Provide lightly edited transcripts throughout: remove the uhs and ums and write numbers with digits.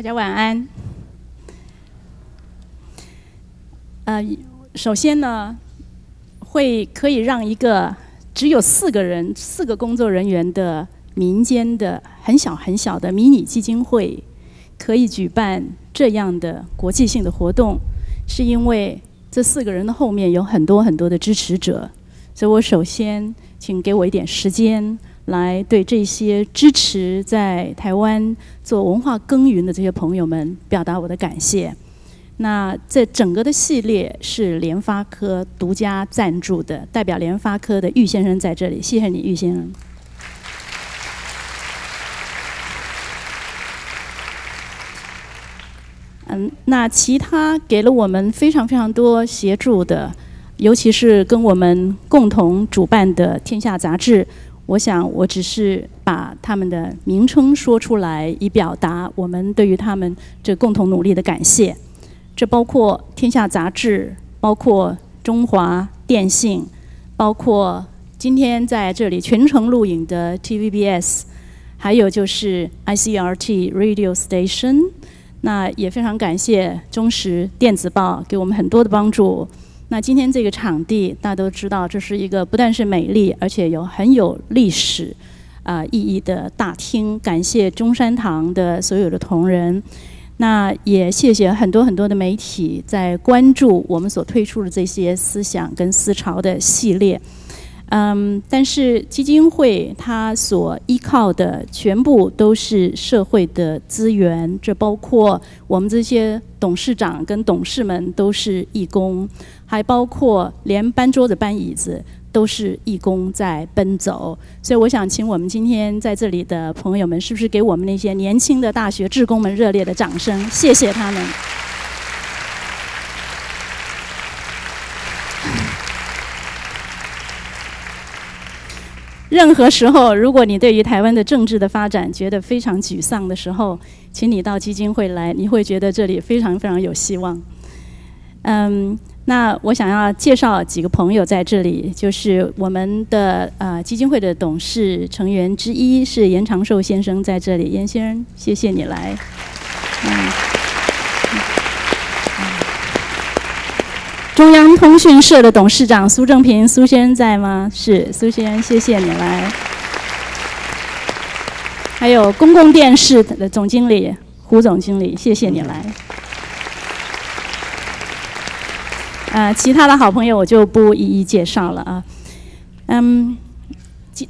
家晚安。首先呢，可以让一个只有4个工作人员的民间的很小的迷你基金会，可以举办这样的国际性的活动，是因为这4个人的后面有很多的支持者。所以我首先请给我一点时间，来对这些支持在台湾做文化耕耘的这些朋友们表达我的感谢。那这整个的系列是联发科独家赞助的，代表联发科的玉先生在这里，谢谢你，玉先生。那其他给了我们非常多协助的，尤其是跟我们共同主办的天下杂志，我想我只是把他们的名称说出来，以表达我们对于他们这共同努力的感谢。这包括天下杂志，包括中华电信，包括今天在这里全程录影的 TVBS， 还有就是 ICRT Radio Station。那也非常感谢中时电子报给我们很多的帮助。那今天这个场地大家都知道，这是一个不但是美丽，而且很有历史意义的大厅。感谢中山堂的所有的同仁。那也谢谢很多的媒体在关注我们所推出的这些思想跟思潮的系列。但是基金会它所依靠的全部都是社会的资源，这包括我们这些董事长跟董事们都是义工，还包括连搬桌子搬椅子都是义工在奔走。所以我想请我们今天在这里的朋友们，是不是给我们那些年轻的大学志工们热烈的掌声，谢谢他们。任何时候，如果你对于台湾的政治的发展觉得非常沮丧的时候，请你到基金会来，你会觉得这里非常有希望。那我想要介绍几个朋友在这里，就是我们的基金会的董事成员之一是严长寿先生在这里，严先生，谢谢你来。中央通讯社的董事长苏正平，苏先生在吗？是，苏先生，谢谢你来。还有公共电视的总经理胡总经理，谢谢你来。其他的好朋友我就不一一介绍了啊。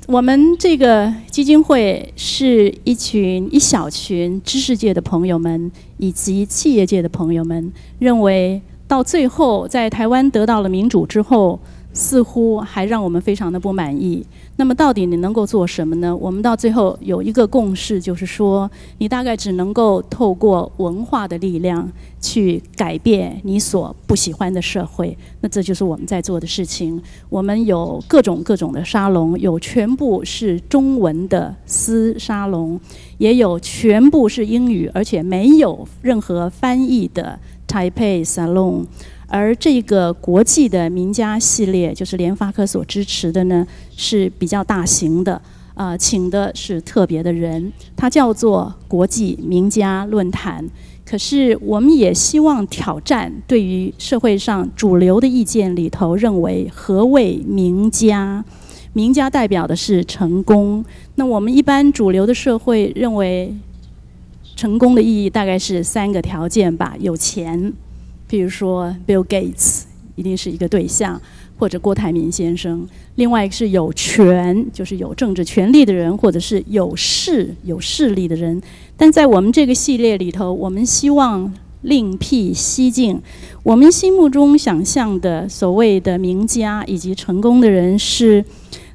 我们这个基金会是一小群知识界的朋友们以及企业界的朋友们认为，到最后，在台湾得到了民主之后，似乎还让我们非常的不满意。那么到底你能够做什么呢？我们到最后有一个共识，就是说，你大概只能够透过文化的力量去改变你所不喜欢的社会。那这就是我们在做的事情。我们有各种的沙龙，有全部是中文的私沙龙，也有全部是英语，而且没有任何翻译的Taipei Salon。而这个国际的名家系列，就是联发科所支持的呢，是比较大型的，请的是特别的人，它叫做国际名家论坛。可是我们也希望挑战对于社会上主流的意见里头，认为何谓名家？名家代表的是成功。那我们一般主流的社会认为，成功的意义大概是3个条件吧，有钱。比如说 Bill Gates 一定是一个对象，或者郭台铭先生。另外一个是有权，就是有政治权力的人，或者是有势力的人。但在我们这个系列里头，我们希望另辟蹊径。我们心目中想象的所谓的名家以及成功的人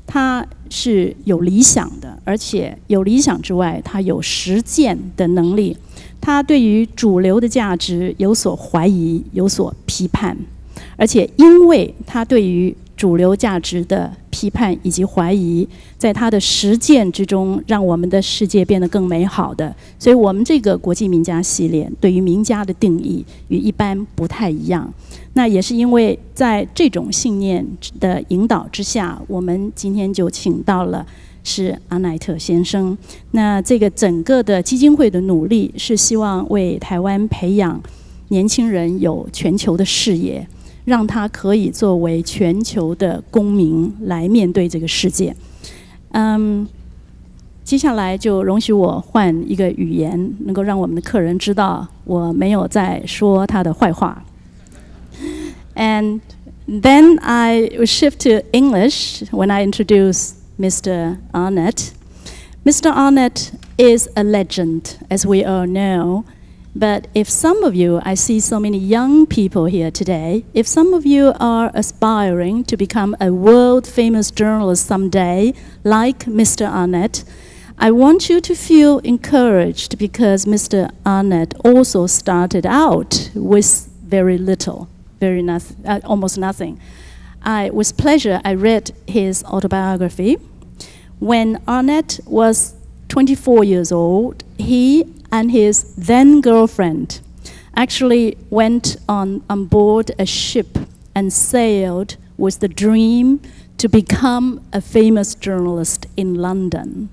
他是有理想的，而且有理想之外，他有实践的能力。他对于主流的价值有所怀疑，有所批判，而且因为他对于主流价值的批批判以及怀疑，在他的实践之中，让我们的世界变得更美好的。所以我们这个国际名家系列对于名家的定义与一般不太一样。那也是因为在这种信念的引导之下，我们今天就请到了是阿奈特先生。那这个整个的基金会的努力是希望为台湾培养年轻人有全球的视野，让他可以作为全球的公民来面对这个世界。接下来就容许我换一个语言，能够让我们的客人知道我没有在说他的坏话。And then I will shift to English when I introduce Mr. Arnett. Mr. Arnett is a legend, as we all know. But if some of you, I see so many young people here today, if some of you are aspiring to become a world-famous journalist someday, like Mr. Arnett, I want you to feel encouraged because Mr. Arnett also started out with very little. Almost nothing. With pleasure, I read his autobiography. When Arnett was 24 years old, he and his then-girlfriend actually went on board a ship and sailed with the dream to become a famous journalist in London.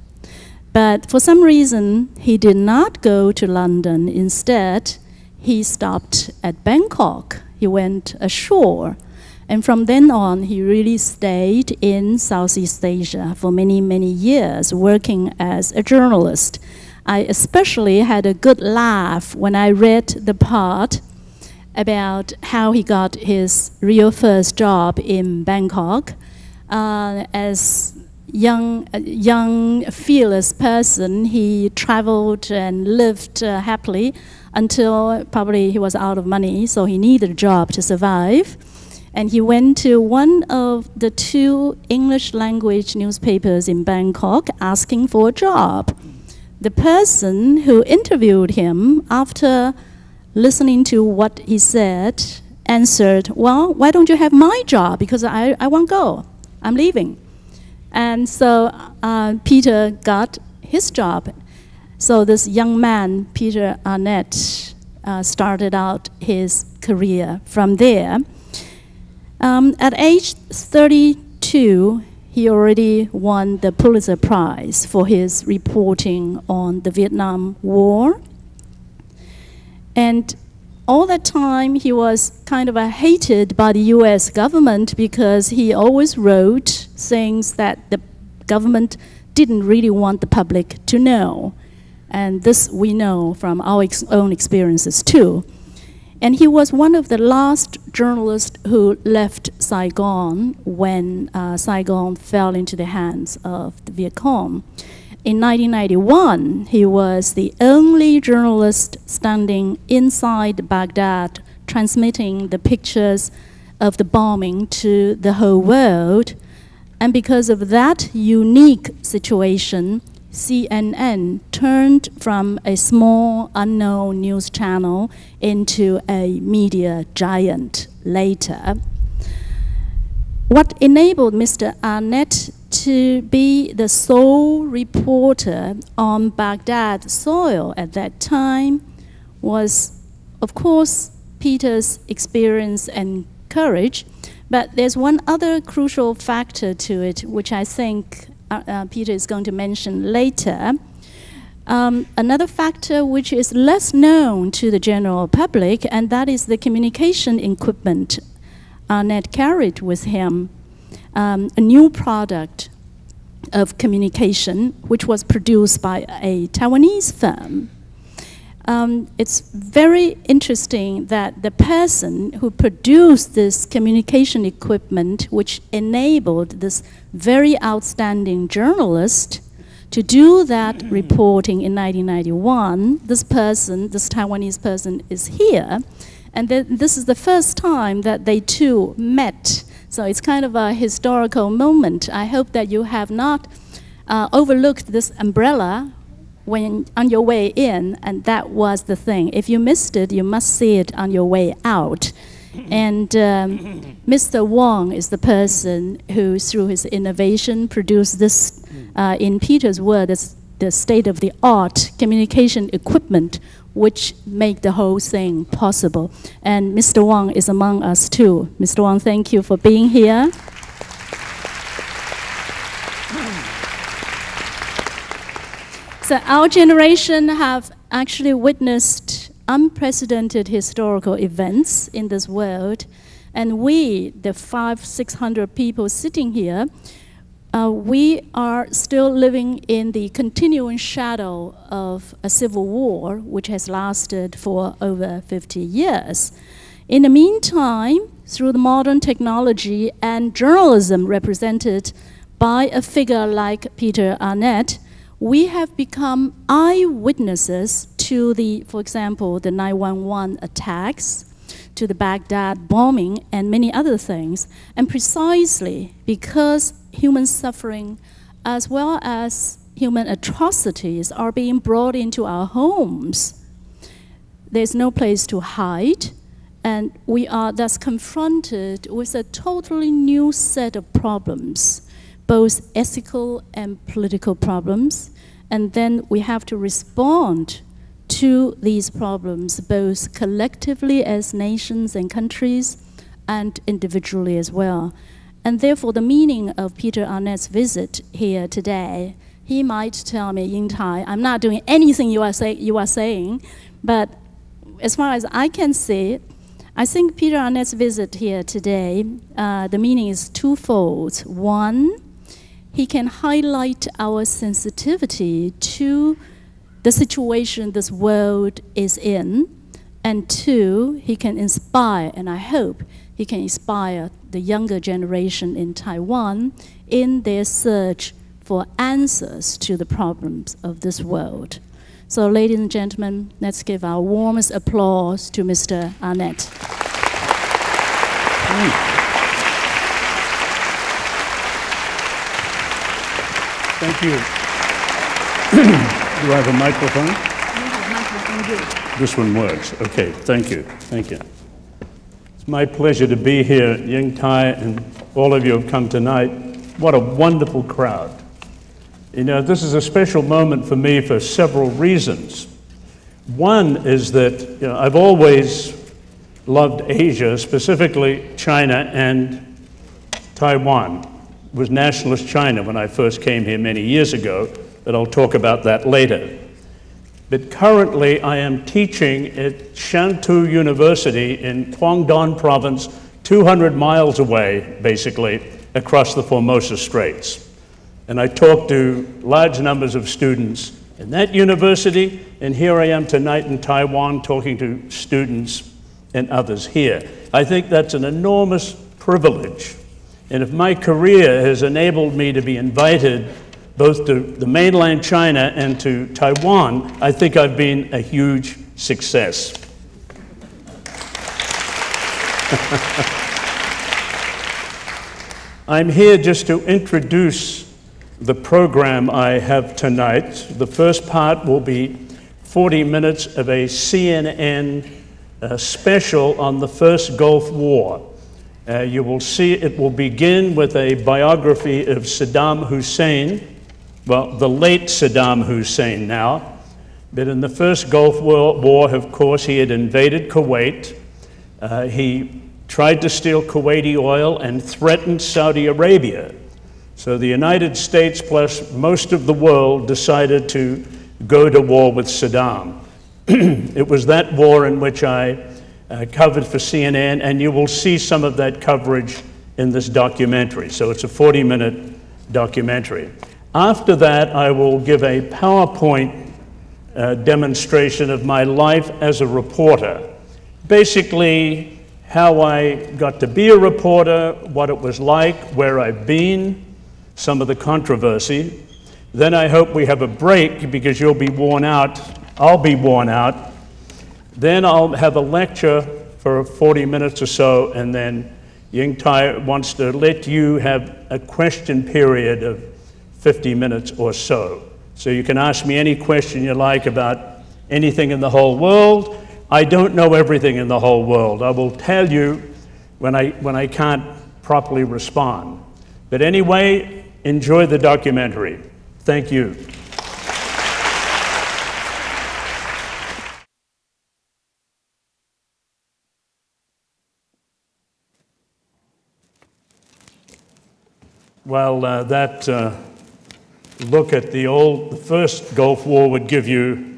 But for some reason, he did not go to London. Instead, he stopped at Bangkok. He went ashore. And from then on, he really stayed in Southeast Asia for many, many years, working as a journalist. I especially had a good laugh when I read the part about how he got his real first job in Bangkok. As a young, fearless person, he traveled and lived happily until probably he was out of money, so he needed a job to survive. And he went to one of the 2 English language newspapers in Bangkok asking for a job. The person who interviewed him, after listening to what he said, answered, well, why don't you have my job? Because I won't go. I'm leaving. And so Peter got his job. So this young man, Peter Arnett, started out his career from there. At age 32, he already won the Pulitzer Prize for his reporting on the Vietnam War. And all that time, he was kind of hated by the US government because he always wrote things that the government didn't really want the public to know. And this we know from our own experiences too. And he was one of the last journalists who left Saigon when Saigon fell into the hands of the Viet Cong. In 1991, he was the only journalist standing inside Baghdad, transmitting the pictures of the bombing to the whole world. And because of that unique situation, CNN turned from a small, unknown news channel into a media giant later. What enabled Mr. Arnett to be the sole reporter on Baghdad soil at that time was, of course, Peter's experience and courage. But there's one other crucial factor to it, which I think Peter is going to mention later. Another factor which is less known to the general public, and that is the communication equipment Arnett carried with him, a new product of communication which was produced by a Taiwanese firm. It's very interesting that the person who produced this communication equipment, which enabled this very outstanding journalist to do that reporting in 1991, this person, this Taiwanese person, is here. And this is the first time that they two met. So it's kind of a historical moment. I hope that you have not overlooked this umbrella when on your way in, and that was the thing. If you missed it, you must see it on your way out. And Mr. Wang is the person who, through his innovation, produced this, in Peter's word, the state-of-the-art communication equipment which make the whole thing possible. And Mr. Wang is among us too. Mr. Wang, thank you for being here. So our generation have actually witnessed unprecedented historical events in this world, and we, the 500-600 people sitting here, we are still living in the continuing shadow of a civil war which has lasted for over 50 years. In the meantime, through the modern technology and journalism represented by a figure like Peter Arnett, we have become eyewitnesses to the, for example, the 9/11 attacks, to the Baghdad bombing, and many other things. And precisely because human suffering as well as human atrocities are being brought into our homes, there's no place to hide, and we are thus confronted with a totally new set of problems, both ethical and political problems, and then we have to respond to these problems both collectively as nations and countries and individually as well. And therefore the meaning of Peter Arnett's visit here today, he might tell me, Ying Tai, I'm not doing anything you are saying, but as far as I can see, I think Peter Arnett's visit here today, the meaning is twofold. One, he can highlight our sensitivity to the situation this world is in. And two, he can inspire, and I hope he can inspire the younger generation in Taiwan in their search for answers to the problems of this world. So ladies and gentlemen, let's give our warmest applause to Mr. Arnett. Thank you. Do I have a microphone? This one works. Okay, thank you. Thank you. It's my pleasure to be here. Ying Tai and all of you have come tonight. What a wonderful crowd. You know, this is a special moment for me for several reasons. One is that I've always loved Asia, specifically China and Taiwan. It was nationalist China when I first came here many years ago, but I'll talk about that later. But currently I am teaching at Shantou University in Guangdong province, 200 miles away, basically, across the Formosa Straits. And I talk to large numbers of students in that university, and here I am tonight in Taiwan talking to students and others here. I think that's an enormous privilege. And if my career has enabled me to be invited both to the mainland China and to Taiwan, I think I've been a huge success. I'm here just to introduce the program I have tonight. The first part will be 40 minutes of a CNN special on the first Gulf War. You will see it will begin with a biography of Saddam Hussein, well, the late Saddam Hussein now, but in the first Gulf War, of course, he had invaded Kuwait. He tried to steal Kuwaiti oil and threatened Saudi Arabia. So the United States plus most of the world decided to go to war with Saddam. It was that war in which I covered for CNN, and you will see some of that coverage in this documentary. So it's a 40-minute documentary. After that, I will give a PowerPoint demonstration of my life as a reporter. Basically, how I got to be a reporter, what it was like, where I've been, some of the controversy. Then I hope we have a break because you'll be worn out. I'll be worn out. Then I'll have a lecture for 40 minutes or so, and then Ying Tai wants to let you have a question period of 50 minutes or so. So you can ask me any question you like about anything in the whole world, I don't know everything in the whole world. I will tell you when I can't properly respond. But anyway, enjoy the documentary. Thank you. Well, that look at the first Gulf War would give you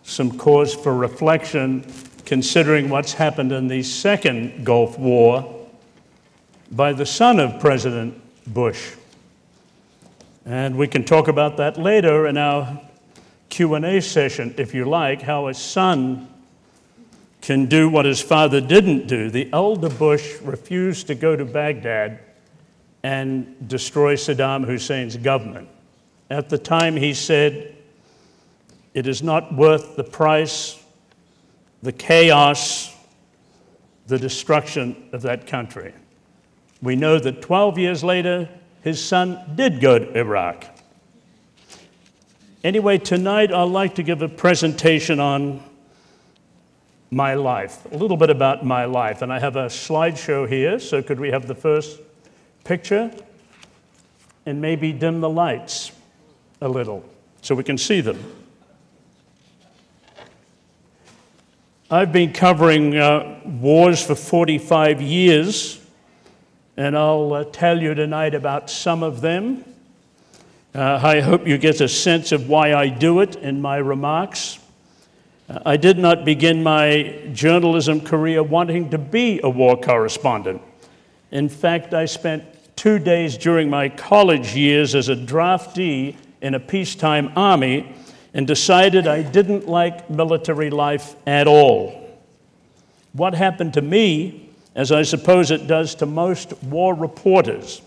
some cause for reflection, considering what's happened in the second Gulf War by the son of President Bush. And we can talk about that later in our Q&A session, if you like, how a son can do what his father didn't do. The elder Bush refused to go to Baghdad and destroy Saddam Hussein's government. At the time, he said, it is not worth the price, the chaos, the destruction of that country. We know that 12 years later, his son did go to Iraq. Anyway, tonight I'd like to give a presentation on my life, a little bit about my life. And I have a slideshow here, so could we have the first picture? And maybe dim the lights a little so we can see them. I've been covering wars for 45 years, and I'll tell you tonight about some of them. I hope you get a sense of why I do it in my remarks. I did not begin my journalism career wanting to be a war correspondent. In fact, I spent 2 days during my college years as a draftee in a peacetime army and decided I didn't like military life at all. What happened to me, as I suppose it does to most war reporters,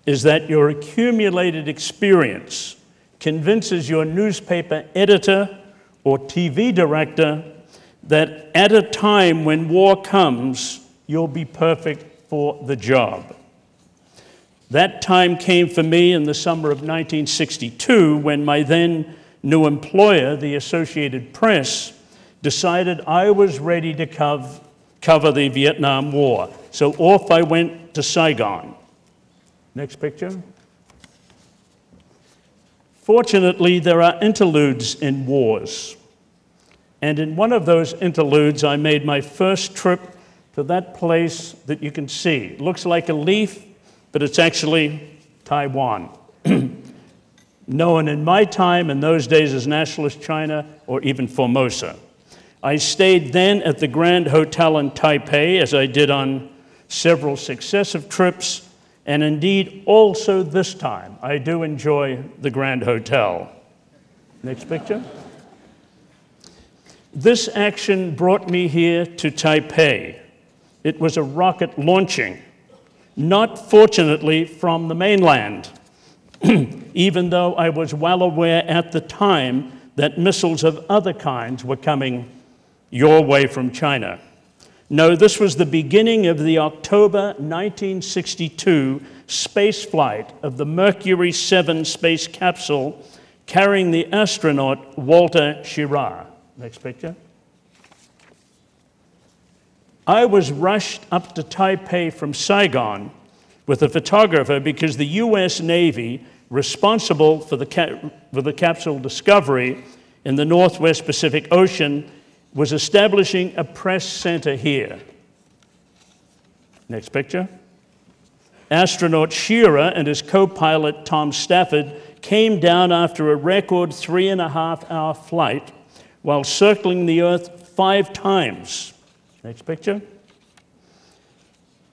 is that your accumulated experience convinces your newspaper editor or TV director that at a time when war comes, you'll be perfect for the job. That time came for me in the summer of 1962 when my then new employer, the Associated Press, decided I was ready to cover the Vietnam War. So off I went to Saigon. Next picture. Fortunately, there are interludes in wars. And in one of those interludes, I made my first trip to that place that you can see. It looks like a leaf, but it's actually Taiwan. Known in my time, in those days, as Nationalist China or even Formosa. I stayed then at the Grand Hotel in Taipei, as I did on several successive trips, and indeed also this time. I do enjoy the Grand Hotel. Next picture. This action brought me here to Taipei. It was a rocket launching, not fortunately from the mainland, even though I was well aware at the time that missiles of other kinds were coming your way from China. No, this was the beginning of the October 1962 space flight of the Mercury 7 space capsule carrying the astronaut Walter Schirra. Next picture. I was rushed up to Taipei from Saigon with a photographer because the U.S. Navy, responsible for the capsule discovery in the Northwest Pacific Ocean, was establishing a press center here. Next picture. Astronaut Schirra and his co-pilot Tom Stafford came down after a record 3.5-hour flight while circling the Earth 5 times. Next picture.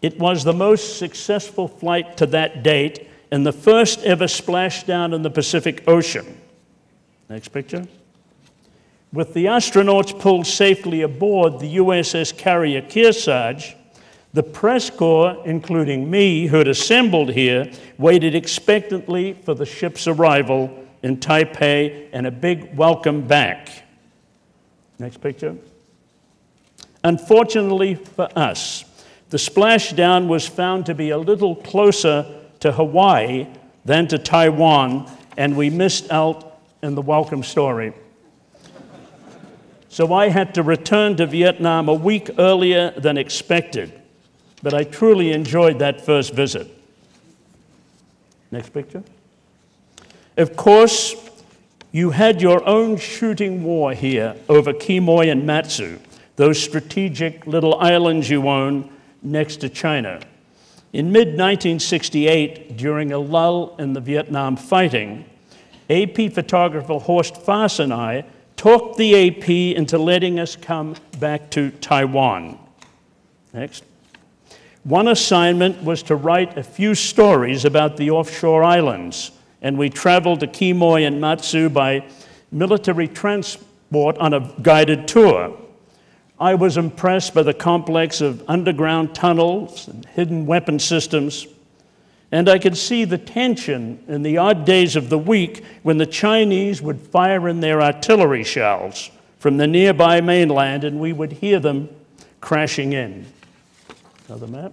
It was the most successful flight to that date and the first ever splashdown in the Pacific Ocean. Next picture. With the astronauts pulled safely aboard the USS carrier Kearsarge, the press corps, including me, who had assembled here, waited expectantly for the ship's arrival in Taipei and a big welcome back. Next picture. Unfortunately for us, the splashdown was found to be a little closer to Hawaii than to Taiwan, and we missed out in the welcome story. so I had to return to Vietnam a week earlier than expected. But I truly enjoyed that first visit. Next picture. Of course, you had your own shooting war here over Quemoy and Matsu, those strategic little islands you own next to China. In mid-1968, during a lull in the Vietnam fighting, AP photographer Horst Fass and I talked the AP into letting us come back to Taiwan. Next. One assignment was to write a few stories about the offshore islands, and we traveled to Quemoy and Matsu by military transport on a guided tour. I was impressed by the complex of underground tunnels and hidden weapon systems, and I could see the tension in the odd days of the week when the Chinese would fire in their artillery shells from the nearby mainland and we would hear them crashing in. Another map.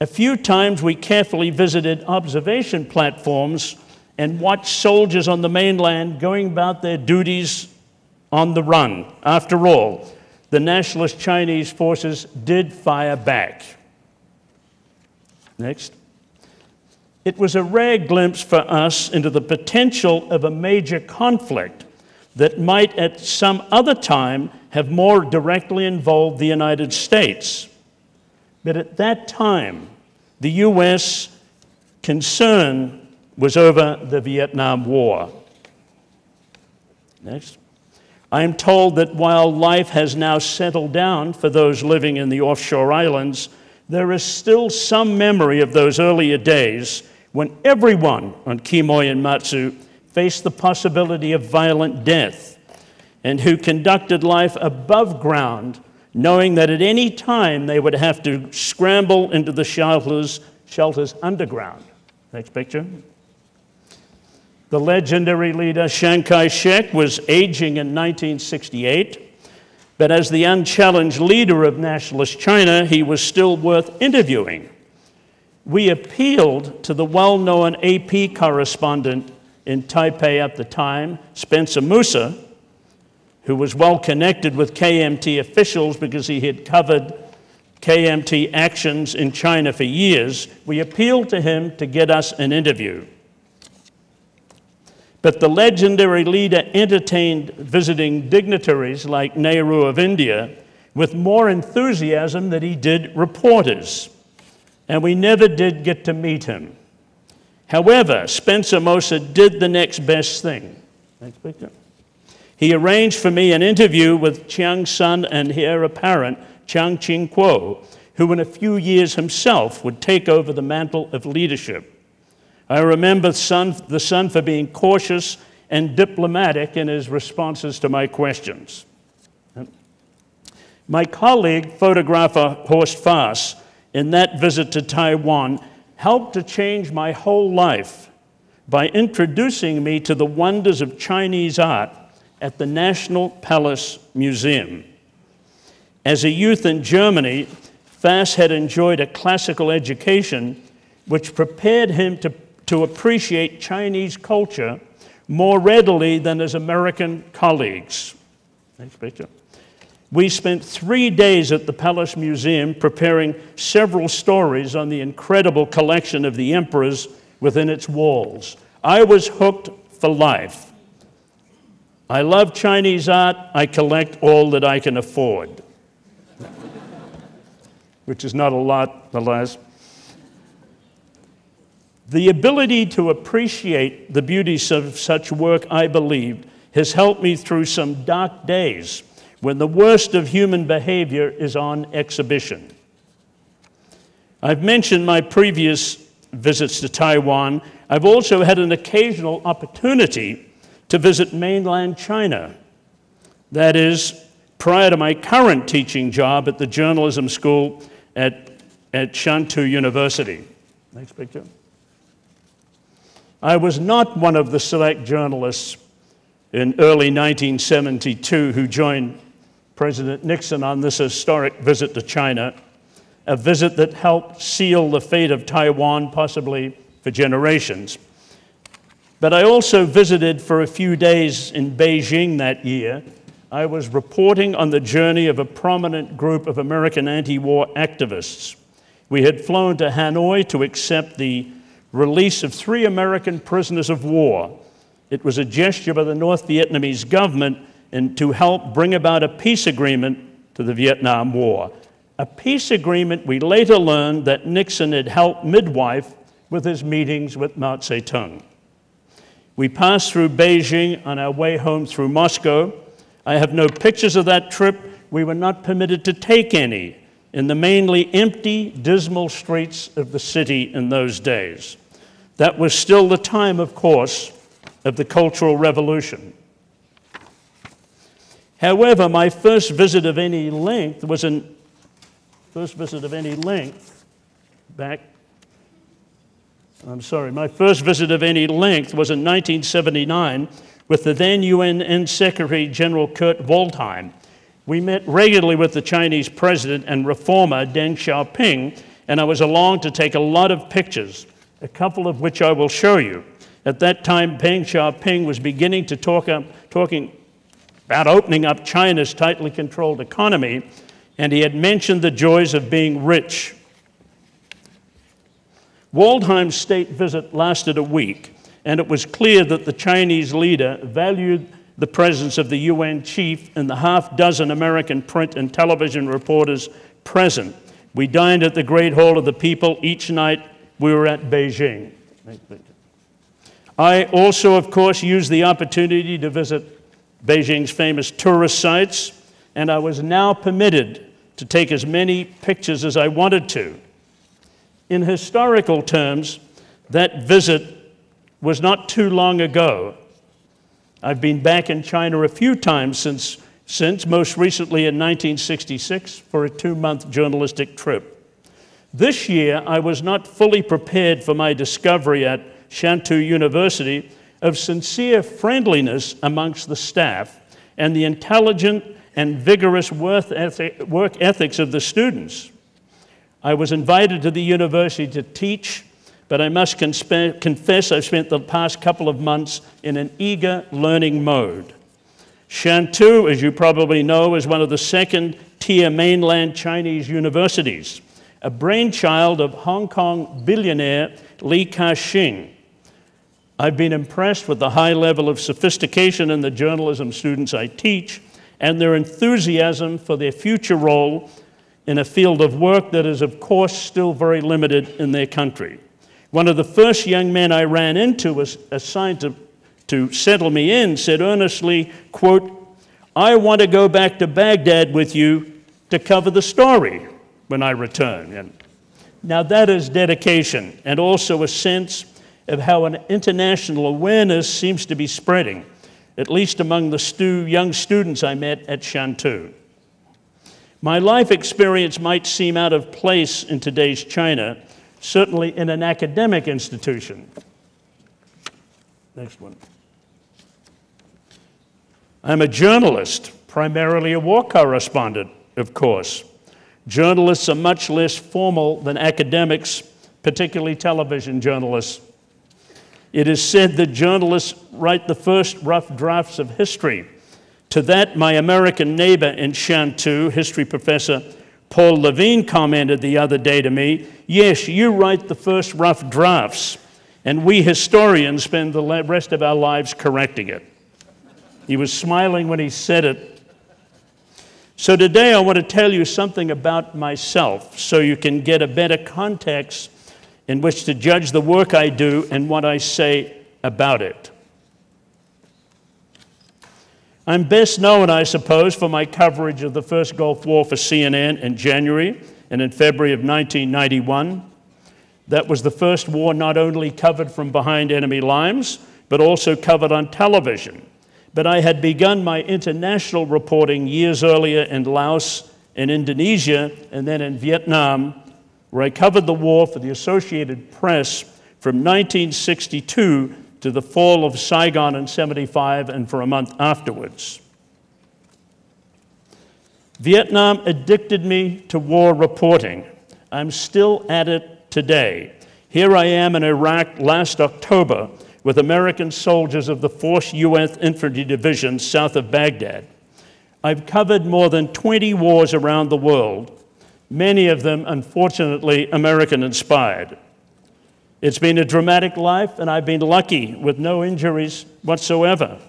A few times we carefully visited observation platforms and watched soldiers on the mainland going about their duties on the run. After all, the nationalist Chinese forces did fire back. Next. It was a rare glimpse for us into the potential of a major conflict that might at some other time have more directly involved the United States. But at that time, the U.S. concern was over the Vietnam War. Next. I am told that while life has now settled down for those living in the offshore islands, there is still some memory of those earlier days when everyone on Quemoy and Matsu faced the possibility of violent death and who conducted life above ground, knowing that at any time they would have to scramble into the shelters underground. Next picture. The legendary leader Chiang Kai-shek was aging in 1968, but as the unchallenged leader of nationalist China, he was still worth interviewing. We appealed to the well-known AP correspondent in Taipei at the time, Spencer Musa, who was well connected with KMT officials because he had covered KMT actions in China for years. We appealed to him to get us an interview. But the legendary leader entertained visiting dignitaries like Nehru of India with more enthusiasm than he did reporters, and we never did get to meet him. However, Spencer Musa did the next best thing. Next picture. He arranged for me an interview with Chiang's son and heir apparent, Chiang Ching-kuo, who in a few years himself would take over the mantle of leadership. I remember the son for being cautious and diplomatic in his responses to my questions. My colleague, photographer Horst Fass, in that visit to Taiwan, helped to change my whole life by introducing me to the wonders of Chinese art at the National Palace Museum. As a youth in Germany, Fass had enjoyed a classical education which prepared him to appreciate Chinese culture more readily than his American colleagues. Next picture. We spent 3 days at the Palace Museum preparing several stories on the incredible collection of the emperors within its walls. I was hooked for life. I love Chinese art. I collect all that I can afford. Which is not a lot, alas. The ability to appreciate the beauties of such work, I believe, has helped me through some dark days when the worst of human behavior is on exhibition. I've mentioned my previous visits to Taiwan. I've also had an occasional opportunity to visit mainland China. That is, prior to my current teaching job at the journalism school at Shantou University. Next picture. I was not one of the select journalists in early 1972 who joined President Nixon on this historic visit to China, a visit that helped seal the fate of Taiwan, possibly for generations. But I also visited for a few days in Beijing that year. I was reporting on the journey of a prominent group of American anti-war activists. We had flown to Hanoi to accept the release of 3 American prisoners of war. It was a gesture by the North Vietnamese government and to help bring about a peace agreement to the Vietnam War. A peace agreement we later learned that Nixon had helped midwife with his meetings with Mao Zedong. We passed through Beijing on our way home through Moscow. I have no pictures of that trip. We were not permitted to take any in the mainly empty, dismal streets of the city in those days. That was still the time, of course, of the Cultural Revolution. However, my first visit of any length was my first visit of any length was in 1979 with the then UN Secretary General Kurt Waldheim. We met regularly with the Chinese president and reformer Deng Xiaoping, and I was along to take a lot of pictures, a couple of which I will show you. At that time, Deng Xiaoping was beginning to talking about opening up China's tightly controlled economy, and he had mentioned the joys of being rich. Waldheim's state visit lasted a week, and it was clear that the Chinese leader valued the presence of the UN chief and the half-dozen American print and television reporters present. We dined at the Great Hall of the People each night we were at Beijing. I also, of course, used the opportunity to visit Beijing's famous tourist sites, and I was now permitted to take as many pictures as I wanted to. In historical terms, that visit was not too long ago. I've been back in China a few times since most recently in 1966 for a 2-month journalistic trip. This year, I was not fully prepared for my discovery at Shantou University of sincere friendliness amongst the staff and the intelligent and vigorous work ethics of the students. I was invited to the university to teach, but I must confess I've spent the past couple of months in an eager learning mode. Shantou, as you probably know, is one of the second-tier mainland Chinese universities, a brainchild of Hong Kong billionaire Li Ka-shing. I've been impressed with the high level of sophistication in the journalism students I teach and their enthusiasm for their future role in a field of work that is, of course, still very limited in their country. One of the first young men I ran into was assigned to settle me in, said earnestly, quote, "I want to go back to Baghdad with you to cover the story when I return." And now that is dedication and also a sense of how an international awareness seems to be spreading, at least among the young students I met at Shantou. My life experience might seem out of place in today's China, certainly in an academic institution. Next one. I'm a journalist, primarily a war correspondent, of course. Journalists are much less formal than academics, particularly television journalists. It is said that journalists write the first rough drafts of history. To that, my American neighbor in Shantou, history professor Paul Levine, commented the other day to me, "Yes, you write the first rough drafts, and we historians spend the rest of our lives correcting it." He was smiling when he said it. So today I want to tell you something about myself so you can get a better context in which to judge the work I do and what I say about it. I'm best known, I suppose, for my coverage of the first Gulf War for CNN in January and in February of 1991. That was the first war not only covered from behind enemy lines, but also covered on television. But I had begun my international reporting years earlier in Laos and Indonesia, and then in Vietnam, where I covered the war for the Associated Press from 1962 to the fall of Saigon in '75 and for a month afterwards. Vietnam addicted me to war reporting. I'm still at it today. Here I am in Iraq last October, with American soldiers of the 4th U.S. Infantry Division south of Baghdad. I've covered more than 20 wars around the world, many of them, unfortunately, American-inspired. It's been a dramatic life, and I've been lucky with no injuries whatsoever.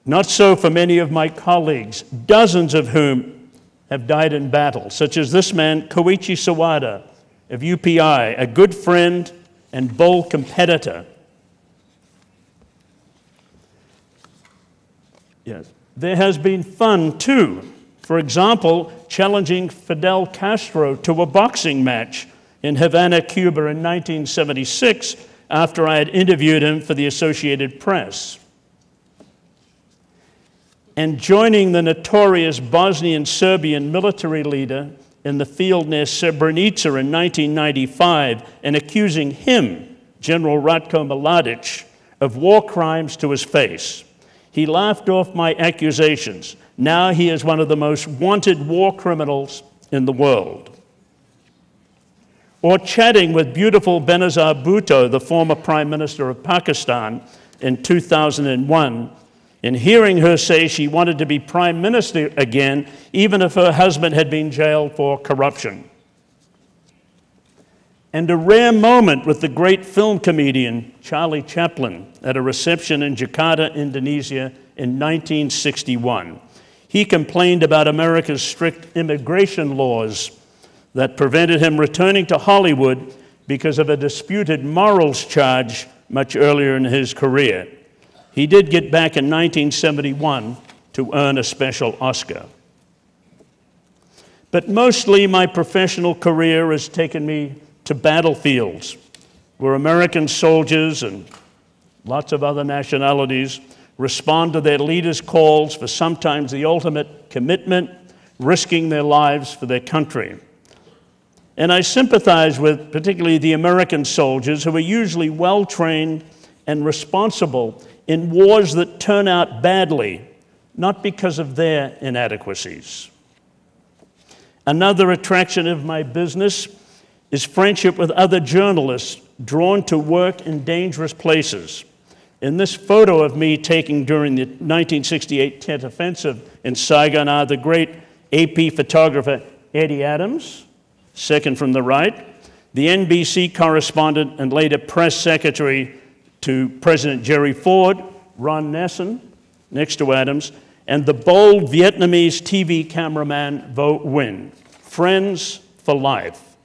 Not so for many of my colleagues, dozens of whom have died in battle, such as this man, Koichi Sawada of UPI, a good friend and bold competitor. Yes. There has been fun, too. For example, challenging Fidel Castro to a boxing match in Havana, Cuba in 1976, after I had interviewed him for the Associated Press. And joining the notorious Bosnian Serbian military leader in the field near Srebrenica in 1995 and accusing him, General Ratko Mladic, of war crimes to his face. He laughed off my accusations. Now he is one of the most wanted war criminals in the world. Or chatting with beautiful Benazir Bhutto, the former Prime Minister of Pakistan, in 2001, and hearing her say she wanted to be Prime Minister again, even if her husband had been jailed for corruption. And a rare moment with the great film comedian Charlie Chaplin at a reception in Jakarta, Indonesia in 1961. He complained about America's strict immigration laws that prevented him returning to Hollywood because of a disputed morals charge much earlier in his career. He did get back in 1971 to earn a special Oscar. But mostly my professional career has taken me to battlefields where American soldiers and lots of other nationalities respond to their leaders' calls for sometimes the ultimate commitment, risking their lives for their country. And I sympathize with particularly the American soldiers who are usually well-trained and responsible in wars that turn out badly, not because of their inadequacies. Another attraction of my business is friendship with other journalists drawn to work in dangerous places. In this photo of me taken during the 1968 Tet Offensive in Saigon are the great AP photographer Eddie Adams, second from the right, the NBC correspondent and later press secretary to President Jerry Ford, Ron Nessen, next to Adams, and the bold Vietnamese TV cameraman Vo Nguyen, friends for life.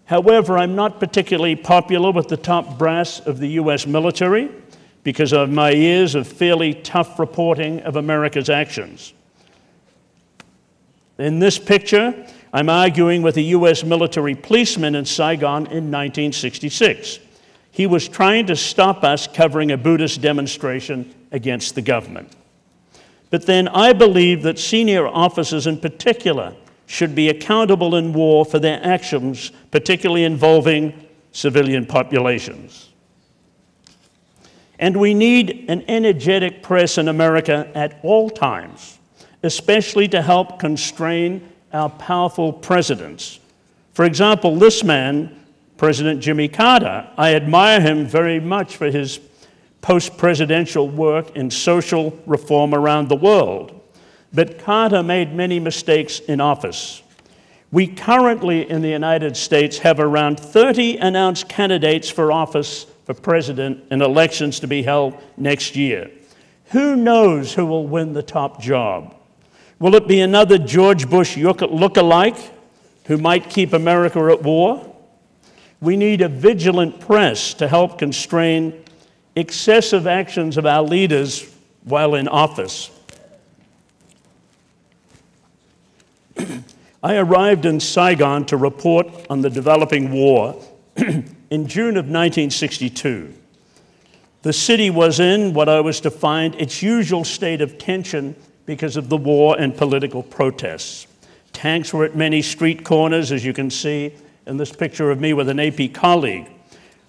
However, I'm not particularly popular with the top brass of the US military because of my years of fairly tough reporting of America's actions. In this picture, I'm arguing with a US military policeman in Saigon in 1966. He was trying to stop us covering a Buddhist demonstration against the government. But then I believe that senior officers in particular should be accountable in war for their actions, particularly involving civilian populations. And we need an energetic press in America at all times, especially to help constrain our powerful presidents. For example, this man, President Jimmy Carter, I admire him very much for his post-presidential work in social reform around the world. But Carter made many mistakes in office. We currently in the United States have around 30 announced candidates for office for president in elections to be held next year. Who knows who will win the top job? Will it be another George Bush look-alike who might keep America at war? We need a vigilant press to help constrain excessive actions of our leaders while in office. I arrived in Saigon to report on the developing war in June of 1962. The city was in what I was to find its usual state of tension because of the war and political protests. Tanks were at many street corners, as you can see in this picture of me with an AP colleague.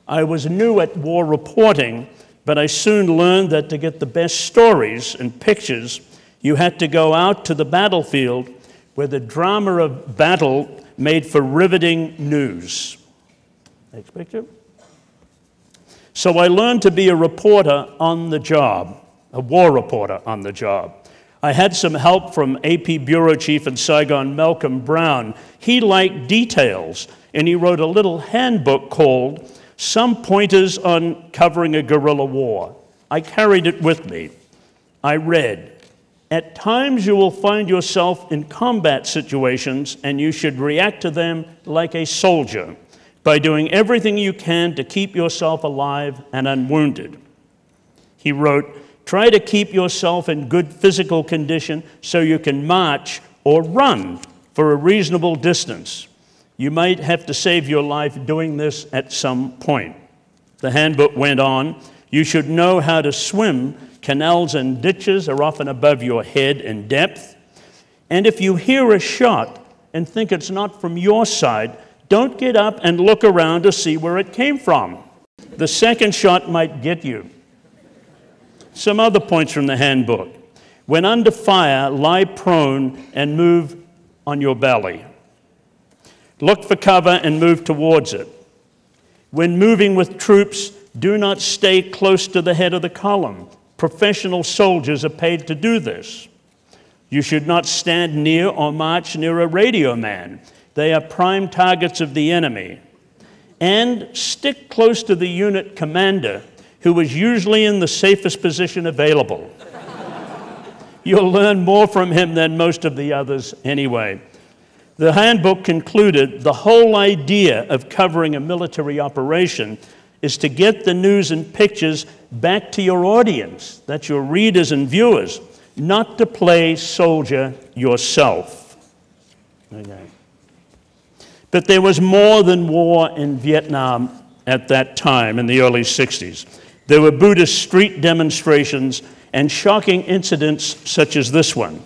I was new at war reporting, but I soon learned that to get the best stories and pictures, you had to go out to the battlefield where the drama of battle made for riveting news. Next picture. So I learned to be a reporter on the job, a war reporter on the job. I had some help from AP Bureau Chief in Saigon, Malcolm Brown. He liked details, and he wrote a little handbook called Some Pointers on Covering a Guerrilla War. I carried it with me. I read, "At times you will find yourself in combat situations, and you should react to them like a soldier, by doing everything you can to keep yourself alive and unwounded." He wrote, "Try to keep yourself in good physical condition so you can march or run for a reasonable distance. You might have to save your life doing this at some point." The handbook went on, "You should know how to swim. Canals and ditches are often above your head in depth. And if you hear a shot and think it's not from your side, don't get up and look around to see where it came from. The second shot might get you." Some other points from the handbook. When under fire, lie prone and move on your belly. Look for cover and move towards it. When moving with troops, do not stay close to the head of the column. Professional soldiers are paid to do this. You should not stand near or march near a radio man. They are prime targets of the enemy. And stick close to the unit commander, who is usually in the safest position available. You'll learn more from him than most of the others anyway. The handbook concluded, the whole idea of covering a military operation is to get the news and pictures back to your audience, that's your readers and viewers, not to play soldier yourself. Okay. But there was more than war in Vietnam at that time in the early 60s. There were Buddhist street demonstrations and shocking incidents such as this one.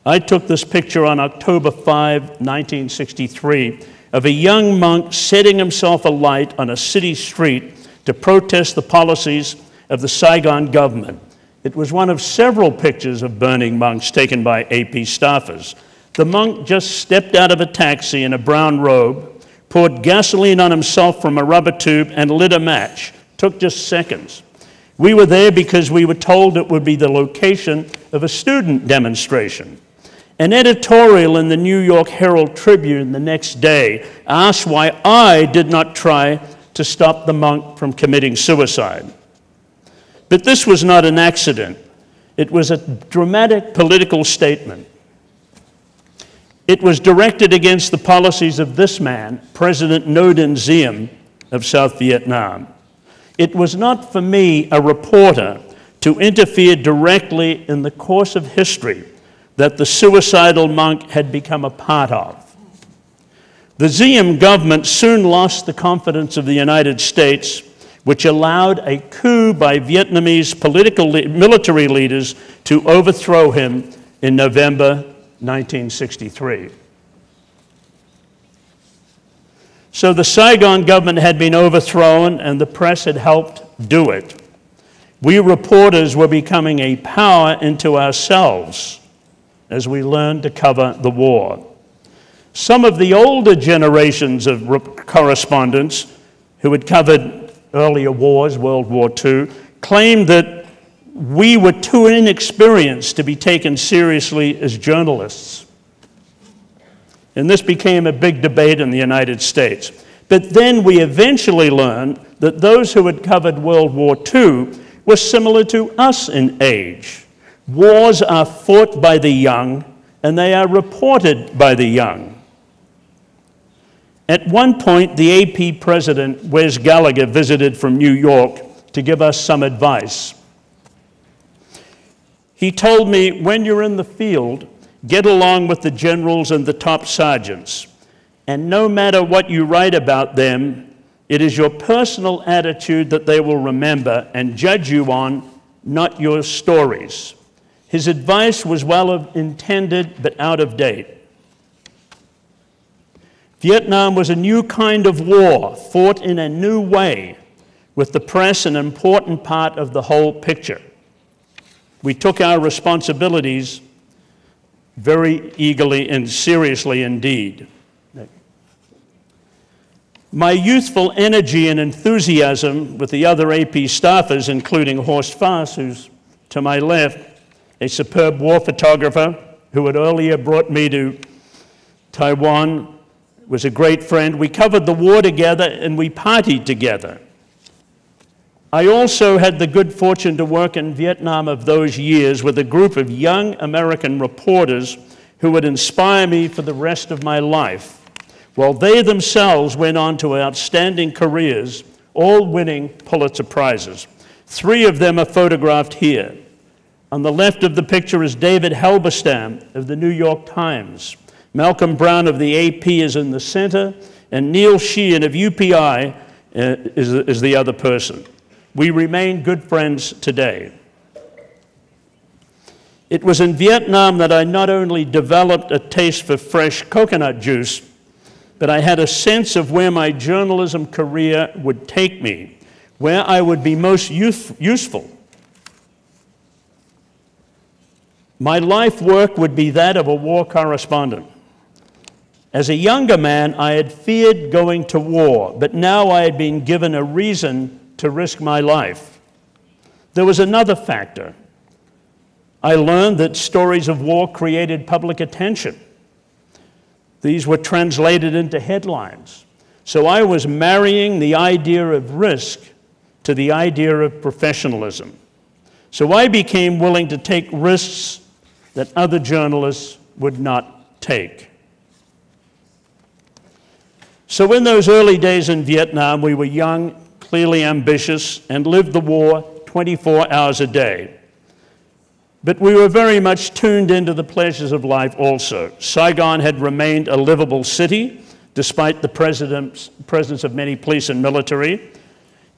I took this picture on October 5, 1963, of a young monk setting himself alight on a city street to protest the policies of the Saigon government. It was one of several pictures of burning monks taken by AP staffers. The monk just stepped out of a taxi in a brown robe, poured gasoline on himself from a rubber tube, and lit a match. Took just seconds. We were there because we were told it would be the location of a student demonstration. An editorial in the New York Herald Tribune the next day asked why I did not try to stop the monk from committing suicide. But this was not an accident. It was a dramatic political statement. It was directed against the policies of this man, President Ngo Dinh Diem of South Vietnam. It was not for me, a reporter, to interfere directly in the course of history that the suicidal monk had become a part of. The Diem government soon lost the confidence of the United States, which allowed a coup by Vietnamese military leaders to overthrow him in November 1963. So the Saigon government had been overthrown and the press had helped do it. We reporters were becoming a power into ourselves as we learned to cover the war. Some of the older generations of correspondents who had covered earlier wars, World War II, claimed that we were too inexperienced to be taken seriously as journalists. And this became a big debate in the United States. But then we eventually learned that those who had covered World War II were similar to us in age. Wars are fought by the young, and they are reported by the young. At one point, the AP president, Wes Gallagher, visited from New York to give us some advice. He told me, when you're in the field, get along with the generals and the top sergeants. And no matter what you write about them, it is your personal attitude that they will remember and judge you on, not your stories. His advice was well intended but out of date. Vietnam was a new kind of war, fought in a new way, with the press an important part of the whole picture. We took our responsibilities very eagerly and seriously indeed. My youthful energy and enthusiasm with the other AP staffers, including Horst Faas, who's to my left, a superb war photographer who had earlier brought me to Taiwan, was a great friend. We covered the war together and we partied together. I also had the good fortune to work in Vietnam of those years with a group of young American reporters who would inspire me for the rest of my life, while they themselves went on to outstanding careers, all winning Pulitzer Prizes. 3 of them are photographed here. On the left of the picture is David Halberstam of the New York Times. Malcolm Brown of the AP is in the center, and Neil Sheehan of UPI is the other person. We remain good friends today. It was in Vietnam that I not only developed a taste for fresh coconut juice, but I had a sense of where my journalism career would take me, where I would be most useful. My life work would be that of a war correspondent. As a younger man, I had feared going to war, but now I had been given a reason to risk my life. There was another factor. I learned that stories of war created public attention. These were translated into headlines. So I was marrying the idea of risk to the idea of professionalism. So I became willing to take risks that other journalists would not take. So in those early days in Vietnam, we were young, clearly ambitious, and lived the war 24 hours a day. But we were very much tuned into the pleasures of life also. Saigon had remained a livable city, despite the presence of many police and military.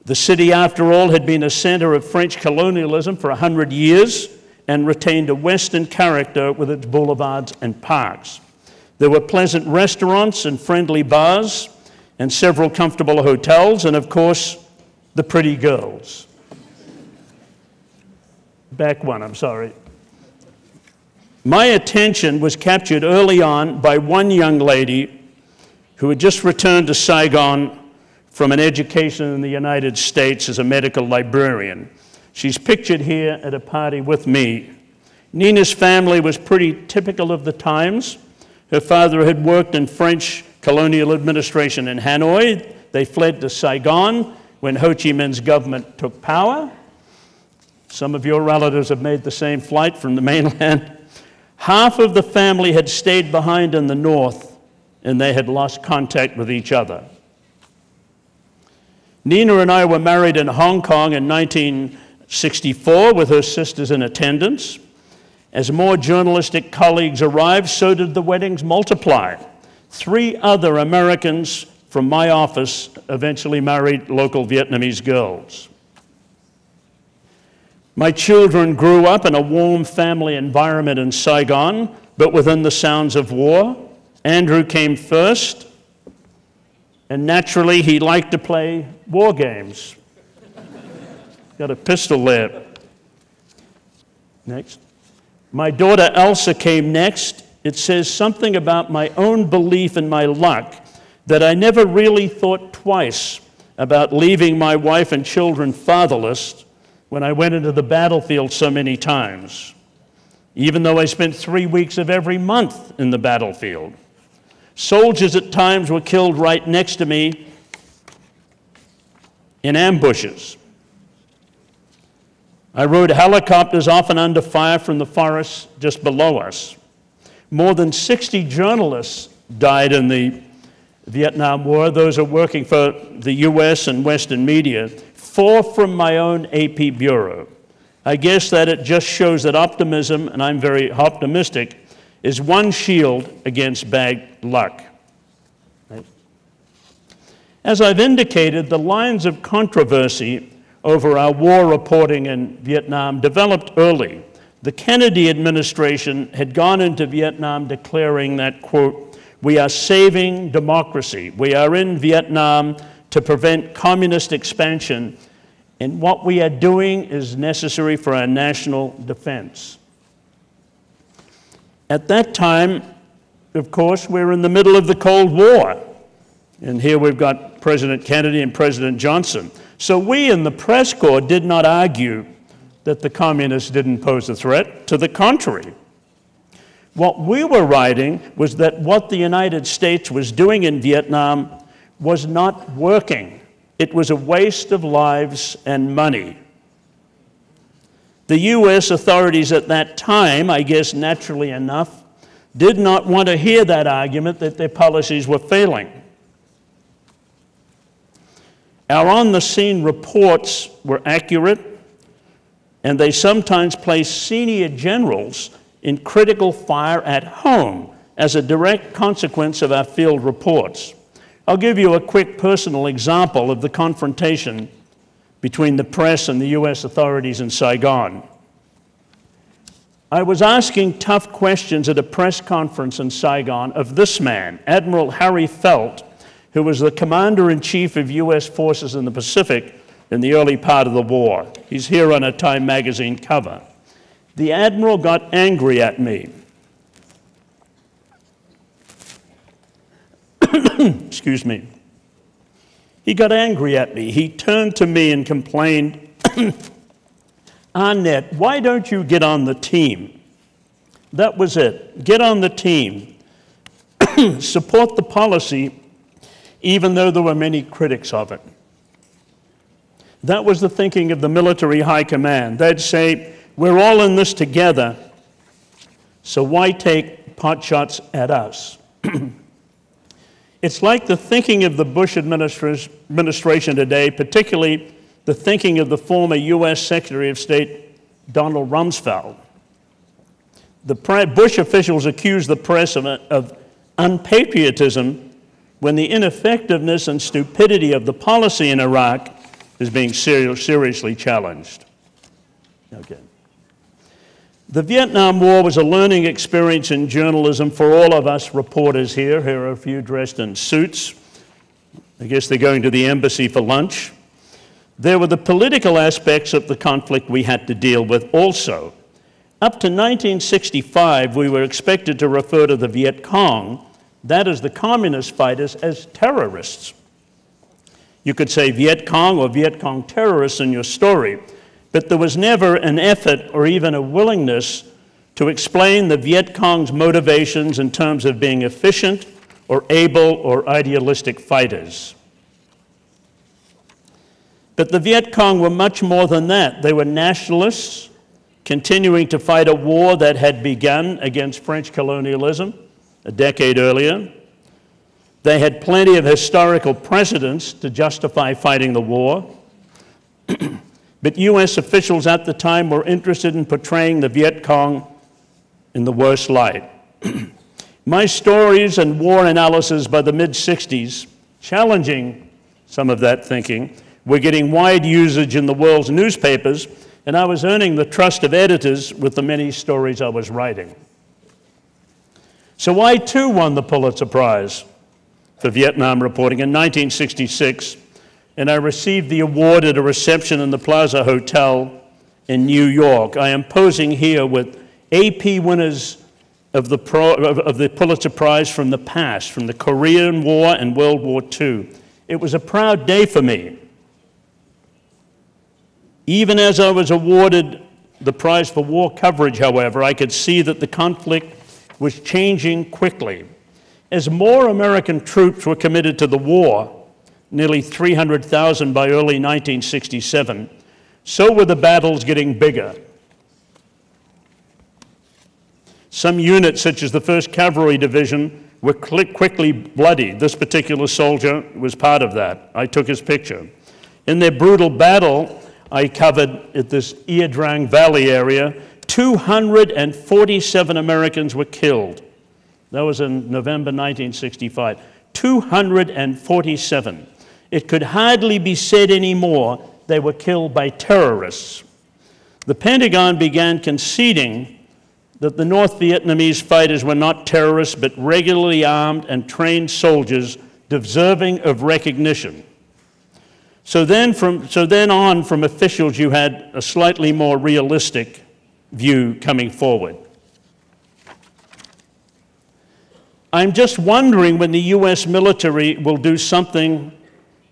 The city, after all, had been a center of French colonialism for 100 years and retained a Western character with its boulevards and parks. There were pleasant restaurants and friendly bars and several comfortable hotels, and of course, the pretty girls. Back one, I'm sorry. My attention was captured early on by one young lady who had just returned to Saigon from an education in the United States as a medical librarian. She's pictured here at a party with me. Nina's family was pretty typical of the times. Her father had worked in French colonial administration in Hanoi. They fled to Saigon when Ho Chi Minh's government took power. Some of your relatives have made the same flight from the mainland. Half of the family had stayed behind in the north, and they had lost contact with each other. Nina and I were married in Hong Kong in 1964 with her sisters in attendance. As more journalistic colleagues arrived, so did the weddings multiply. 3 other Americans from my office eventually married local Vietnamese girls. My children grew up in a warm family environment in Saigon, but within the sounds of war. Andrew came first, and naturally he liked to play war games. Got a pistol there. Next. My daughter Elsa came next. It says something about my own belief in my luck that I never really thought twice about leaving my wife and children fatherless when I went into the battlefield so many times, even though I spent 3 weeks of every month in the battlefield. Soldiers at times were killed right next to me in ambushes. I rode helicopters often under fire from the forests just below us. More than 60 journalists died in the Vietnam War. Those are working for the US and Western media. 4 from my own AP bureau. I guess that it just shows that optimism, and I'm very optimistic, is one shield against bad luck. As I've indicated, the lines of controversy over our war reporting in Vietnam developed early. The Kennedy administration had gone into Vietnam declaring that, quote, "We are saving democracy. We are in Vietnam to prevent communist expansion, and what we are doing is necessary for our national defense." At that time, of course, we're in the middle of the Cold War. And here we've got President Kennedy and President Johnson. So we in the press corps did not argue that the communists didn't pose a threat. To the contrary. What we were writing was that what the United States was doing in Vietnam was not working. It was a waste of lives and money. The U.S. authorities at that time, I guess naturally enough, did not want to hear that argument that their policies were failing. Our on-the-scene reports were accurate, and they sometimes placed senior generals in critical fire at home as a direct consequence of our field reports. I'll give you a quick personal example of the confrontation between the press and the U.S. authorities in Saigon. I was asking tough questions at a press conference in Saigon of this man, Admiral Harry Felt, who was the Commander-in-Chief of U.S. forces in the Pacific in the early part of the war. He's here on a Time magazine cover. The Admiral got angry at me. Excuse me. He got angry at me. He turned to me and complained, Arnett, why don't you get on the team? That was it. Get on the team. Support the policy, even though there were many critics of it. That was the thinking of the military high command. They'd say, we're all in this together, so why take pot shots at us? It's like the thinking of the Bush administration today, particularly the thinking of the former U.S. Secretary of State, Donald Rumsfeld. The Bush officials accused the press of unpatriotism when the ineffectiveness and stupidity of the policy in Iraq is being seriously challenged. Okay. The Vietnam War was a learning experience in journalism for all of us reporters here. Here are a few dressed in suits. I guess they're going to the embassy for lunch. There were the political aspects of the conflict we had to deal with also. Up to 1965, we were expected to refer to the Viet Cong, that is the communist fighters, as terrorists. You could say Viet Cong or Viet Cong terrorists in your story, but there was never an effort or even a willingness to explain the Viet Cong's motivations in terms of being efficient or able or idealistic fighters. But the Viet Cong were much more than that. They were nationalists, continuing to fight a war that had begun against French colonialism a decade earlier. They had plenty of historical precedents to justify fighting the war. But U.S. officials at the time were interested in portraying the Viet Cong in the worst light. My stories and war analysis by the mid-60s, challenging some of that thinking, were getting wide usage in the world's newspapers, and I was earning the trust of editors with the many stories I was writing. So I too won the Pulitzer Prize for Vietnam reporting in 1966, and I received the award at a reception in the Plaza Hotel in New York. I am posing here with AP winners of the Pulitzer Prize from the past, from the Korean War and World War II. It was a proud day for me. Even as I was awarded the prize for war coverage, however, I could see that the conflict was changing quickly. As more American troops were committed to the war, nearly 300,000 by early 1967, so were the battles getting bigger. Some units, such as the 1st Cavalry Division, were quickly bloody. This particular soldier was part of that. I took his picture. In their brutal battle, I covered at this Ia Drang Valley area, 247 Americans were killed. That was in November 1965. 247. It could hardly be said anymore they were killed by terrorists. The Pentagon began conceding that the North Vietnamese fighters were not terrorists, but regularly armed and trained soldiers deserving of recognition. So then on from officials, you had a slightly more realistic view coming forward. I'm just wondering when the U.S. military will do something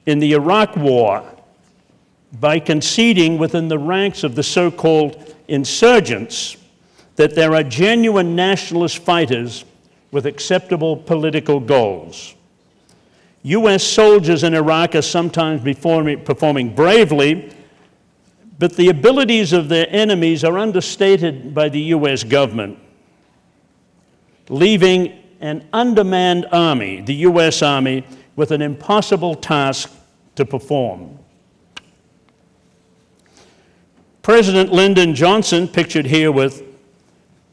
in the Iraq War by conceding within the ranks of the so-called insurgents that there are genuine nationalist fighters with acceptable political goals. U.S. soldiers in Iraq are sometimes performing bravely, but the abilities of their enemies are understated by the U.S. government, leaving an undermanned army, the U.S. Army, with an impossible task to perform. President Lyndon Johnson, pictured here with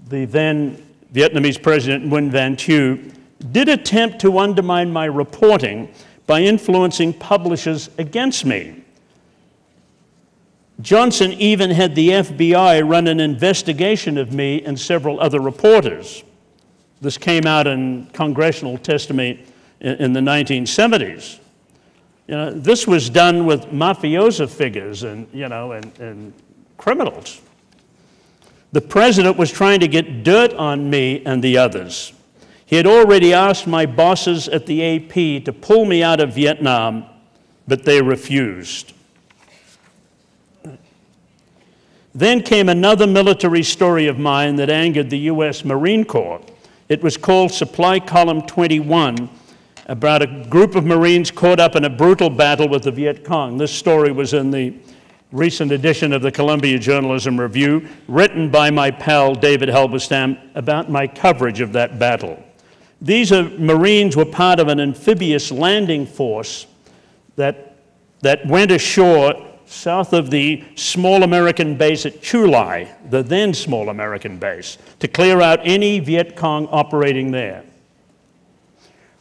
the then Vietnamese President Nguyen Van Thieu, did attempt to undermine my reporting by influencing publishers against me. Johnson even had the FBI run an investigation of me and several other reporters. This came out in congressional testimony in the 1970s. This was done with mafioso figures and criminals. The president was trying to get dirt on me and the others. He had already asked my bosses at the AP to pull me out of Vietnam, but they refused. Then came another military story of mine that angered the U.S. Marine Corps. It was called Supply Column 21, about a group of Marines caught up in a brutal battle with the Viet Cong. This story was in the recent edition of the Columbia Journalism Review, written by my pal David Halberstam about my coverage of that battle. These Marines were part of an amphibious landing force that went ashore south of the small American base at Chu Lai, the then small American base, to clear out any Viet Cong operating there.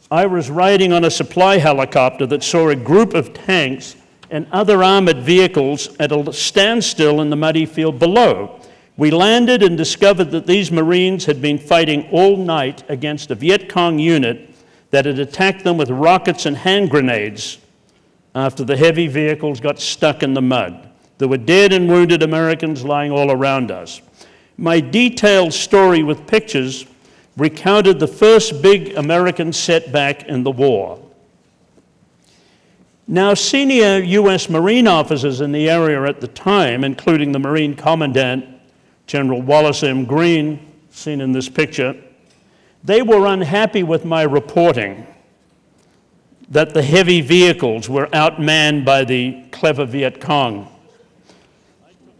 I was riding on a supply helicopter that saw a group of tanks and other armored vehicles at a standstill in the muddy field below. We landed and discovered that these Marines had been fighting all night against a Viet Cong unit that had attacked them with rockets and hand grenades after the heavy vehicles got stuck in the mud. There were dead and wounded Americans lying all around us. My detailed story with pictures recounted the first big American setback in the war. Now, senior U.S. Marine officers in the area at the time, including the Marine Commandant, General Wallace M. Green, seen in this picture, they were unhappy with my reporting that the heavy vehicles were outmanned by the clever Viet Cong.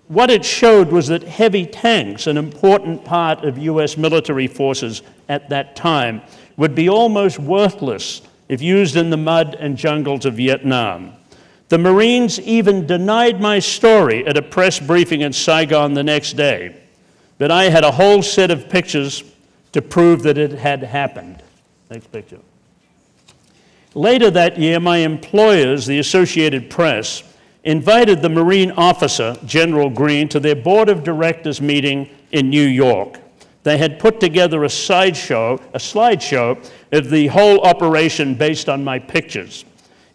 What it showed was that heavy tanks, an important part of U.S. military forces at that time, would be almost worthless if used in the mud and jungles of Vietnam. The Marines even denied my story at a press briefing in Saigon the next day, but I had a whole set of pictures to prove that it had happened. Next picture. Later that year, my employers, the Associated Press, invited the Marine officer, General Green, to their board of directors meeting in New York. They had put together a slideshow of the whole operation based on my pictures.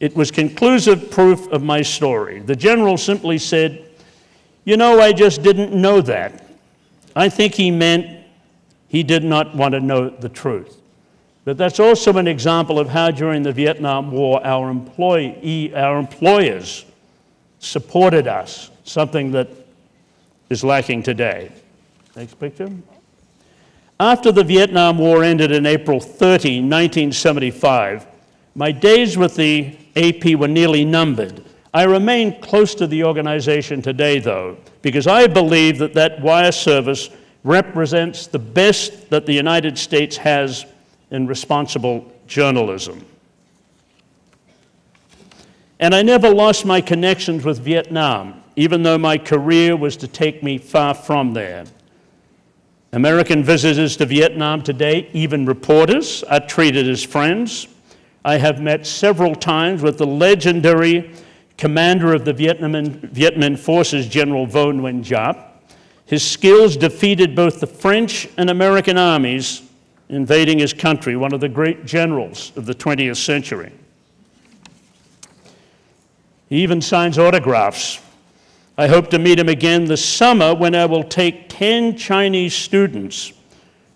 It was conclusive proof of my story. The general simply said, I just didn't know that. I think he meant he did not want to know the truth. But that's also an example of how during the Vietnam War our employers supported us, something that is lacking today. Next picture. After the Vietnam War ended in April 30, 1975, my days with the AP were nearly numbered. I remain close to the organization today, though, because I believe that wire service represents the best that the United States has in responsible journalism. And I never lost my connections with Vietnam, even though my career was to take me far from there. American visitors to Vietnam today, even reporters, are treated as friends. I have met several times with the legendary commander of the Viet Minh forces, General Vo Nguyen Giap. His skills defeated both the French and American armies invading his country, one of the great generals of the 20th century. He even signs autographs. I hope to meet him again this summer when I will take 10 Chinese students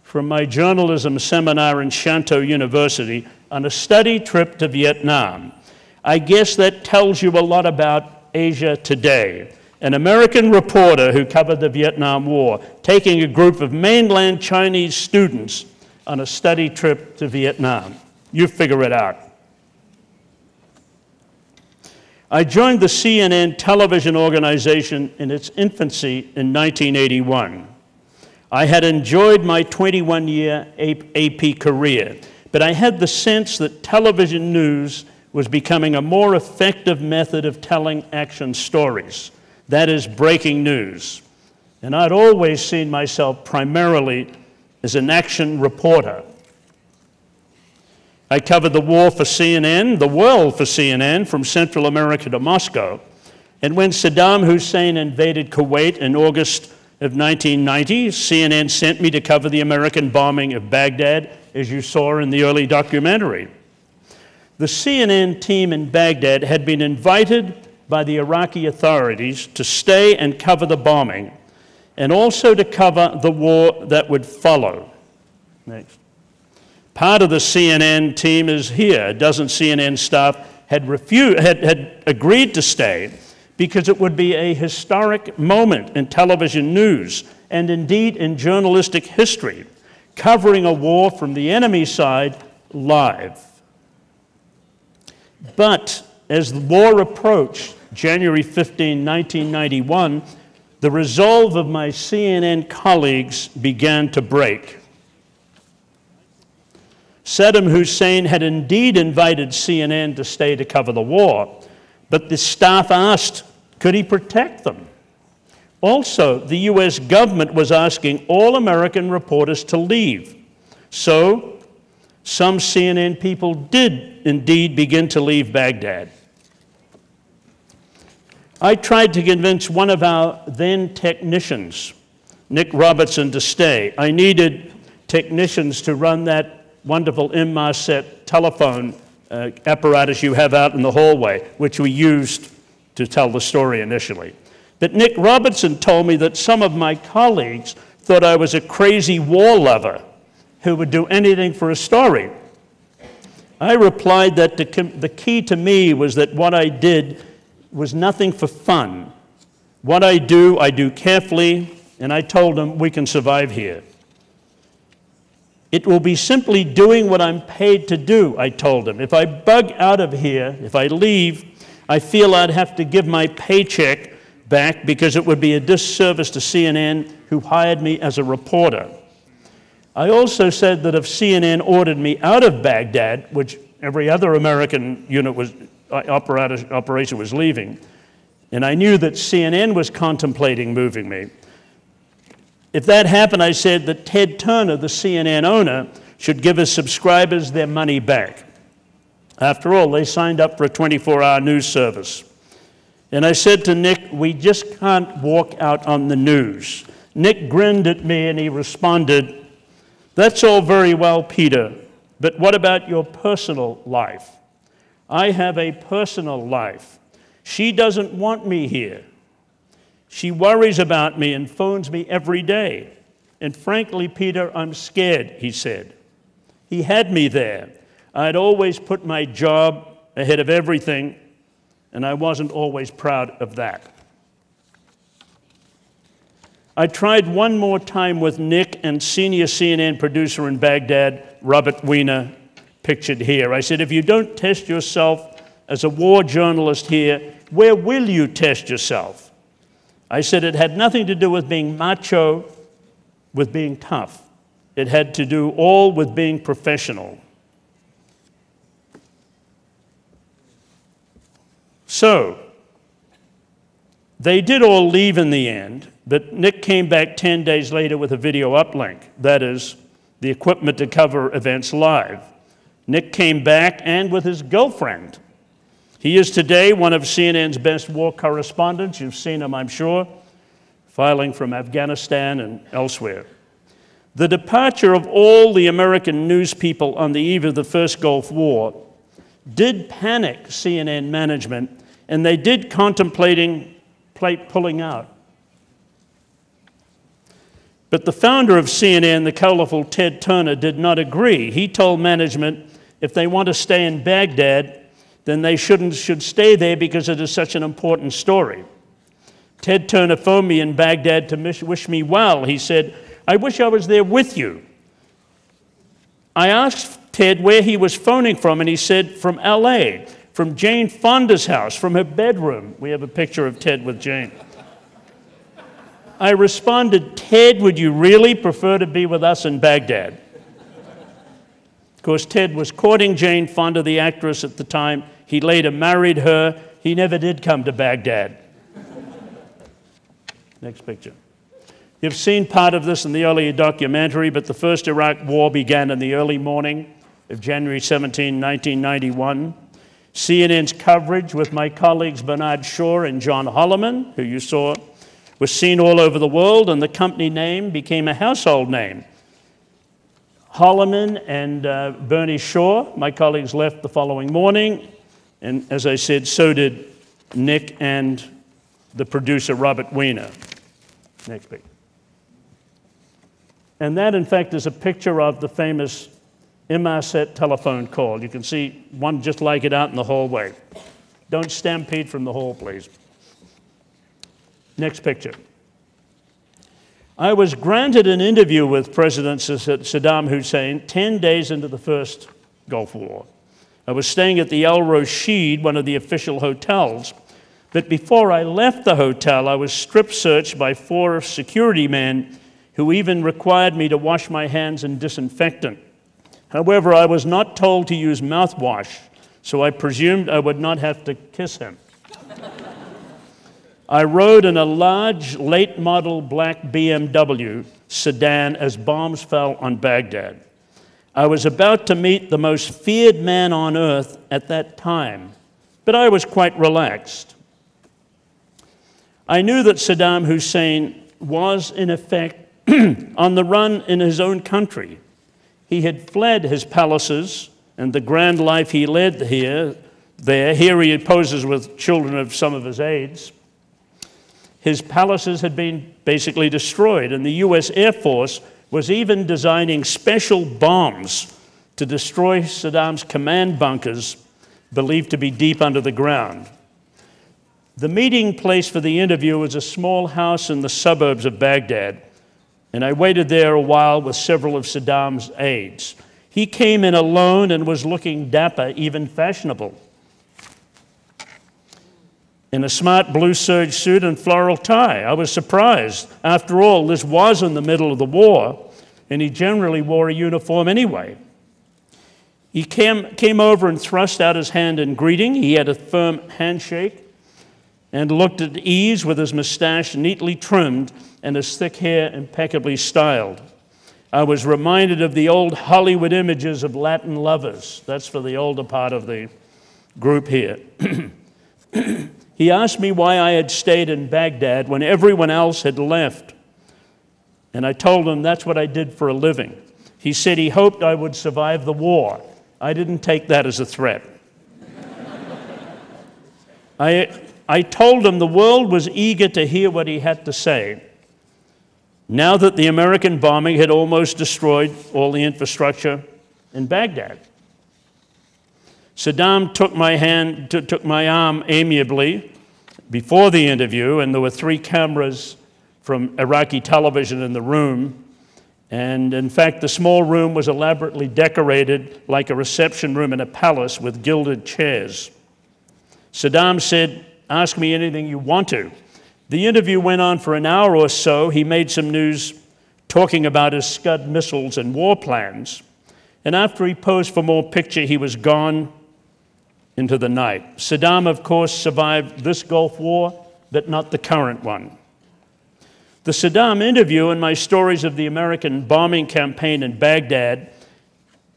from my journalism seminar in Shantou University on a study trip to Vietnam. I guess that tells you a lot about Asia today. An American reporter who covered the Vietnam War, taking a group of mainland Chinese students on a study trip to Vietnam. You figure it out. I joined the CNN television organization in its infancy in 1981. I had enjoyed my 21-year AP career, but I had the sense that television news was becoming a more effective method of telling action stories. That is breaking news. And I'd always seen myself primarily as an action reporter. I covered the war for CNN, the world for CNN, from Central America to Moscow. And when Saddam Hussein invaded Kuwait in August of 1990, CNN sent me to cover the American bombing of Baghdad, as you saw in the early documentary. The CNN team in Baghdad had been invited by the Iraqi authorities to stay and cover the bombing, and also to cover the war that would follow. Next. Part of the CNN team is here. A dozen CNN staff had agreed to stay because it would be a historic moment in television news and indeed in journalistic history, covering a war from the enemy side live. But as the war approached, January 15, 1991, the resolve of my CNN colleagues began to break. Saddam Hussein had indeed invited CNN to stay to cover the war, but the staff asked, could he protect them? Also, the US government was asking all American reporters to leave. So, some CNN people did indeed begin to leave Baghdad. I tried to convince one of our then technicians, Nick Robertson, to stay. I needed technicians to run that wonderful Inmarsat telephone apparatus you have out in the hallway, which we used to tell the story initially. But Nick Robertson told me that some of my colleagues thought I was a crazy war lover who would do anything for a story. I replied that the key to me was that what I did was nothing for fun. What I do carefully, and I told him we can survive here. It will be simply doing what I'm paid to do, I told him. If I bug out of here, if I leave, I feel I'd have to give my paycheck back because it would be a disservice to CNN, who hired me as a reporter. I also said that if CNN ordered me out of Baghdad, which every other American unit operation was leaving, and I knew that CNN was contemplating moving me. If that happened, I said that Ted Turner, the CNN owner, should give his subscribers their money back. After all, they signed up for a 24-hour news service. And I said to Nick, we just can't walk out on the news. Nick grinned at me and he responded, that's all very well, Peter, but what about your personal life? I have a personal life. She doesn't want me here. She worries about me and phones me every day. And frankly, Peter, I'm scared, he said. He had me there. I'd always put my job ahead of everything, and I wasn't always proud of that. I tried one more time with Nick and senior CNN producer in Baghdad, Robert Wiener, pictured here. I said, if you don't test yourself as a war journalist here, where will you test yourself? I said it had nothing to do with being macho, with being tough. It had to do all with being professional. So, they did all leave in the end, but Nick came back 10 days later with a video uplink, that is, the equipment to cover events live. Nick came back and with his girlfriend. He is today one of CNN's best war correspondents. You've seen him, I'm sure, filing from Afghanistan and elsewhere. The departure of all the American news people on the eve of the first Gulf War did panic CNN management, and they did contemplating pulling out. But the founder of CNN, the colorful Ted Turner, did not agree. He told management if they want to stay in Baghdad, then they should stay there because it is such an important story. Ted Turner phoned me in Baghdad to wish me well. He said, "I wish I was there with you." I asked Ted where he was phoning from, and he said, "From LA, from Jane Fonda's house, from her bedroom." We have a picture of Ted with Jane. I responded, "Ted, would you really prefer to be with us in Baghdad?" Of course, Ted was courting Jane Fonda, the actress, at the time. He later married her. He never did come to Baghdad. Next picture. You've seen part of this in the earlier documentary, but the first Iraq war began in the early morning of January 17, 1991. CNN's coverage with my colleagues Bernard Shaw and John Holloman, who you saw, was seen all over the world, and the company name became a household name. Holloman and Bernie Shaw, my colleagues, left the following morning, and as I said, so did Nick and the producer Robert Wiener. Next picture. And that, in fact, is a picture of the famous Inmarsat telephone call. You can see one just like it out in the hallway. Don't stampede from the hall, please. Next picture. I was granted an interview with President Saddam Hussein 10 days into the first Gulf War. I was staying at the El Rashid, one of the official hotels, but before I left the hotel, I was strip searched by 4 security men who even required me to wash my hands in disinfectant. However, I was not told to use mouthwash, so I presumed I would not have to kiss him. I rode in a large, late-model black BMW sedan as bombs fell on Baghdad. I was about to meet the most feared man on earth at that time, but I was quite relaxed. I knew that Saddam Hussein was, in effect, on the run in his own country. He had fled his palaces and the grand life he led here. Here he poses with children of some of his aides. His palaces had been basically destroyed, and the U.S. Air Force was even designing special bombs to destroy Saddam's command bunkers, believed to be deep under the ground. The meeting place for the interview was a small house in the suburbs of Baghdad, and I waited there a while with several of Saddam's aides. He came in alone and was looking dapper, even fashionable, in a smart blue serge suit and floral tie. I was surprised. After all, this was in the middle of the war, and he generally wore a uniform anyway. He came over and thrust out his hand in greeting. He had a firm handshake and looked at ease with his mustache neatly trimmed and his thick hair impeccably styled. I was reminded of the old Hollywood images of Latin lovers. That's for the older part of the group here. He asked me why I had stayed in Baghdad when everyone else had left. And I told him that's what I did for a living. He said he hoped I would survive the war. I didn't take that as a threat. I told him the world was eager to hear what he had to say, now that the American bombing had almost destroyed all the infrastructure in Baghdad. Saddam took my arm amiably before the interview, and there were 3 cameras from Iraqi television in the room. And in fact, the small room was elaborately decorated like a reception room in a palace with gilded chairs. Saddam said, "Ask me anything you want to." The interview went on for an hour or so. He made some news talking about his Scud missiles and war plans. And after he posed for more picture, he was gone into the night. Saddam, of course, survived this Gulf War, but not the current one. The Saddam interview and my stories of the American bombing campaign in Baghdad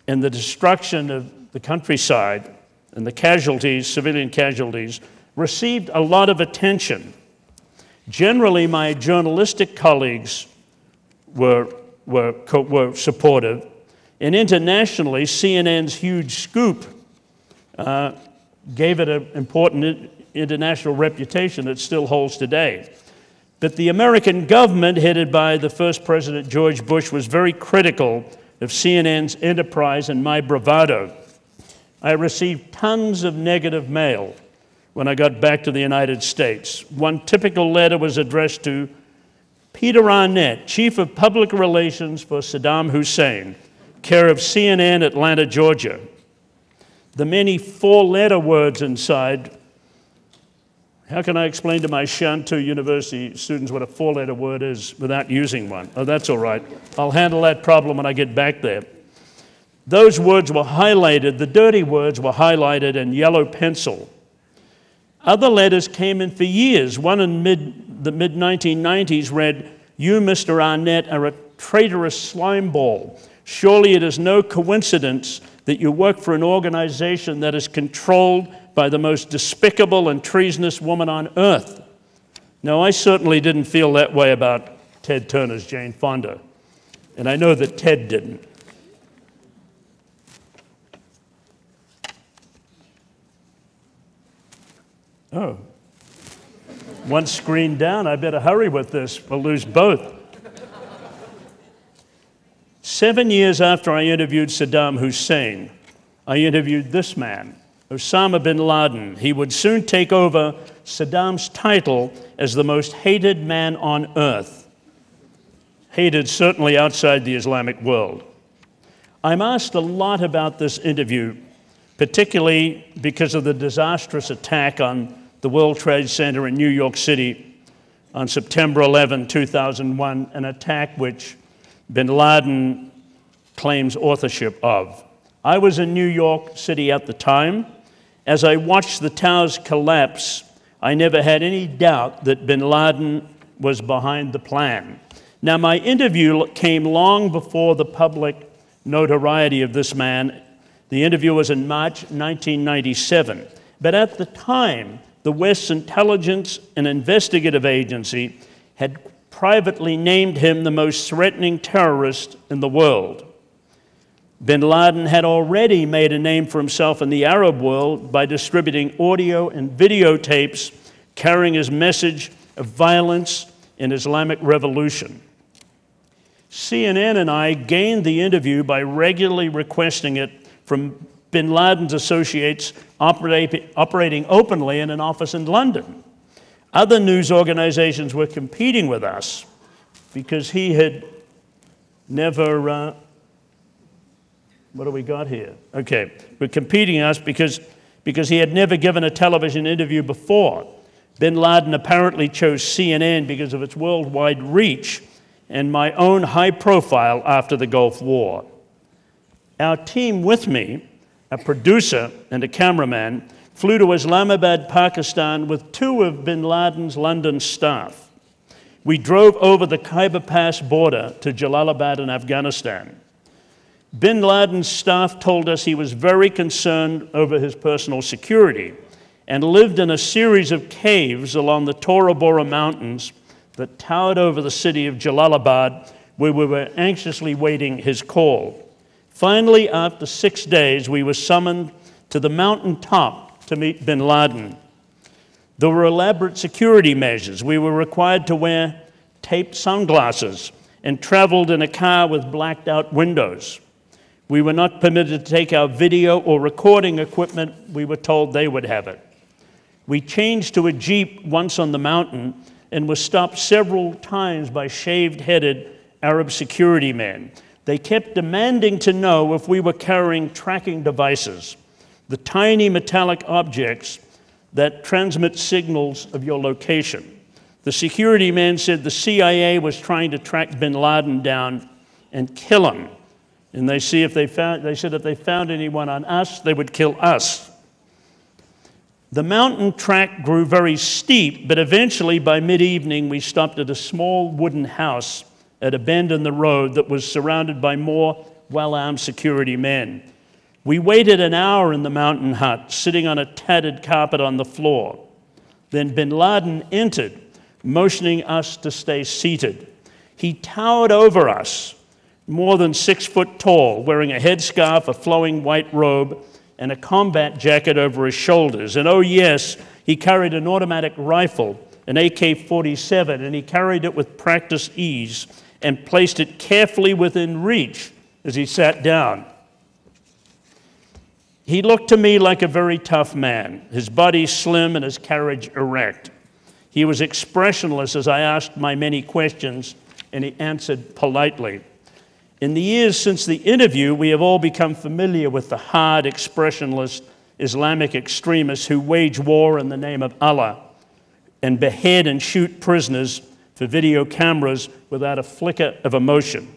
and the destruction of the countryside and the casualties, civilian casualties, received a lot of attention. Generally, my journalistic colleagues were supportive, and internationally, CNN's huge scoop gave it an important international reputation that still holds today. But the American government, headed by the first President George Bush, was very critical of CNN's enterprise and my bravado. I received tons of negative mail when I got back to the United States. One typical letter was addressed to Peter Arnett, Chief of Public Relations for Saddam Hussein, care of CNN, Atlanta, Georgia. The many four-letter words inside. How can I explain to my Shantou University students what a four-letter word is without using one? Oh, that's all right. I'll handle that problem when I get back there. Those words were highlighted, the dirty words were highlighted in yellow pencil. Other letters came in for years. One in the mid-1990s read, "You, Mr. Arnett, are a traitorous slime ball. Surely it is no coincidence that you work for an organization that is controlled by the most despicable and treasonous woman on earth." Now, I certainly didn't feel that way about Ted Turner's Jane Fonda, and I know that Ted didn't. Oh, one screen down. I better hurry with this. We'll lose both. 7 years after I interviewed Saddam Hussein, I interviewed this man, Osama bin Laden. He would soon take over Saddam's title as the most hated man on earth. Hated certainly outside the Islamic world. I'm asked a lot about this interview, particularly because of the disastrous attack on the World Trade Center in New York City on September 11, 2001, an attack which bin Laden claims authorship of. I was in New York City at the time. As I watched the towers collapse, I never had any doubt that bin Laden was behind the plan. Now, my interview came long before the public notoriety of this man. The interview was in March 1997. But at the time, the West's intelligence and investigative agency had privately named him the most threatening terrorist in the world. Bin Laden had already made a name for himself in the Arab world by distributing audio and videotapes carrying his message of violence and Islamic revolution. CNN and I gained the interview by regularly requesting it from bin Laden's associates operating openly in an office in London. Other news organizations were competing with us because he had never, what do we got here? Okay, we're competing us because he had never given a television interview before. Bin Laden apparently chose CNN because of its worldwide reach and my own high profile after the Gulf War. Our team with me, a producer and a cameraman, flew to Islamabad, Pakistan with 2 of bin Laden's London staff. We drove over the Khyber Pass border to Jalalabad in Afghanistan. Bin Laden's staff told us he was very concerned over his personal security and lived in a series of caves along the Tora Bora Mountains that towered over the city of Jalalabad, where we were anxiously waiting his call. Finally, after 6 days, we were summoned to the mountain top to meet bin Laden. There were elaborate security measures. We were required to wear taped sunglasses and traveled in a car with blacked out windows. We were not permitted to take our video or recording equipment. We were told they would have it. We changed to a Jeep once on the mountain and were stopped several times by shaved-headed Arab security men. They kept demanding to know if we were carrying tracking devices, the tiny metallic objects that transmit signals of your location. The security man said the CIA was trying to track bin Laden down and kill him. And they said if they found anyone on us, they would kill us. The mountain track grew very steep, but eventually by mid-evening we stopped at a small wooden house at a bend in the road that was surrounded by more well-armed security men. We waited an hour in the mountain hut, sitting on a tattered carpet on the floor. Then bin Laden entered, motioning us to stay seated. He towered over us, more than 6 foot tall, wearing a headscarf, a flowing white robe, and a combat jacket over his shoulders. And oh yes, he carried an automatic rifle, an AK-47, and he carried it with practiced ease and placed it carefully within reach as he sat down. He looked to me like a very tough man, his body slim and his carriage erect. He was expressionless as I asked my many questions, and he answered politely. In the years since the interview, we have all become familiar with the hard, expressionless Islamic extremists who wage war in the name of Allah and behead and shoot prisoners for video cameras without a flicker of emotion.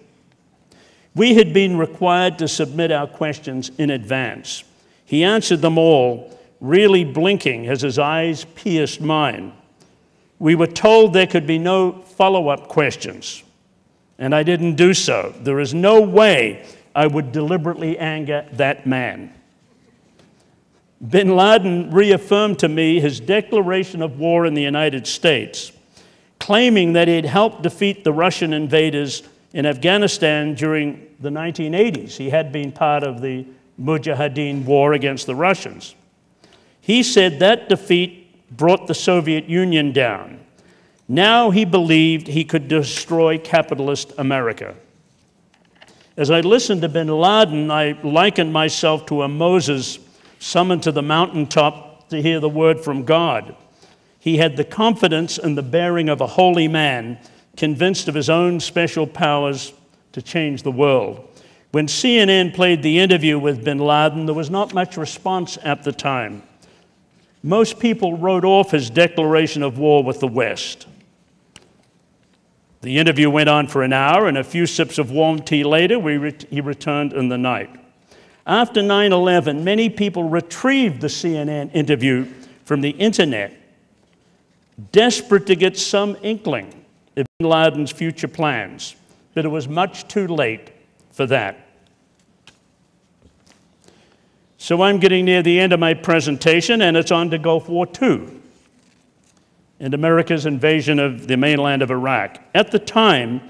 We had been required to submit our questions in advance. He answered them all, really blinking as his eyes pierced mine. We were told there could be no follow-up questions, and I didn't do so. There is no way I would deliberately anger that man. Bin Laden reaffirmed to me his declaration of war in the United States, claiming that he had helped defeat the Russian invaders in Afghanistan during the 1980s. He had been part of the Mujahideen war against the Russians. He said that defeat brought the Soviet Union down. Now he believed he could destroy capitalist America. As I listened to bin Laden, I likened myself to a Moses summoned to the mountaintop to hear the word from God. He had the confidence and the bearing of a holy man, convinced of his own special powers to change the world. When CNN played the interview with bin Laden, there was not much response at the time. Most people wrote off his declaration of war with the West. The interview went on for an hour, and a few sips of warm tea later, he returned in the night. After 9/11, many people retrieved the CNN interview from the internet, desperate to get some inkling of bin Laden's future plans, but it was much too late for that. So I'm getting near the end of my presentation, and it's on to Gulf War II and America's invasion of the mainland of Iraq. At the time,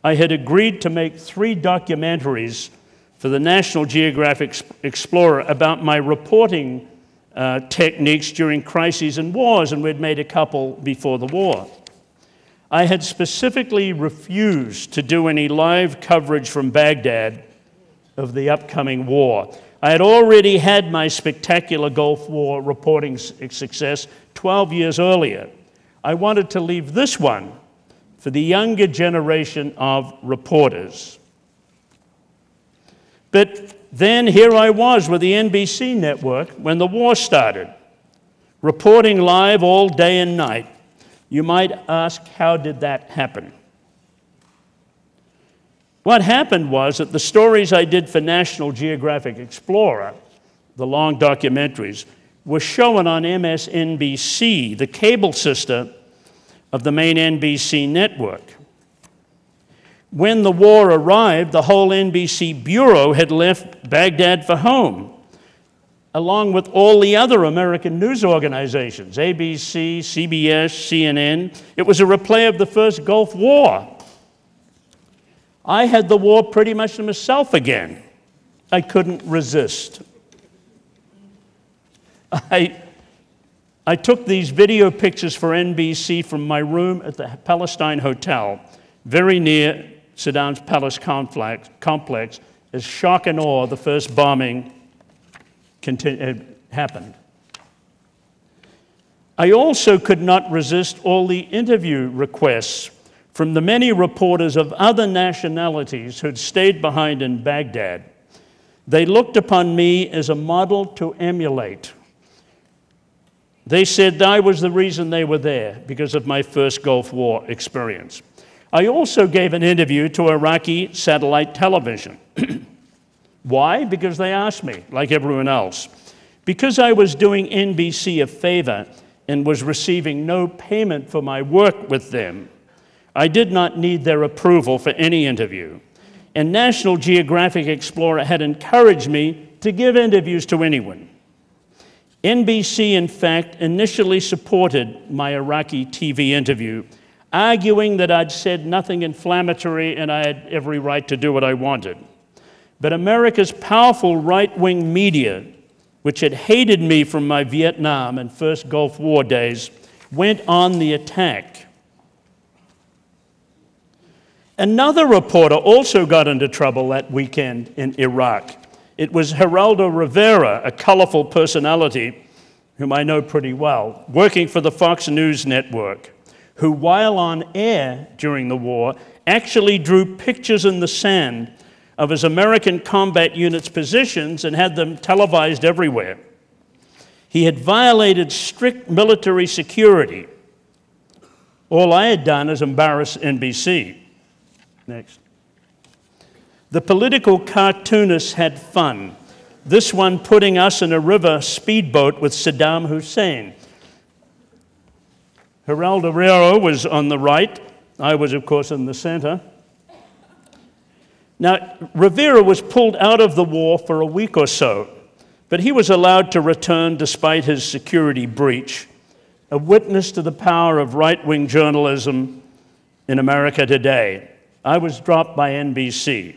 I had agreed to make 3 documentaries for the National Geographic Explorer about my reporting techniques during crises and wars, and we'd made a couple before the war. I had specifically refused to do any live coverage from Baghdad of the upcoming war. I had already had my spectacular Gulf War reporting success 12 years earlier. I wanted to leave this one for the younger generation of reporters. But then here I was with the NBC network when the war started, reporting live all day and night. You might ask, how did that happen? What happened was that the stories I did for National Geographic Explorer, the long documentaries, were shown on MSNBC, the cable sister of the main NBC network. When the war arrived, the whole NBC bureau had left Baghdad for home, along with all the other American news organizations, ABC, CBS, CNN. It was a replay of the first Gulf War. I had the war pretty much to myself again. I couldn't resist. I took these video pictures for NBC from my room at the Palestine Hotel, very near Saddam's palace complex, as shock and awe the first bombing happened. I also could not resist all the interview requests from the many reporters of other nationalities who'd stayed behind in Baghdad. They looked upon me as a model to emulate. They said I was the reason they were there, because of my first Gulf War experience. I also gave an interview to Iraqi satellite television. Why? Because they asked me, like everyone else. Because I was doing NBC a favor and was receiving no payment for my work with them, I did not need their approval for any interview. And National Geographic Explorer had encouraged me to give interviews to anyone. NBC, in fact, initially supported my Iraqi TV interview, arguing that I'd said nothing inflammatory and I had every right to do what I wanted. But America's powerful right-wing media, which had hated me from my Vietnam and first Gulf War days, went on the attack. Another reporter also got into trouble that weekend in Iraq It was Geraldo Rivera, a colorful personality whom I know pretty well, working for the Fox News network, who, while on air during the war, actually drew pictures in the sand of his American combat unit's positions and had them televised everywhere. He had violated strict military security. All I had done is embarrass NBC. Next. The political cartoonists had fun, this one putting us in a river speedboat with Saddam Hussein. Geraldo Rivera was on the right. I was, of course, in the center. Now, Rivera was pulled out of the war for a week or so, but he was allowed to return despite his security breach, a witness to the power of right-wing journalism in America today. I was dropped by NBC.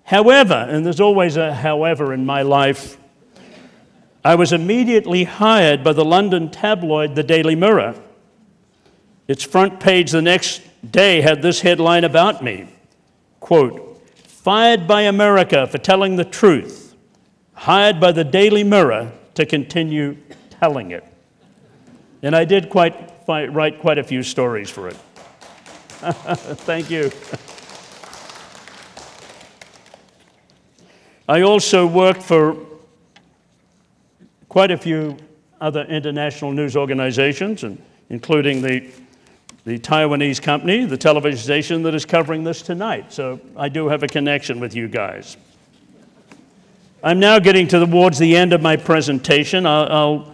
However, and there's always a however in my life, I was immediately hired by the London tabloid, the Daily Mirror. Its front page the next day had this headline about me, quote, "Fired by America for telling the truth, hired by the Daily Mirror to continue telling it." And I did write quite a few stories for it. Thank you. I also worked for quite a few other international news organizations, including the Taiwanese company, the television station that is covering this tonight. So I do have a connection with you guys. I'm now getting towards the end of my presentation. I'll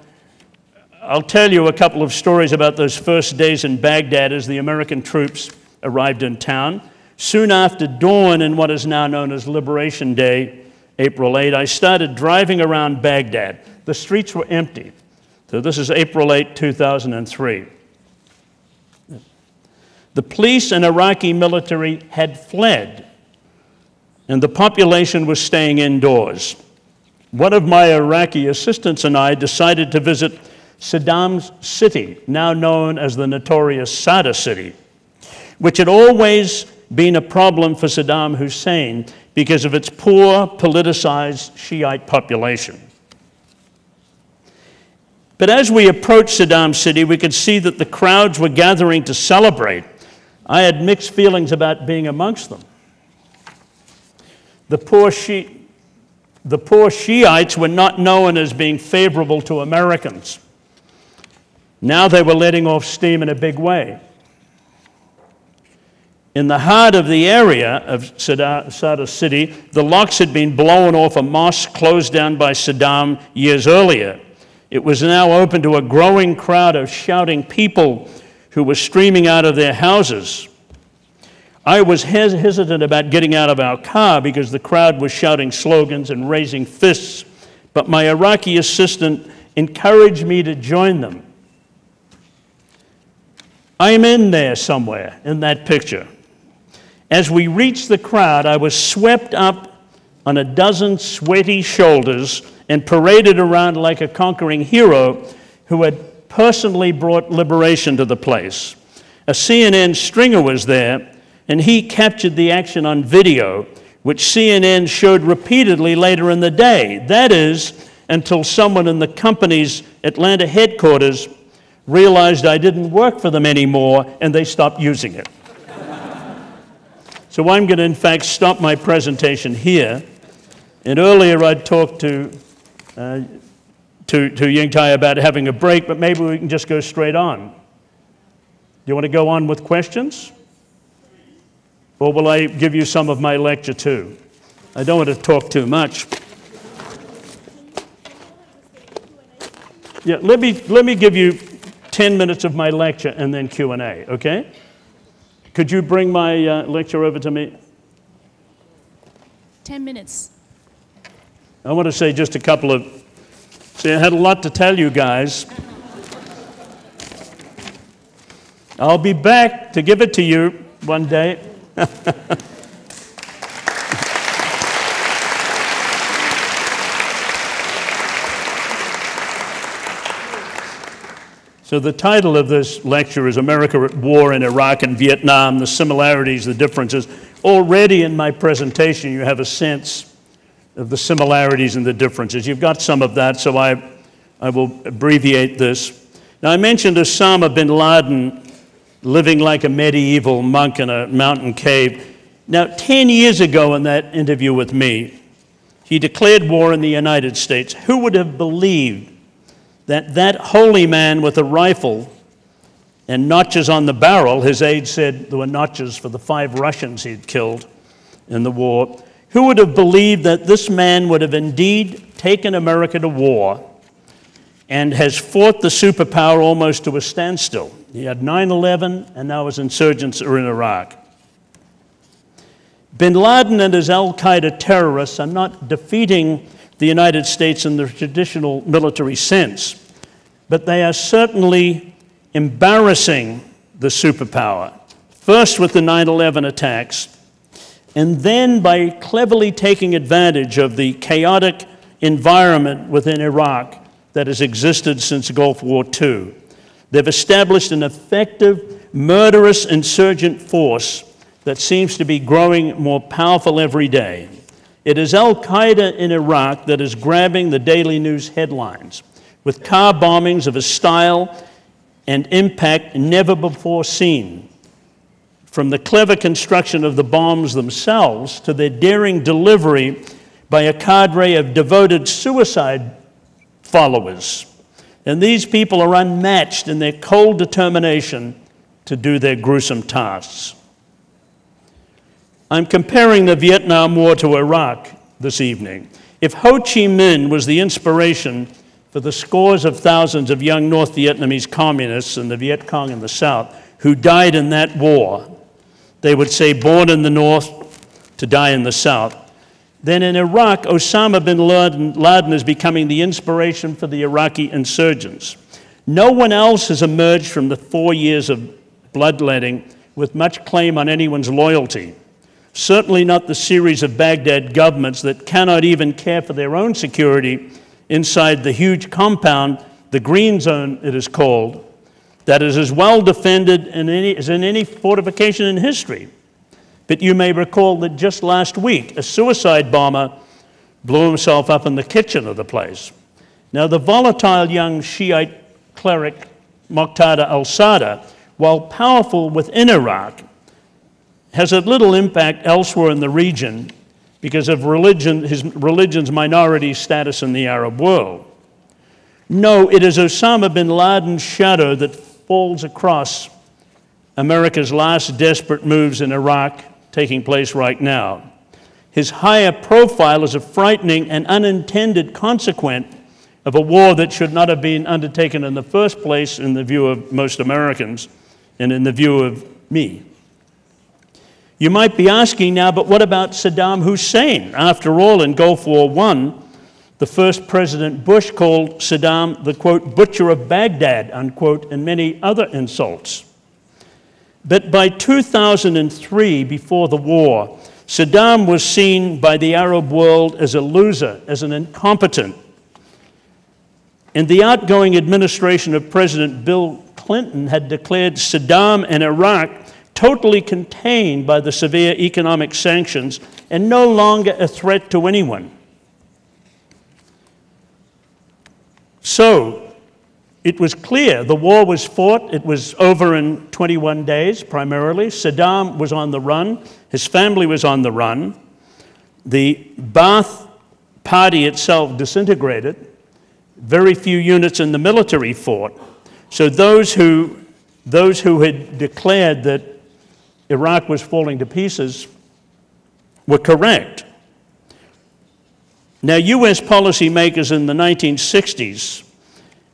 tell you a couple of stories about those first days in Baghdad as the American troops arrived in town. Soon after dawn in what is now known as Liberation Day, April 8, I started driving around Baghdad. The streets were empty. So this is April 8, 2003. The police and Iraqi military had fled, and the population was staying indoors. One of my Iraqi assistants and I decided to visit Saddam's city, now known as the notorious Sada City, which had always been a problem for Saddam Hussein because of its poor, politicized Shiite population. But as we approached Saddam City, we could see that the crowds were gathering to celebrate. I had mixed feelings about being amongst them. The poor Shiites were not known as being favorable to Americans. Now they were letting off steam in a big way. In the heart of the area of Sada City, the locks had been blown off a mosque closed down by Saddam years earlier. It was now open to a growing crowd of shouting people who were streaming out of their houses. I was hesitant about getting out of our car because the crowd was shouting slogans and raising fists, but my Iraqi assistant encouraged me to join them. I'm in there somewhere in that picture. As we reached the crowd, I was swept up on a dozen sweaty shoulders and paraded around like a conquering hero who had personally brought liberation to the place. A CNN stringer was there, and he captured the action on video, which CNN showed repeatedly later in the day. That is, until someone in the company's Atlanta headquarters realized I didn't work for them anymore, and they stopped using it. So I'm going to, in fact, stop my presentation here. And earlier I talked to Yingtai about having a break, but maybe we can just go straight on. Do you want to go on with questions? Or will I give you some of my lecture too? I don't want to talk too much. Yeah, let me give you 10 minutes of my lecture and then Q&A, okay? Could you bring my lecture over to me? 10 minutes. I want to say just a couple of... See, I had a lot to tell you guys. I'll be back to give it to you one day. So the title of this lecture is America at War in Iraq and Vietnam, the Similarities, the Differences. already in my presentation you have a sense of the similarities and the differences. You've got some of that, so I will abbreviate this. Now, I mentioned Osama bin Laden living like a medieval monk in a mountain cave. Now, 10 years ago in that interview with me, he declared war in the United States. Who would have believed that that holy man with a rifle and notches on the barrel, his aide said there were notches for the 5 Russians he'd killed in the war, who would have believed that this man would have indeed taken America to war and has fought the superpower almost to a standstill? He had 9/11, and now his insurgents are in Iraq. Bin Laden and his al-Qaeda terrorists are not defeating the United States in the traditional military sense, but they are certainly embarrassing the superpower, first with the 9/11 attacks, and then by cleverly taking advantage of the chaotic environment within Iraq that has existed since Gulf War II. They've established an effective, murderous insurgent force that seems to be growing more powerful every day. It is al-Qaeda in Iraq that is grabbing the daily news headlines with car bombings of a style and impact never before seen. From the clever construction of the bombs themselves to their daring delivery by a cadre of devoted suicide followers. And these people are unmatched in their cold determination to do their gruesome tasks. I'm comparing the Vietnam War to Iraq this evening. If Ho Chi Minh was the inspiration for the scores of thousands of young North Vietnamese communists and the Viet Cong in the South who died in that war, they would say, born in the North to die in the South. Then in Iraq, Osama bin Laden is becoming the inspiration for the Iraqi insurgents. No one else has emerged from the 4 years of bloodletting with much claim on anyone's loyalty. Certainly not the series of Baghdad governments that cannot even care for their own security inside the huge compound, the Green Zone it is called, that is as well defended as in any fortification in history. But you may recall that just last week, a suicide bomber blew himself up in the kitchen of the place. Now, the volatile young Shiite cleric Muqtada al-Sadr, while powerful within Iraq, has a little impact elsewhere in the region because of his religion's minority status in the Arab world. No, it is Osama bin Laden's shadow that falls across America's last desperate moves in Iraq taking place right now. His higher profile is a frightening and unintended consequence of a war that should not have been undertaken in the first place in the view of most Americans and in the view of me. You might be asking now, but what about Saddam Hussein? After all, in Gulf War I, the first President Bush called Saddam the, quote, butcher of Baghdad, unquote, and many other insults. But by 2003, before the war, Saddam was seen by the Arab world as a loser, as an incompetent. And the outgoing administration of President Bill Clinton had declared Saddam and Iraq totally contained by the severe economic sanctions and no longer a threat to anyone. So, it was clear the war was fought. It was over in 21 days, primarily. Saddam was on the run. His family was on the run. The Ba'ath Party itself disintegrated. Very few units in the military fought. So those who had declared that Iraq was falling to pieces were correct. Now, U.S. policymakers in the 1960s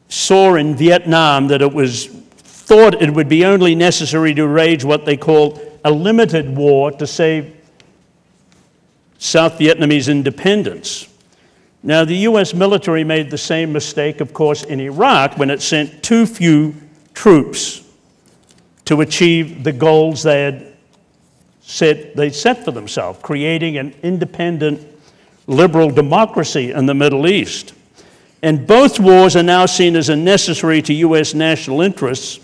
saw in Vietnam that it was thought it would be only necessary to wage what they called a limited war to save South Vietnamese independence. Now, the U.S. military made the same mistake, of course, in Iraq when it sent too few troops to achieve the goals they'd set for themselves, creating an independent liberal democracy in the Middle East. And both wars are now seen as unnecessary to U.S. national interests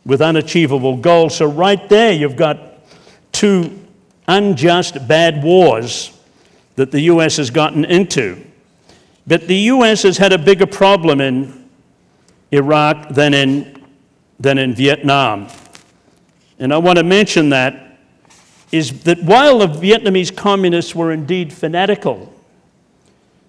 with unachievable goals. So right there, you've got two unjust, bad wars that the U.S. has gotten into. But the U.S. has had a bigger problem in Iraq than in Vietnam. And I want to mention that is that while the Vietnamese communists were indeed fanatical,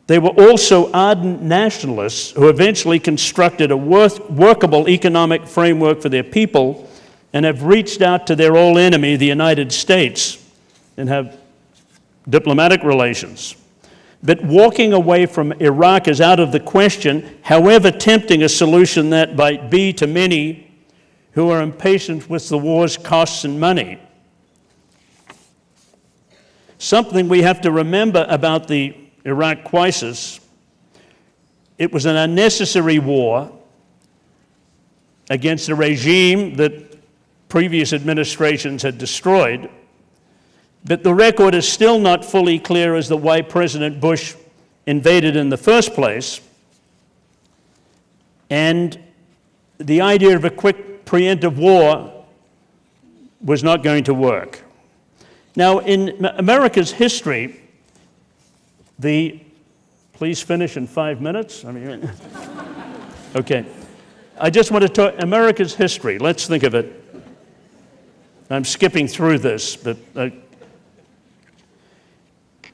they were also ardent nationalists who eventually constructed a workable economic framework for their people and have reached out to their old enemy, the United States, and have diplomatic relations. But walking away from Iraq is out of the question, however tempting a solution that might be to many who are impatient with the war's costs and money. Something we have to remember about the Iraq crisis, it was an unnecessary war against a regime that previous administrations had destroyed. But the record is still not fully clear as to why President Bush invaded in the first place. And the idea of a quick preemptive war was not going to work. Now, in America's history, please finish in 5 minutes. Okay. I just want to talk America's history. Let's think of it. I'm skipping through this, but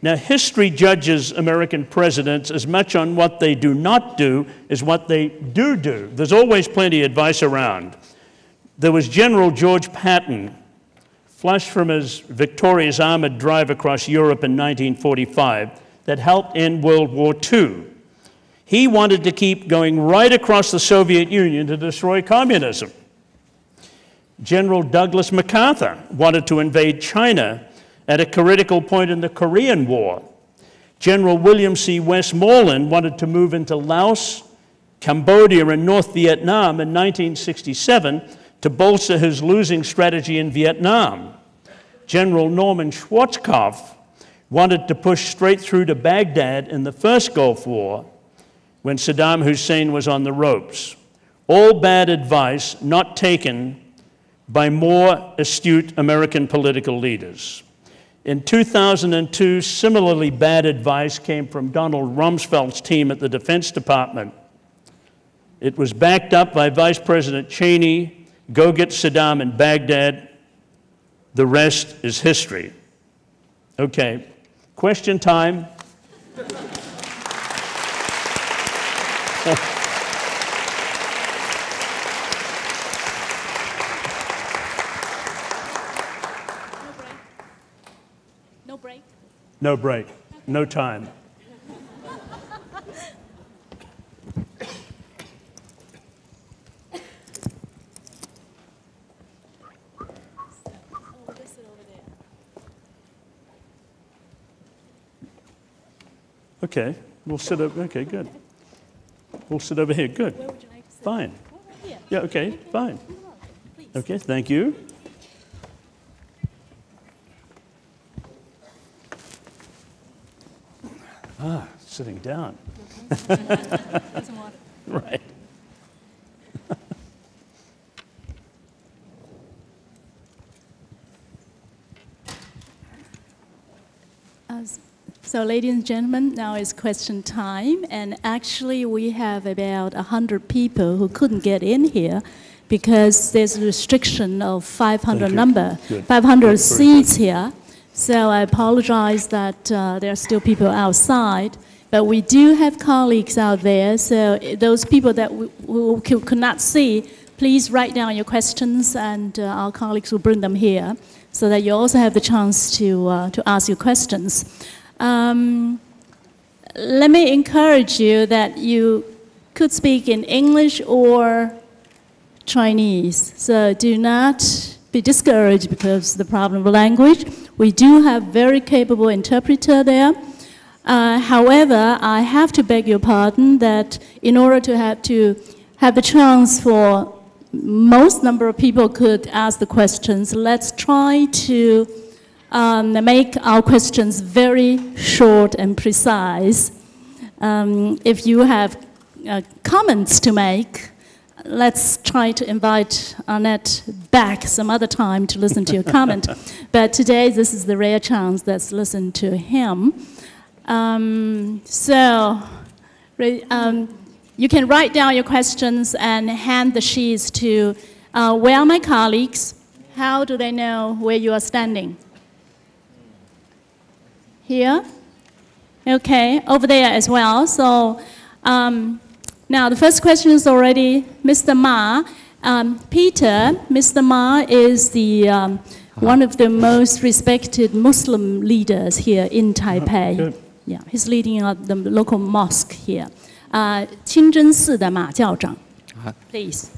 now history judges American presidents as much on what they do not do as what they do do. There's always plenty of advice around. There was General George Patton, flushed from his victorious armored drive across Europe in 1945, that helped end World War II. He wanted to keep going right across the Soviet Union to destroy communism. General Douglas MacArthur wanted to invade China at a critical point in the Korean War. General William C. Westmoreland wanted to move into Laos, Cambodia, and North Vietnam in 1967 to bolster his losing strategy in Vietnam. General Norman Schwarzkopf wanted to push straight through to Baghdad in the first Gulf War when Saddam Hussein was on the ropes. All bad advice not taken by more astute American political leaders. In 2002, similarly bad advice came from Donald Rumsfeld's team at the Defense Department. It was backed up by Vice President Cheney, go get Saddam in Baghdad. The rest is history. Okay, question time. No break? No break, no time. Okay, we'll sit over, okay, good. We'll sit over here, good. Where would you like to sit? Fine. Over here. Yeah, okay, fine. Please. Okay, thank you. Ah, sitting down. Some water. Right. So, ladies and gentlemen, now is question time, and actually we have about 100 people who couldn't get in here because there's a restriction of 500 number, Good. 500 seats here. So I apologize that there are still people outside, but we do have colleagues out there. So those people that we could not see, please write down your questions, and our colleagues will bring them here, so that you also have the chance to ask your questions. Let me encourage you that you could speak in English or Chinese. So do not be discouraged because of the problem of language. We do have very capable interpreter there. However, I have to beg your pardon that in order to have the chance for most number of people could ask the questions, let's try to make our questions very short and precise. If you have comments to make, let's try to invite Arnett back some other time to listen to your comment. But today, this is the rare chance let's listen to him. You can write down your questions and hand the sheets to where are my colleagues? How do they know where you are standing? Here? Okay, over there as well. So now the first question is already Mr. Ma. Peter, Mr. Ma is one of the most respected Muslim leaders here in Taipei. Yeah, he's leading the local mosque here. 清真寺的马教长 ，please.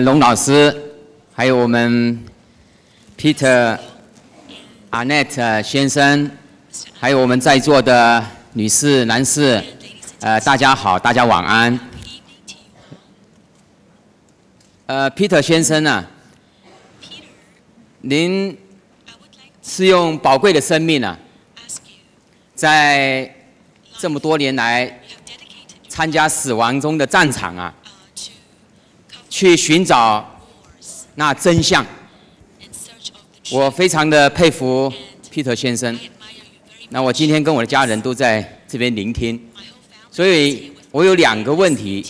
龙老师，还有我们 Peter Arnett 先生，还有我们在座的女士、男士，大家好，大家晚安。Peter 先生啊，您是用宝贵的生命啊，在这么多年来参加死亡中的战场啊，去寻找那真相。我非常的佩服 Peter 先生。那我今天跟我的家人都在这边聆听，所以我有2个问题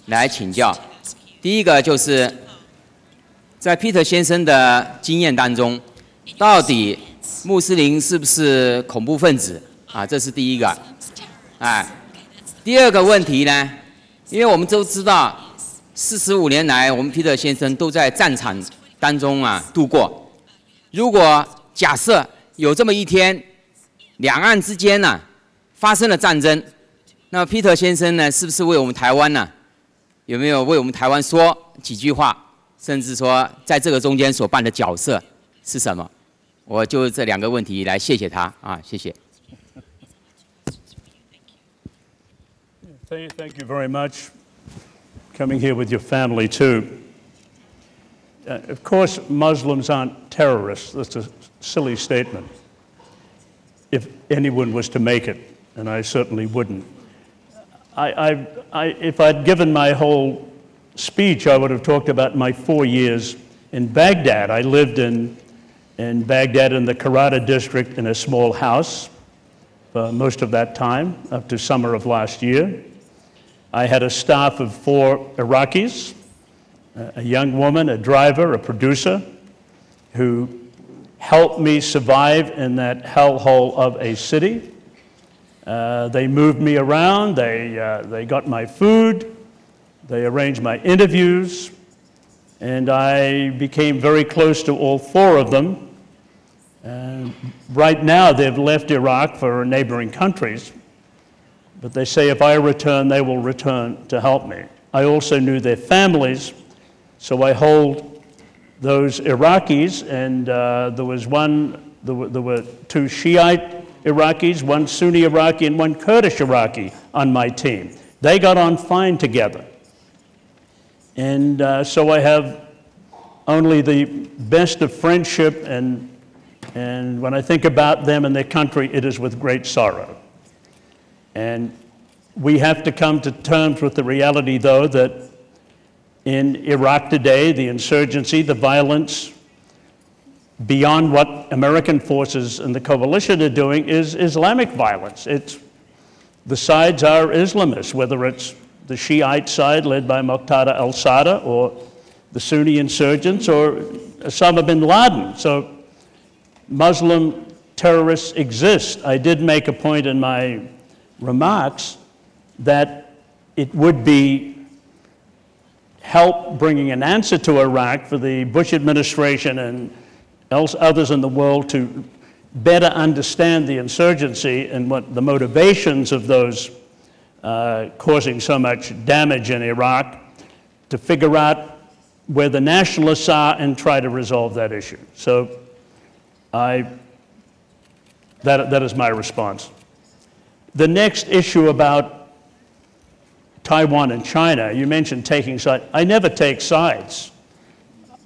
来请教。第一个就是在 Peter 先生的经验当中，到底穆斯林是不是恐怖分子啊？这是第一个。第二个问题呢，因为我们都知道45年来，我们 Peter 先生都在战场当中啊度过。如果假设有这么一天，两岸之间呢发生了战争，那 Peter 先生呢，是不是为我们台湾呢，有没有为我们台湾说几句话，甚至说在这个中间所扮的角色是什么？我就这2个问题来谢谢他啊，谢谢。Thank you very much. Coming here with your family too. Of course, Muslims aren't terrorists. That's a silly statement. If anyone was to make it, and I certainly wouldn't. If I'd given my whole speech, I would have talked about my 4 years in Baghdad. I lived in Baghdad in the Karada district in a small house for most of that time, up to summer of last year. I had a staff of 4 Iraqis, a young woman, a driver, a producer, who helped me survive in that hellhole of a city. They moved me around, they got my food, they arranged my interviews, and I became very close to all 4 of them. Right now, they've left Iraq for neighboring countries, but they say if I return, they will return to help me. I also knew their families, so I hold those Iraqis, and there were 2 Shiite Iraqis, 1 Sunni Iraqi, and 1 Kurdish Iraqi on my team. They got on fine together. And so I have only the best of friendship, and when I think about them and their country, it is with great sorrow. And we have to come to terms with the reality, though, that in Iraq today, the insurgency, the violence, beyond what American forces and the coalition are doing, is Islamic violence. The sides are Islamists, whether it's the Shiite side led by Muqtada al-Sadr, or the Sunni insurgents, or Osama bin Laden. So Muslim terrorists exist. I did make a point in my remarks that it would be help bringing an answer to Iraq for the Bush administration and others in the world to better understand the insurgency and what the motivations of those causing so much damage in Iraq, to figure out where the nationalists are and try to resolve that issue. So that is my response. The next issue about Taiwan and China, you mentioned taking sides. I never take sides.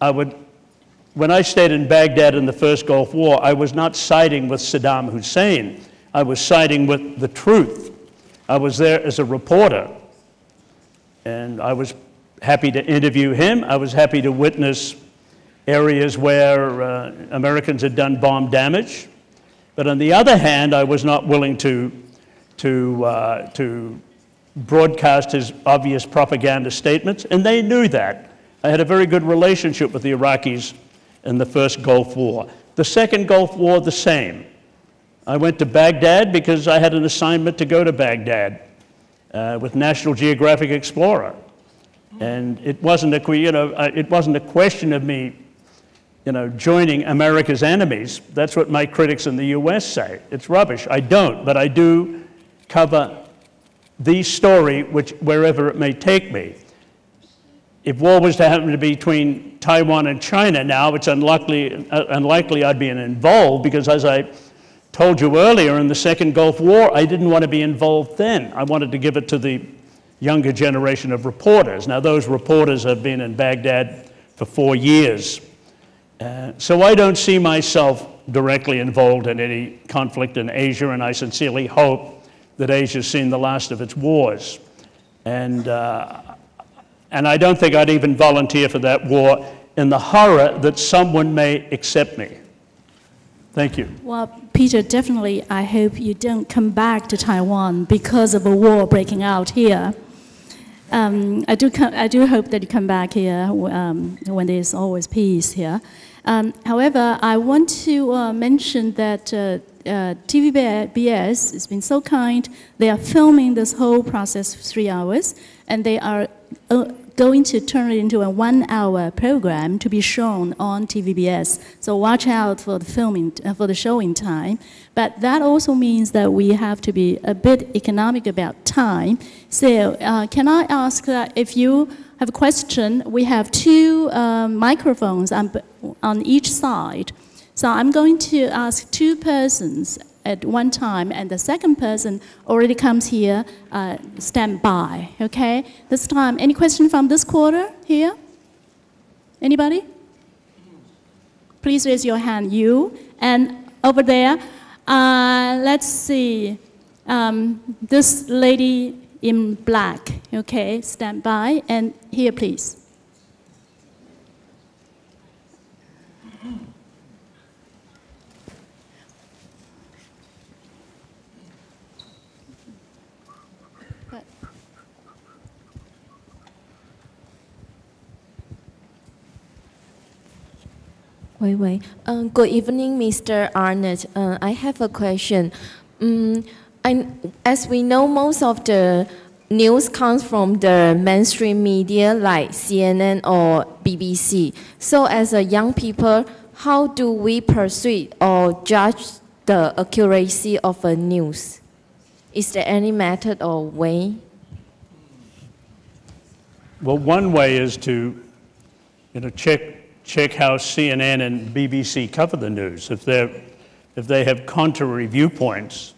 When I stayed in Baghdad in the first Gulf War, I was not siding with Saddam Hussein. I was siding with the truth. I was there as a reporter, and I was happy to interview him. I was happy to witness areas where Americans had done bomb damage. But on the other hand, I was not willing to broadcast his obvious propaganda statements, and they knew that. I had a very good relationship with the Iraqis in the first Gulf War. The second Gulf War, the same. I went to Baghdad because I had an assignment to go to Baghdad with National Geographic Explorer. And it wasn't a question of me, joining America's enemies. That's what my critics in the US say. It's rubbish. I don't, but I do cover the story wherever it may take me. If war was to happen to be between Taiwan and China now, it's unlikely I'd be involved, because as I told you earlier, in the second Gulf War, I didn't want to be involved then. I wanted to give it to the younger generation of reporters. Now, those reporters have been in Baghdad for 4 years. So I don't see myself directly involved in any conflict in Asia, and I sincerely hope that Asia's seen the last of its wars. And I don't think I'd even volunteer for that war in the horror that someone may accept me. Thank you. Well, Peter, definitely, I hope you don't come back to Taiwan because of a war breaking out here. I do hope that you come back here when there's always peace here. However, I want to mention that TVBS has been so kind. They are filming this whole process for 3 hours, and they are going to turn it into a 1-hour program to be shown on TVBS. So watch out for the filming, for the showing time. But that also means that we have to be a bit economic about time. So can I ask that if you have a question, we have 2 microphones on each side. So I'm going to ask 2 persons at one time, and the second person already comes here, stand by, okay? This time, any question from this quarter here? Anybody? Please raise your hand, you. And over there, let's see, this lady in black, okay? Stand by, and here, please. Good evening, Mr. Arnett. I have a question. As we know, most of the news comes from the mainstream media like CNN or BBC. So as a young people, how do we perceive or judge the accuracy of a news? Is there any method or way? Well, one way is to check how CNN and BBC cover the news. If they have contrary viewpoints,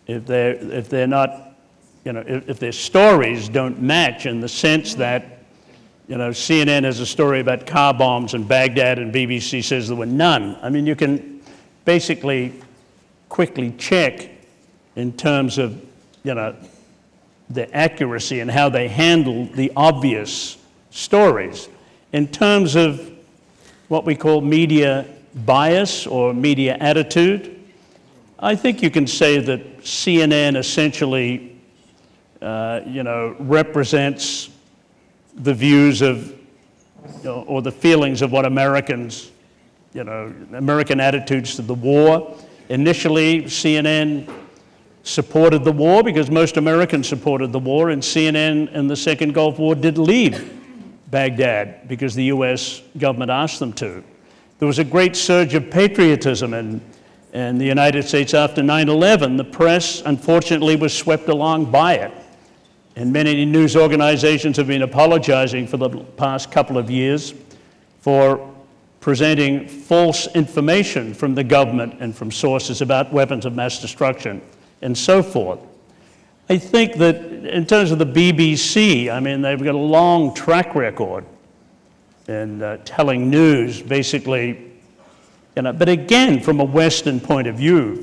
if they're not, if their stories don't match in the sense that, CNN has a story about car bombs in Baghdad and BBC says there were none. I mean, you can basically quickly check in terms of, the accuracy and how they handle the obvious stories. In terms of what we call media bias or media attitude, I think you can say that CNN essentially, represents the views of, or the feelings of what Americans, American attitudes to the war. Initially, CNN supported the war because most Americans supported the war, and CNN in the Second Gulf War did leave Baghdad because the US government asked them to. There was a great surge of patriotism in the United States after 9/11. The press, unfortunately, was swept along by it. And many news organizations have been apologizing for the past couple of years for presenting false information from the government and from sources about weapons of mass destruction and so forth. I think that in terms of the BBC, I mean, they've got a long track record in telling news, basically, but again, from a Western point of view,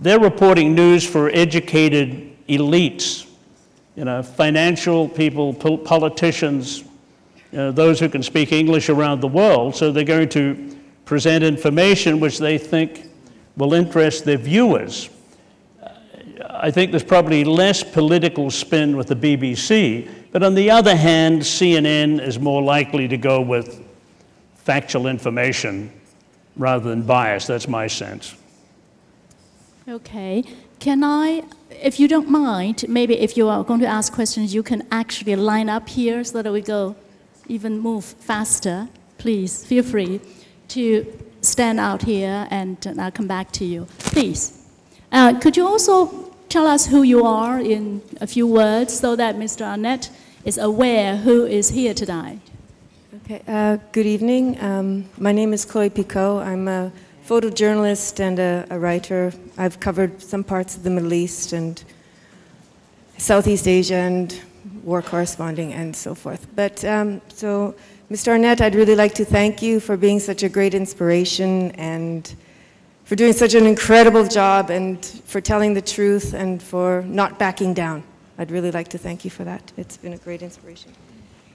they're reporting news for educated elites financial people, politicians, those who can speak English around the world. So they're going to present information which they think will interest their viewers. I think there's probably less political spin with the BBC, but on the other hand, CNN is more likely to go with factual information rather than bias. That's my sense. Okay. Can I, if you don't mind, maybe if you are going to ask questions, you can actually line up here so that we go even move faster. Please feel free to stand out here, and I'll come back to you. Please. Could you also tell us who you are in a few words so that Mr. Arnett is aware who is here tonight? Okay. Good evening. My name is Chloe Picot. I'm a photojournalist and a writer. I've covered some parts of the Middle East and Southeast Asia and war corresponding and so forth. But so, Mr. Arnett, I'd really like to thank you for being such a great inspiration and for doing such an incredible job and for telling the truth and for not backing down. I'd really like to thank you for that. It's been a great inspiration.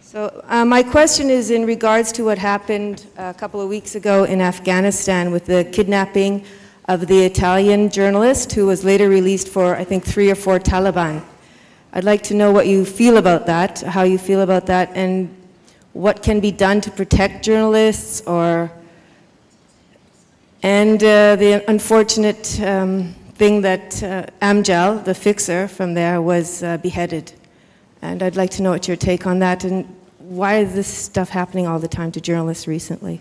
So my question is in regards to what happened a couple of weeks ago in Afghanistan with the kidnapping of the Italian journalist who was later released for, I think, 3 or 4 Taliban. I'd like to know what you feel about that, how you feel about that, and what can be done to protect journalists, and the unfortunate thing that Amjad, the fixer from there, was beheaded. And I'd like to know what your take on that, and why is this stuff happening all the time to journalists recently?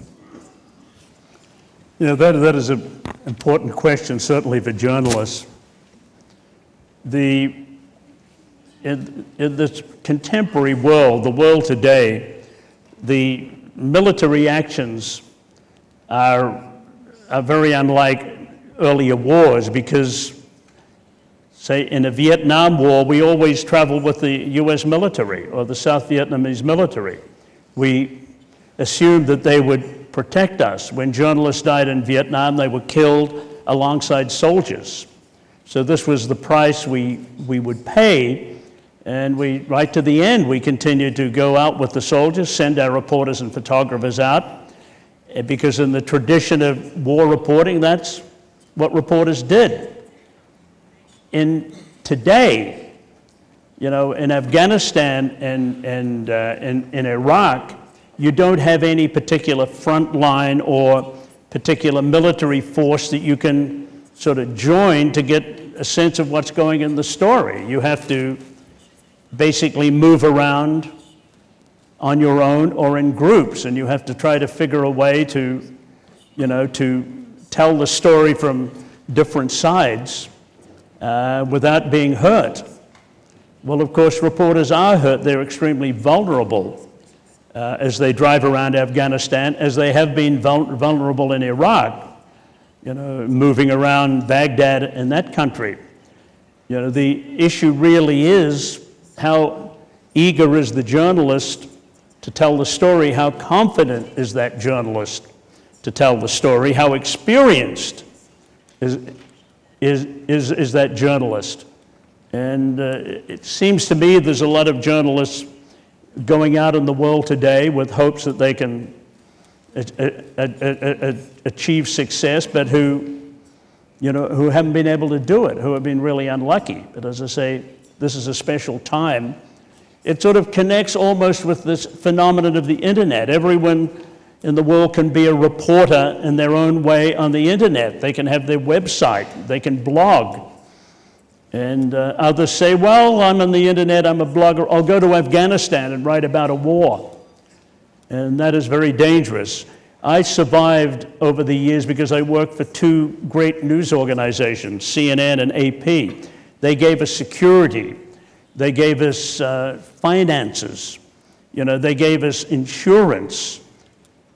That is an important question, certainly for journalists. In this contemporary world, the world today, the military actions are very unlike earlier wars because, say, in the Vietnam War, we always traveled with the US military or the South Vietnamese military. We assumed that they would protect us. When journalists died in Vietnam, they were killed alongside soldiers. So this was the price we would pay, and right to the end, we continued to go out with the soldiers, send our reporters and photographers out, because in the tradition of war reporting, that's what reporters did. Today, in Afghanistan and in Iraq, you don't have any particular front line or particular military force that you can sort of join to get a sense of what's going in the story. You have to basically move around on your own or in groups, and you have to try to figure a way to tell the story from different sides without being hurt. Well, of course, reporters are hurt. They're extremely vulnerable as they drive around Afghanistan, as they have been vulnerable in Iraq, moving around Baghdad and that country. The issue really is how eager is the journalist to tell the story, how confident is that journalist to tell the story, how experienced is that journalist. And it seems to me there's a lot of journalists going out in the world today with hopes that they can achieve success, but who haven't been able to do it, who have been really unlucky. But as I say, this is a special time. It sort of connects almost with this phenomenon of the internet. Everyone in the world can be a reporter in their own way on the internet. They can have their website, they can blog. And others say, well, I'm on the internet, I'm a blogger, I'll go to Afghanistan and write about a war. And that is very dangerous. I survived over the years because I worked for 2 great news organizations, CNN and AP. They gave us security. They gave us finances. They gave us insurance.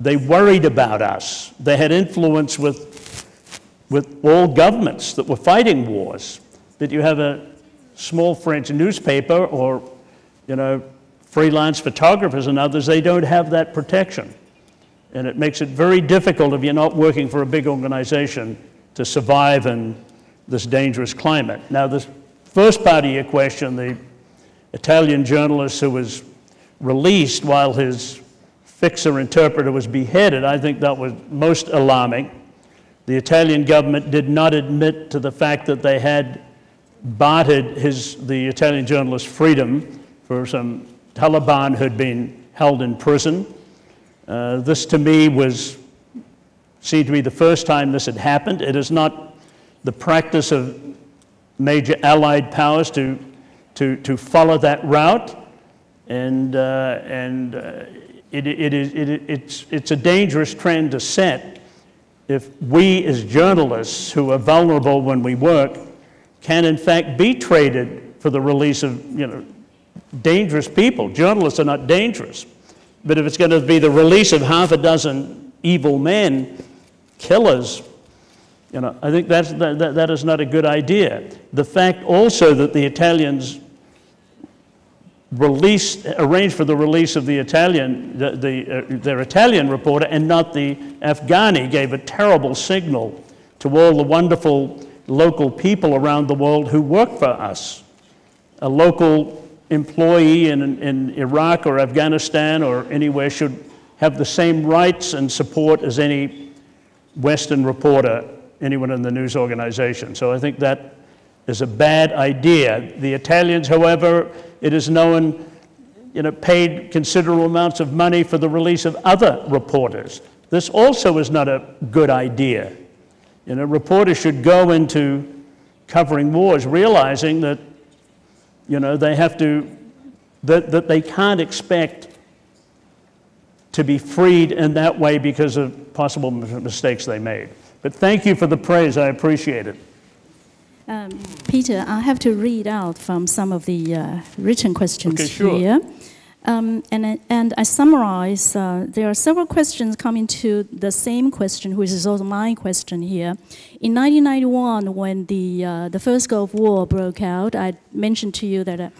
They worried about us. They had influence with all governments that were fighting wars. That you have a small French newspaper or, freelance photographers and others, they don't have that protection. And it makes it very difficult if you're not working for a big organization to survive in this dangerous climate. Now, this first part of your question, Italian journalist who was released while his fixer interpreter was beheaded. I think that was most alarming. The Italian government did not admit to the fact that they had bartered the Italian journalist's freedom for some Taliban who had been held in prison. This to me seemed to be the first time this had happened. It is not the practice of major allied powers to follow that route, and it's a dangerous trend to set if we as journalists who are vulnerable when we work can in fact be traded for the release of dangerous people. Journalists are not dangerous, but if it's going to be the release of half a dozen evil men, killers, I think that is not a good idea. The fact also that the Italians arranged for the release of the their Italian reporter and not the Afghani gave a terrible signal to all the wonderful local people around the world who work for us. A local employee in Iraq or Afghanistan or anywhere should have the same rights and support as any Western reporter, anyone in the news organization. So I think that is a bad idea. The Italians, however, it is known, paid considerable amounts of money for the release of other reporters. This also is not a good idea. Reporters should go into covering wars realizing that, they have to, that they can't expect to be freed in that way because of possible mistakes they made. But thank you for the praise. I appreciate it. Peter, I have to read out from some of the written questions here. And I summarize, there are several questions coming to the same question, which is also my question here. In 1991, when the first Gulf War broke out, I mentioned to you that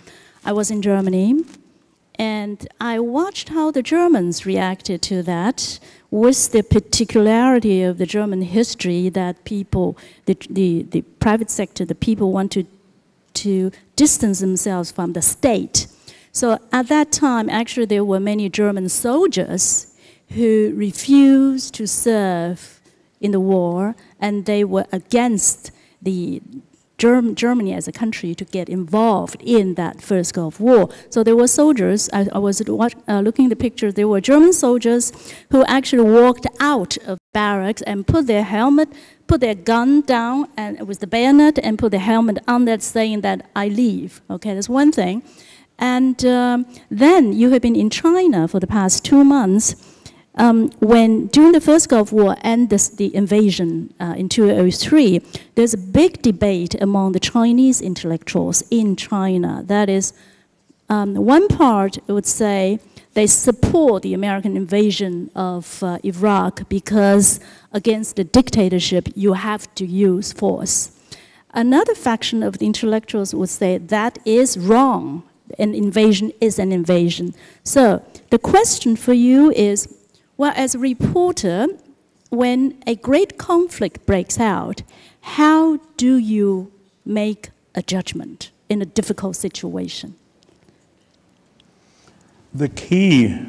I was in Germany, and I watched how the Germans reacted to that, with the particularity of the German history that people, the private sector, the people wanted to distance themselves from the state. So at that time, actually, there were many German soldiers who refused to serve in the war, and they were against the Germany as a country to get involved in that first Gulf War. So there were soldiers, I was looking at the pictures, there were German soldiers who actually walked out of barracks and put their helmet, put their gun down and with the bayonet and put their helmet on that saying that I leave. Okay, that's one thing. And then you have been in China for the past 2 months. When during the first Gulf War and the invasion in 2003, there's a big debate among the Chinese intellectuals in China. That is, one part would say they support the American invasion of Iraq because against the dictatorship you have to use force. Another faction of the intellectuals would say that is wrong. An invasion is an invasion. So the question for you is, well, as a reporter, when a great conflict breaks out, how do you make a judgment in a difficult situation? The key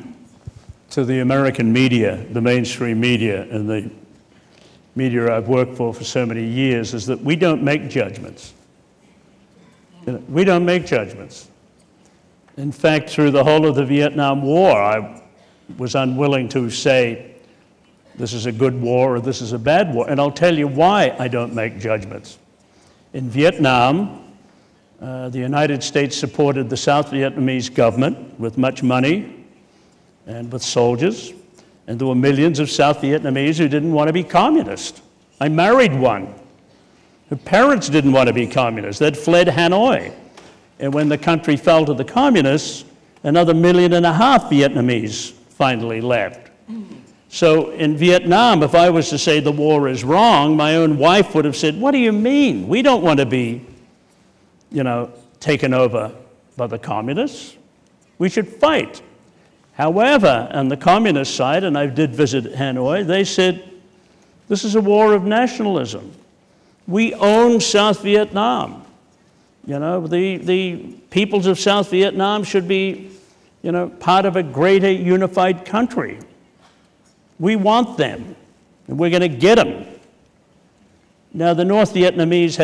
to the American media, the mainstream media, and the media I've worked for so many years is that we don't make judgments. We don't make judgments. In fact, through the whole of the Vietnam War, I was unwilling to say this is a good war or this is a bad war. And I'll tell you why I don't make judgments. In Vietnam, the United States supported the South Vietnamese government with much money and with soldiers. And there were millions of South Vietnamese who didn't want to be communist. I married one. Her parents didn't want to be communists. They'd fled Hanoi. And when the country fell to the communists, another 1.5 million Vietnamese finally left. So in Vietnam, if I was to say the war is wrong, my own wife would have said, what do you mean? We don't want to be, taken over by the communists. We should fight. However, on the communist side, and I did visit Hanoi, they said, this is a war of nationalism. We own South Vietnam. You know, the peoples of South Vietnam should be, you know, part of a greater unified country. We want them, and we're going to get them. Now, the North Vietnamese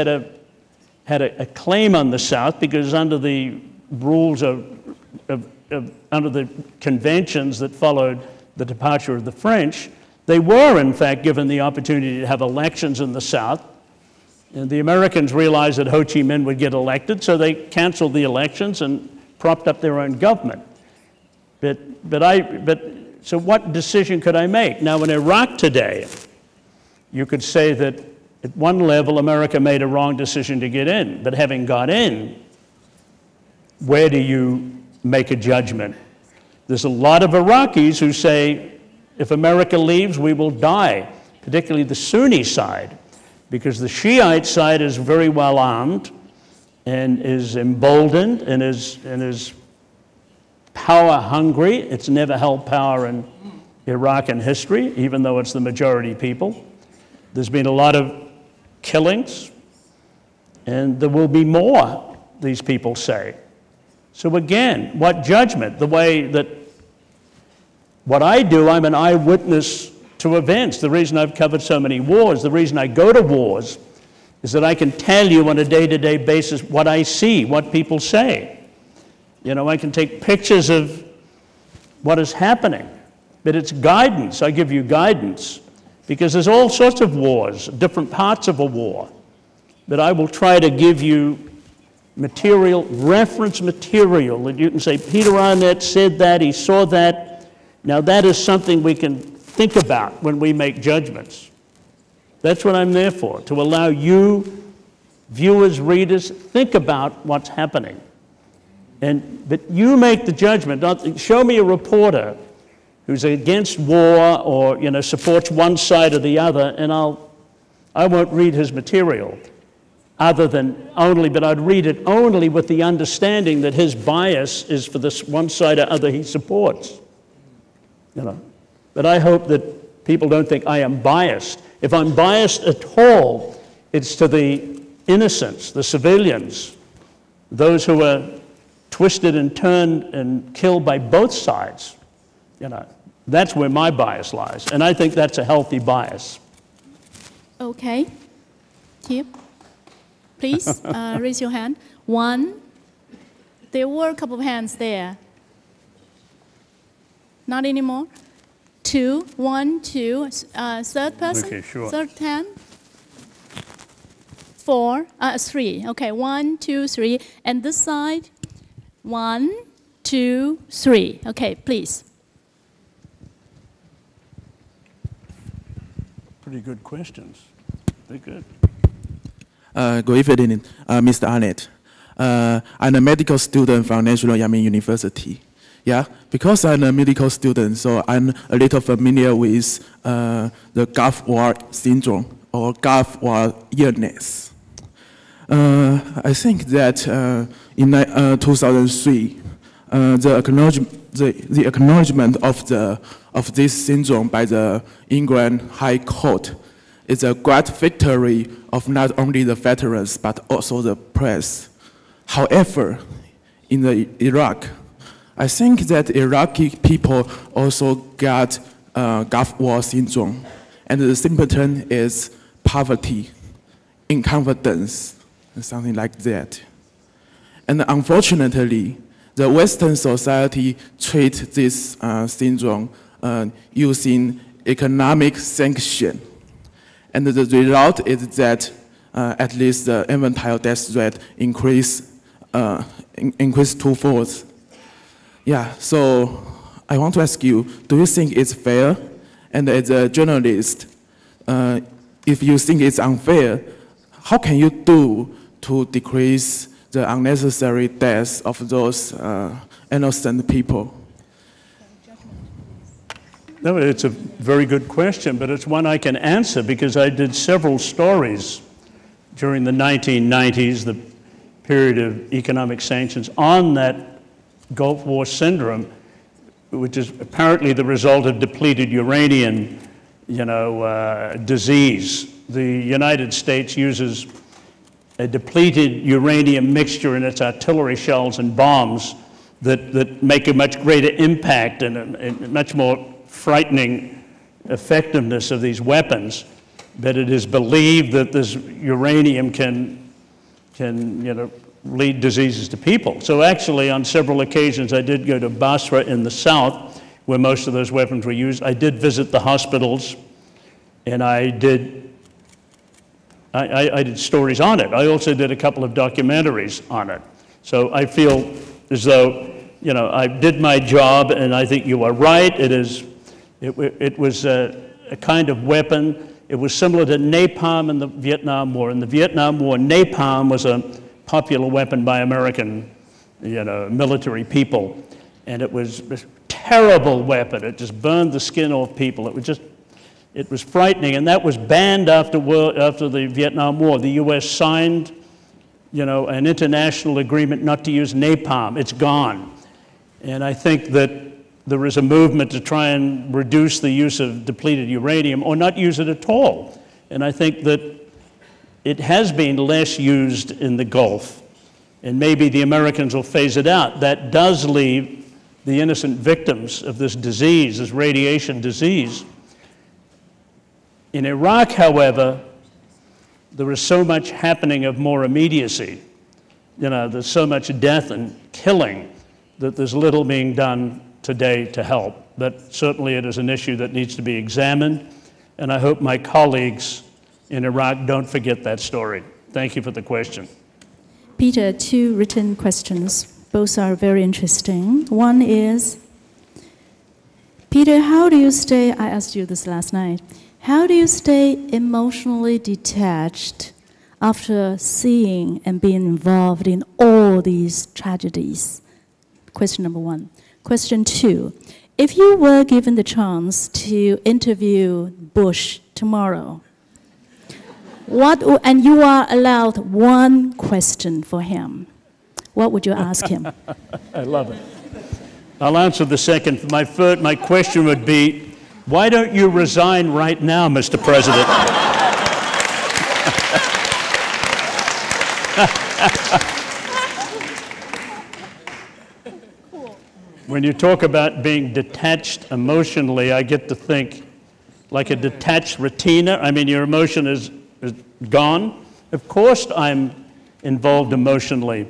had a claim on the South because under the rules under the conventions that followed the departure of the French, they were, in fact, given the opportunity to have elections in the South. And the Americans realized that Ho Chi Minh would get elected, so they canceled the elections and propped up their own government. So what decision could I make? Now, in Iraq today, you could say that at one level, America made a wrong decision to get in. But having got in, where do you make a judgment? There's a lot of Iraqis who say, if America leaves, we will die, particularly the Sunni side, because the Shiite side is very well armed and is emboldened and is power hungry. It's never held power in Iraq in history, even though it's the majority people. There's been a lot of killings, and there will be more, these people say. So again, what judgment? The way that what I do, I'm an eyewitness to events. The reason I've covered so many wars, the reason I go to wars, is that I can tell you on a day-to-day basis what I see, what people say. You know, I can take pictures of what is happening, but it's guidance. I give you guidance, because there's all sorts of wars, different parts of a war, but I will try to give you material, reference material, that you can say, Peter Arnett said that, he saw that. Now that is something we can think about when we make judgments. That's what I'm there for, to allow you, viewers, readers, think about what's happening. But you make the judgment. Show me a reporter who's against war or, you know, supports one side or the other, and I won't read his material but I'd read it only with the understanding that his bias is for this one side or other he supports. You know, but I hope that people don't think I am biased. If I'm biased at all, it's to the innocents, the civilians, those who are twisted and turned and killed by both sides. You know, that's where my bias lies, and I think that's a healthy bias. Okay, here, please raise your hand. One, there were a couple of hands there. Not anymore. Two, one, two, third person? Okay, sure. Third hand? Four, three. Okay, 1, 2, 3. And this side? 1, 2, 3. Okay, please. Pretty good questions. They're good. Good evening, Mr. Arnett. I'm a medical student from National Yanmin University. Yeah, because I'm a medical student, so I'm a little familiar with the Gulf War syndrome or Gulf War illness. I think that in 2003, the acknowledgement of this syndrome by the England High Court is a great victory of not only the veterans but also the press. However, in Iraq, I think that Iraqi people also got Gulf War syndrome, and the symptom is poverty, incompetence, something like that. And unfortunately, the Western society treats this syndrome using economic sanction. And the result is that at least the infantile death rate increased twofold. Yeah, so I want to ask you, do you think it's fair? And as a journalist, if you think it's unfair, how can you do to decrease the unnecessary deaths of those innocent people? No, it's a very good question, but it's one I can answer because I did several stories during the 1990s, the period of economic sanctions, on that Gulf War syndrome, which is apparently the result of depleted uranium, disease. The United States uses a depleted uranium mixture in its artillery shells and bombs that make a much greater impact and a much more frightening effectiveness of these weapons, that it is believed that this uranium can lead diseases to people. So actually, on several occasions, I did go to Basra in the south, where most of those weapons were used. I did visit the hospitals, and I did stories on it. I also did a couple of documentaries on it. So I feel as though, I did my job, and I think you are right. It was a kind of weapon. It was similar to napalm in the Vietnam War. In the Vietnam War, napalm was a popular weapon by American, military people, and it was a terrible weapon. It just burned the skin off people. It was frightening, and that was banned after the Vietnam War. The U.S. signed, an international agreement not to use napalm. It's gone. And I think that there is a movement to try and reduce the use of depleted uranium or not use it at all. And I think that it has been less used in the Gulf, and maybe the Americans will phase it out. That does leave the innocent victims of this disease, this radiation disease. In Iraq, however, there is so much happening of more immediacy. There's so much death and killing that there's little being done today to help. But certainly it is an issue that needs to be examined, and I hope my colleagues in Iraq don't forget that story. Thank you for the question. Peter, 2 written questions. Both are very interesting. One is, Peter, how do you stay, I asked you this last night, how do you stay emotionally detached after seeing and being involved in all these tragedies? Question number 1. Question 2, if you were given the chance to interview Bush tomorrow, and you are allowed 1 question for him, what would you ask him? I love it. I'll answer the second. My question would be, why don't you resign right now, Mr. President? When you talk about being detached emotionally, I get to think like a detached retina. I mean, your emotion is gone. Of course I'm involved emotionally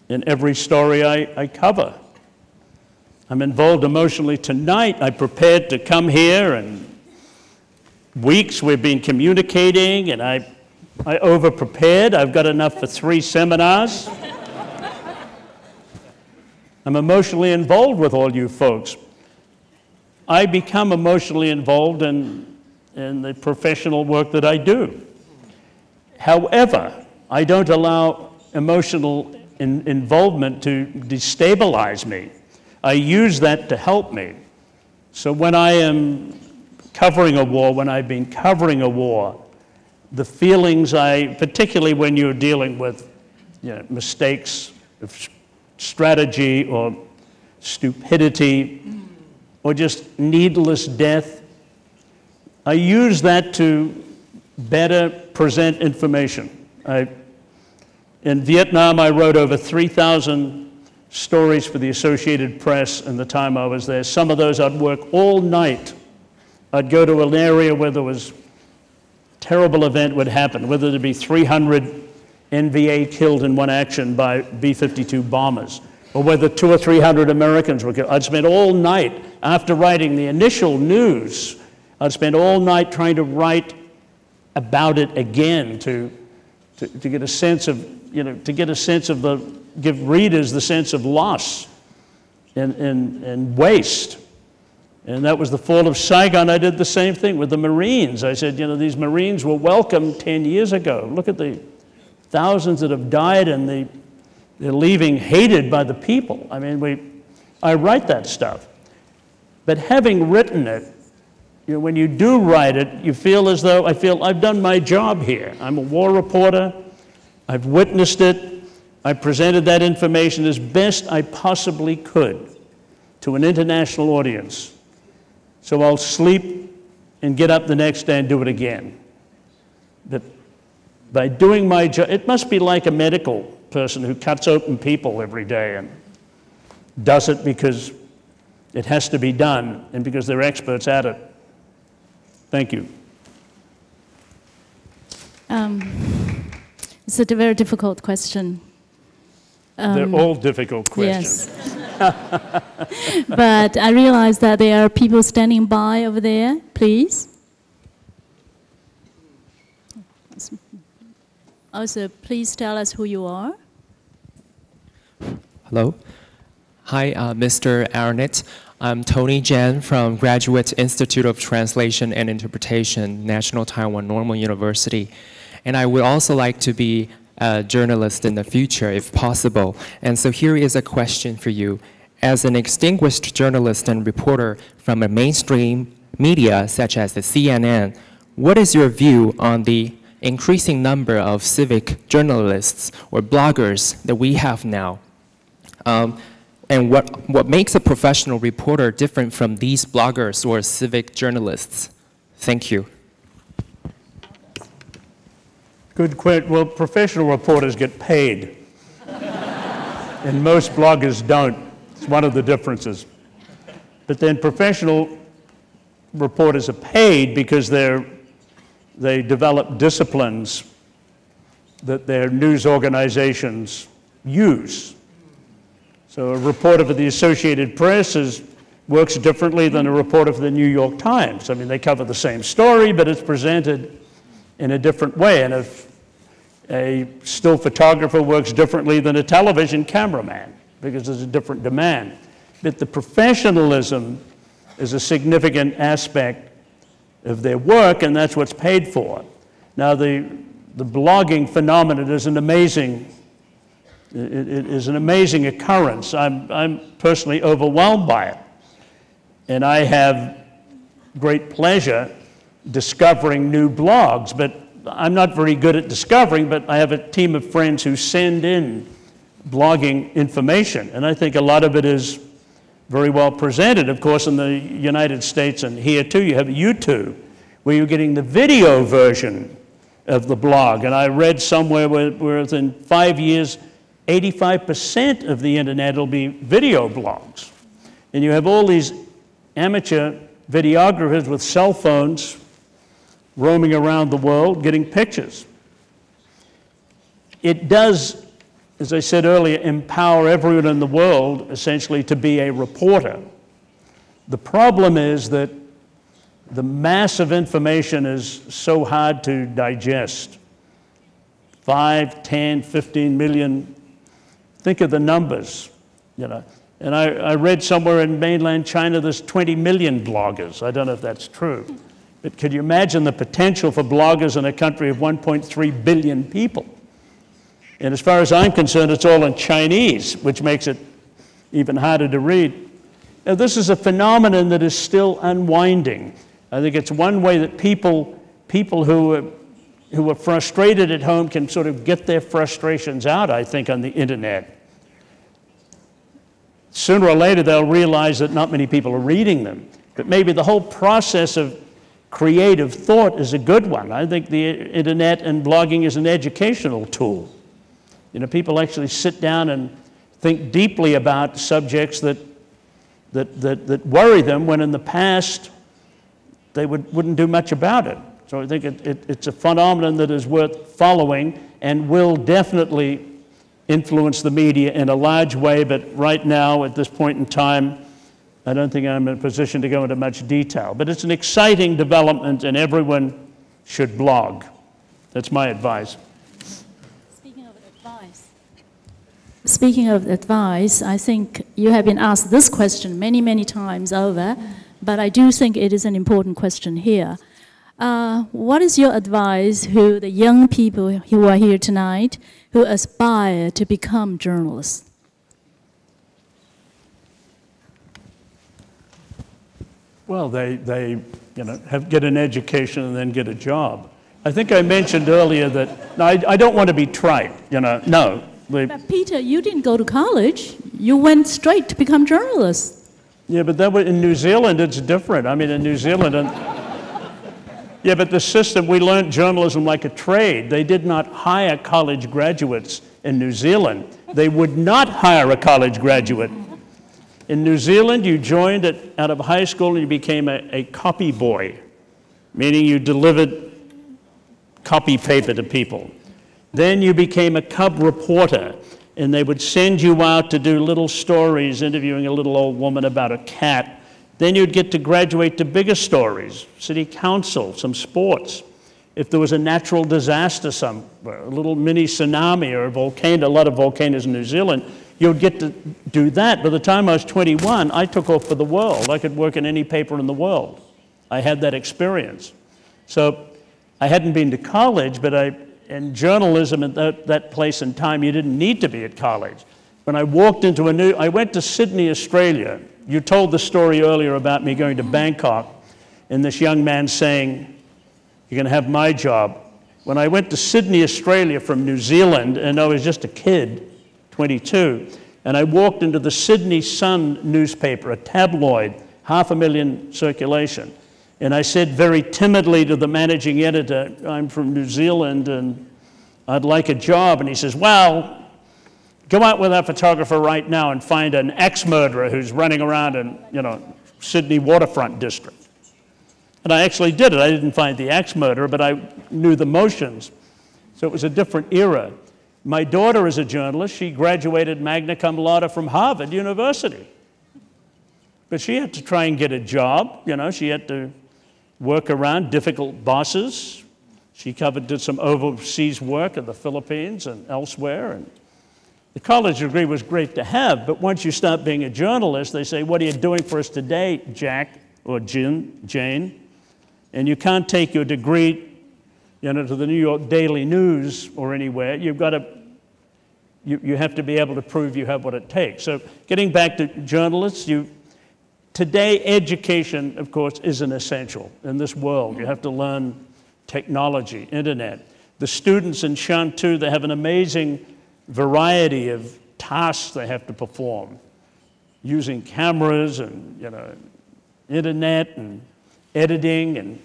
in every story I cover. I'm involved emotionally tonight. I prepared to come here, and weeks we've been communicating, and I over-prepared. I've got enough for 3 seminars. I'm emotionally involved with all you folks. I become emotionally involved in the professional work that I do. However, I don't allow emotional involvement to destabilize me. I use that to help me. So when I am covering a war, when I've been covering a war, the feelings particularly when you're dealing with mistakes of strategy or stupidity or just needless death, I use that to better present information. In Vietnam, I wrote over 3,000 stories for the Associated Press in the time I was there. Some of those I'd work all night. I'd go to an area where there was a terrible event would happen, whether there be 300 NVA killed in one action by B-52 bombers, or whether 200 or 300 Americans were killed. I'd spend all night, after writing the initial news, I'd spend all night trying to write about it again to get a sense of, give readers the sense of loss and waste. And that was the fall of Saigon. I did the same thing with the Marines. I said, these Marines were welcome 10 years ago. Look at the thousands that have died, and they're leaving hated by the people. I mean, I write that stuff. But having written it, when you do write it, you feel as though I've done my job here. I'm a war reporter. I've witnessed it. I presented that information as best I possibly could to an international audience. So I'll sleep and get up the next day and do it again. But by doing my job. It must be like a medical person who cuts open people every day and does it because it has to be done and because they're experts at it. Thank you. It's a very difficult question. They're all difficult questions. Yes. But I realize that there are people standing by over there. Please. Also, please tell us who you are. Hello. Hi, Mr. Arnett. I'm Tony Jan from Graduate Institute of Translation and Interpretation, National Taiwan Normal University. And I would also like to be a journalist in the future, if possible. And so here is a question for you. As an extinguished journalist and reporter from a mainstream media such as the CNN, what is your view on the increasing number of civic journalists or bloggers that we have now? And what makes a professional reporter different from these bloggers or civic journalists? Thank you. Good question. Well, professional reporters get paid, and most bloggers don't. It's one of the differences. But then professional reporters are paid because they develop disciplines that their news organizations use. So a reporter for the Associated Press works differently than a reporter for the New York Times. I mean, they cover the same story, but it's presented in a different way. And if a still photographer works differently than a television cameraman, because there's a different demand. But the professionalism is a significant aspect of their work, and that's what's paid for. Now, the blogging phenomenon is an amazing occurrence. I'm personally overwhelmed by it. And I have great pleasure discovering new blogs, but I'm not very good at discovering, but I have a team of friends who send in blogging information, and I think a lot of it is very well presented. Of course, in the United States and here too, you have YouTube, where you're getting the video version of the blog. And I read somewhere where within 5 years, 85% of the internet will be video blogs. And you have all these amateur videographers with cell phones roaming around the world getting pictures. It does, as I said earlier, empower everyone in the world essentially to be a reporter. The problem is that the mass of information is so hard to digest. 5, 10, 15 million. Think of the numbers, you know. And I read somewhere in mainland China there's 20 million bloggers. I don't know if that's true. But could you imagine the potential for bloggers in a country of 1.3 billion people? And as far as I'm concerned, it's all in Chinese, which makes it even harder to read. Now, this is a phenomenon that is still unwinding. I think it's one way that people who are frustrated at home can sort of get their frustrations out, I think, on the internet. Sooner or later, they'll realize that not many people are reading them. But maybe the whole process of creative thought is a good one. I think the internet and blogging is an educational tool. You know, people actually sit down and think deeply about subjects that worry them, when in the past they wouldn't do much about it. So I think it's a phenomenon that is worth following and will definitely influence the media in a large way, but right now, at this point in time, I don't think I'm in a position to go into much detail. But it's an exciting development, and everyone should blog. That's my advice. Speaking of advice, I think you have been asked this question many, many times over, but I do think it is an important question here. What is your advice to the young people who are here tonight who aspire to become journalists? Well, they get an education and then get a job. I think I mentioned earlier that I don't want to be trite, no. But Peter, you didn't go to college. You went straight to become journalists. Yeah, but that was, in New Zealand, it's different. I mean, in New Zealand, Yeah, but the system, we learned journalism like a trade. They did not hire college graduates in New Zealand. They would not hire a college graduate. In New Zealand, you joined out of high school and you became a copy boy, meaning you delivered copy paper to people. Then you became a cub reporter, and they would send you out to do little stories, interviewing a little old woman about a cat. Then you'd get to graduate to bigger stories, city council, some sports. If there was a natural disaster somewhere, a little mini tsunami or a volcano, a lot of volcanoes in New Zealand, you'd get to do that. By the time I was 21, I took off for the world. I could work in any paper in the world. I had that experience. So I hadn't been to college, but in journalism at that place and time, you didn't need to be at college. When I walked into I went to Sydney, Australia. You told the story earlier about me going to Bangkok and this young man saying, "You're going to have my job." When I went to Sydney, Australia from New Zealand, and I was just a kid, 22, and I walked into the Sydney Sun newspaper, a tabloid, 500,000 circulation. And I said very timidly to the managing editor, "I'm from New Zealand and I'd like a job." And he says, "Well, go out with our photographer right now and find an ex-murderer who's running around in, Sydney waterfront district." And I actually did it. I didn't find the ex-murderer, but I knew the motions. So it was a different era. My daughter is a journalist. She graduated magna cum laude from Harvard University. But she had to try and get a job. She had to work around difficult bosses. She did some overseas work in the Philippines and elsewhere. And the college degree was great to have, but once you start being a journalist, they say, "What are you doing for us today, Jack or Jane?" And you can't take your degree, to the New York Daily News or anywhere. You have to be able to prove you have what it takes. So getting back to journalists, today education, of course, is an essential in this world. You have to learn technology, internet. The students in Shantou, they have an amazing variety of tasks they have to perform, using cameras and internet and editing, and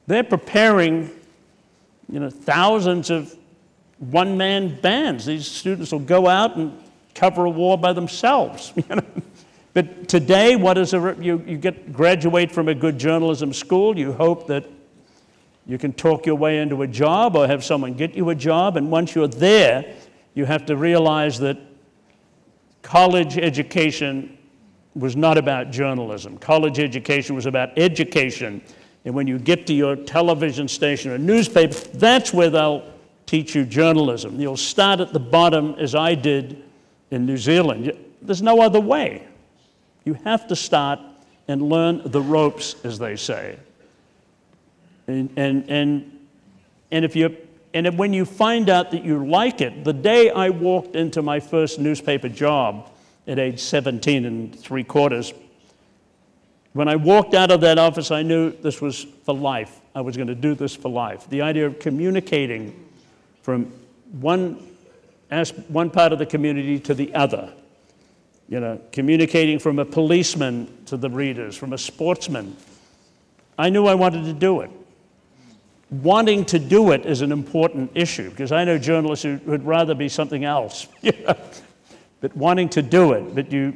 they're preparing thousands of one-man bands. These students will go out and cover a war by themselves. But today, you graduate from a good journalism school. You hope that you can talk your way into a job or have someone get you a job, and once you're there, you have to realize that college education was not about journalism. College education was about education. And when you get to your television station or newspaper, that's where they'll teach you journalism. You'll start at the bottom, as I did in New Zealand. There's no other way. You have to start and learn the ropes, as they say. And when you find out that you like it, the day I walked into my first newspaper job at age 17 3/4, when I walked out of that office, I knew this was for life. I was going to do this for life. The idea of communicating from one part of the community to the other. Communicating from a policeman to the readers, from a sportsman. I knew I wanted to do it. Wanting to do it is an important issue, because I know journalists who would rather be something else. But wanting to do it.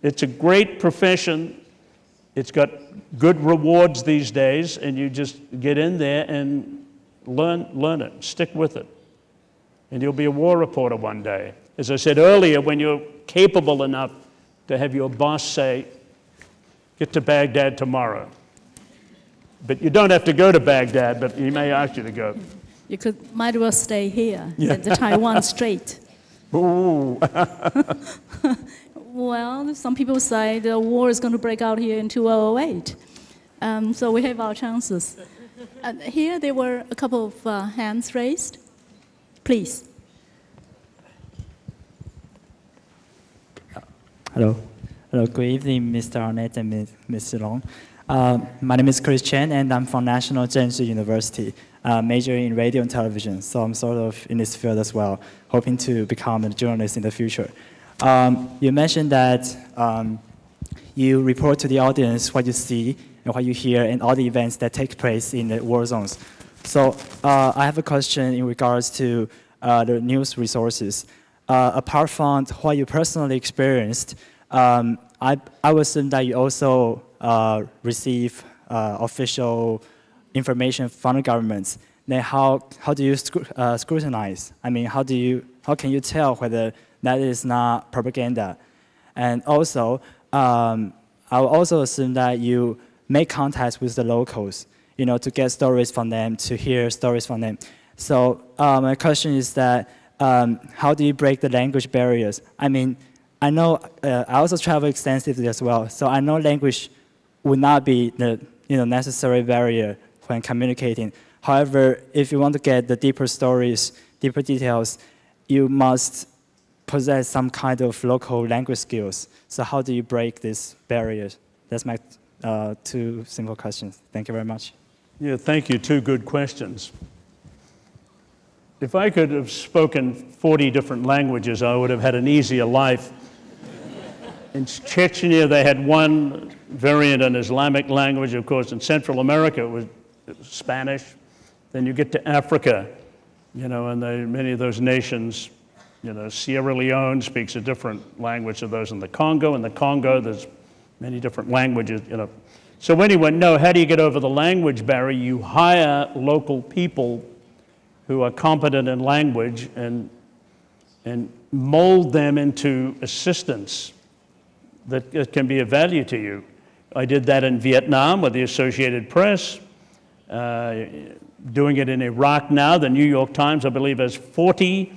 It's a great profession. It's got good rewards these days, and you just get in there and learn it, stick with it. And you'll be a war reporter one day. As I said earlier, when you're capable enough to have your boss say, "Get to Baghdad tomorrow." But you don't have to go to Baghdad, but he may ask you to go. You might as well stay here at the Taiwan Strait. Ooh. Well, some people say the war is going to break out here in 2008. So we have our chances. Here there were a couple of hands raised. Please. Hello. Good evening, Mr. Arnett and Mr. Long. My name is Chris Chen, and I'm from National Zhenshi University, majoring in radio and television. So I'm sort of in this field as well, hoping to become a journalist in the future. You mentioned that you report to the audience what you see and what you hear and all the events that take place in the war zones. So I have a question in regards to the news resources. Apart from what you personally experienced, I would assume that you also receive official information from the governments. Then how do you scrutinize? I mean, how can you tell whether that is not propaganda? And also, I will also assume that you make contacts with the locals, to get stories from them, to hear stories from them. So my question is that, how do you break the language barriers? I mean, I know I also travel extensively as well, so I know language would not be the necessary barrier when communicating. However, if you want to get the deeper stories, deeper details, you must possess some kind of local language skills. So how do you break these barriers? That's my two simple questions. Thank you very much. Yeah, thank you. Two good questions. If I could have spoken 40 different languages, I would have had an easier life. In Chechnya, they had one variant, an Islamic language. Of course, in Central America, it was Spanish. Then you get to Africa, and many of those nations, Sierra Leone speaks a different language of those in the Congo. In the Congo, there's many different languages, So anyway, how do you get over the language barrier? You hire local people who are competent in language and mold them into assistants that can be of value to you. I did that in Vietnam with the Associated Press, doing it in Iraq now. The New York Times, I believe, has 40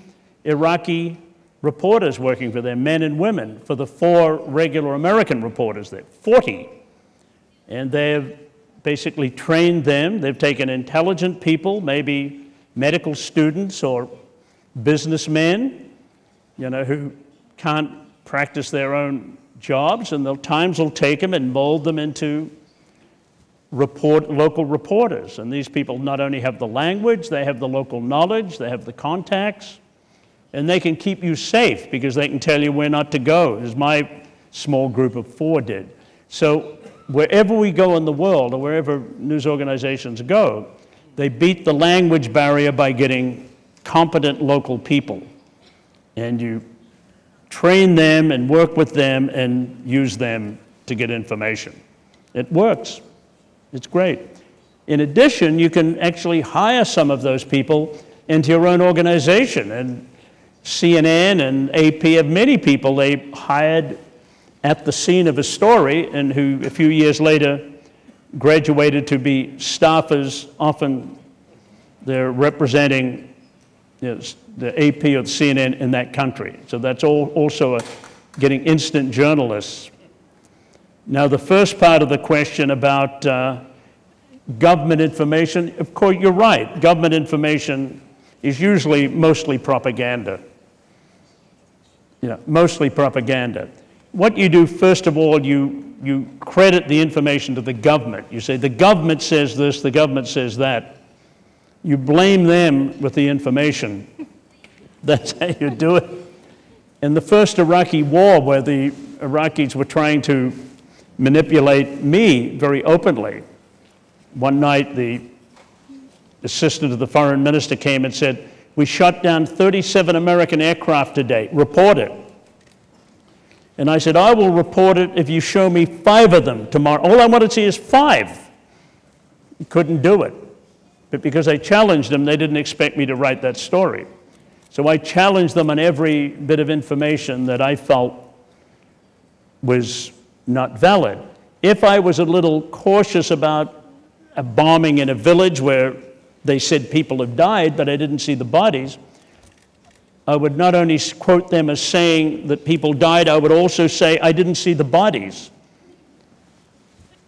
Iraqi reporters working for them, men and women, for the 4 regular American reporters there, 40. And they've basically trained them. They've taken intelligent people, maybe medical students or businessmen, who can't practice their own jobs, and the Times will take them and mold them into local reporters. And these people not only have the language, they have the local knowledge, they have the contacts, and they can keep you safe because they can tell you where not to go, as my small group of 4 did. So wherever we go in the world, or wherever news organizations go, they beat the language barrier by getting competent local people. And you train them and work with them and use them to get information. It works. It's great. In addition, you can actually hire some of those people into your own organization. And CNN and AP have many people they hired at the scene of a story and who a few years later graduated to be staffers. Often they're representing the AP or the CNN in that country. So that's also getting instant journalists. Now, the first part of the question about government information, of course, you're right. Government information is usually mostly propaganda. Mostly propaganda. What you do, first of all, you credit the information to the government. You say, the government says this, the government says that. You blame them with the information. That's how you do it. In the first Iraqi war, where the Iraqis were trying to manipulate me very openly, one night the assistant of the foreign minister came and said, we shot down 37 American aircraft today. Report it. And I said, I will report it if you show me 5 of them tomorrow. All I want to see is 5. He couldn't do it. But because I challenged them, they didn't expect me to write that story. So I challenged them on every bit of information that I felt was not valid. If I was a little cautious about a bombing in a village where they said people have died, but I didn't see the bodies, I would not only quote them as saying that people died, I would also say I didn't see the bodies.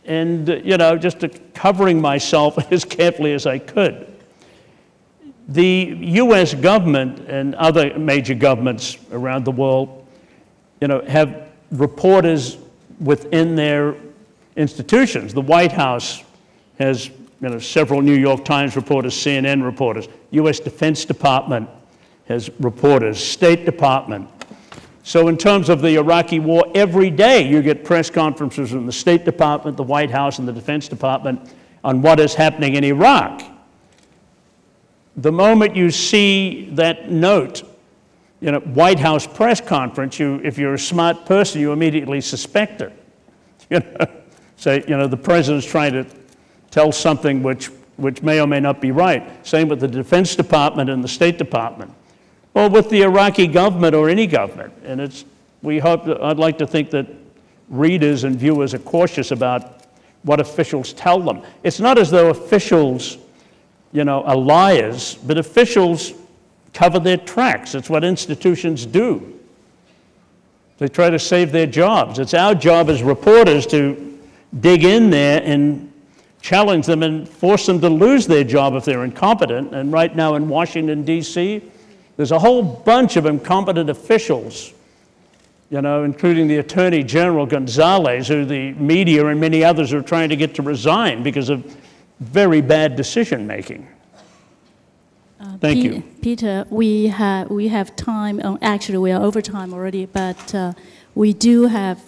And, just covering myself as carefully as I could. The U.S. government and other major governments around the world, have reporters within their institutions. The White House has, several New York Times reporters, CNN reporters. U.S. Defense Department has reporters, State Department. So in terms of the Iraqi war, every day you get press conferences from the State Department, the White House, and the Defense Department on what is happening in Iraq. The moment you see that note, White House press conference, if you're a smart person, you immediately suspect it. Say, the president's trying to tell something which may or may not be right. Same with the Defense Department and the State Department. Or with the Iraqi government or any government. And I'd like to think that readers and viewers are cautious about what officials tell them. It's not as though officials, are liars, but officials cover their tracks. It's what institutions do. They try to save their jobs. It's our job as reporters to dig in there and challenge them and force them to lose their job if they're incompetent. And right now in Washington, D.C., there's a whole bunch of incompetent officials, including the Attorney General Gonzalez, who the media and many others are trying to get to resign because of very bad decision-making. Thank you. Peter, we have time. Actually, we are over time already, but we do have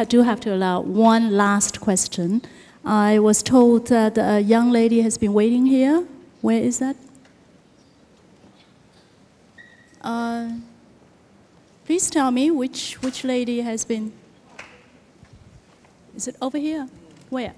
to allow one last question. I was told that a young lady has been waiting here. Where is that? Please tell me which lady has been. Is it over here? Where?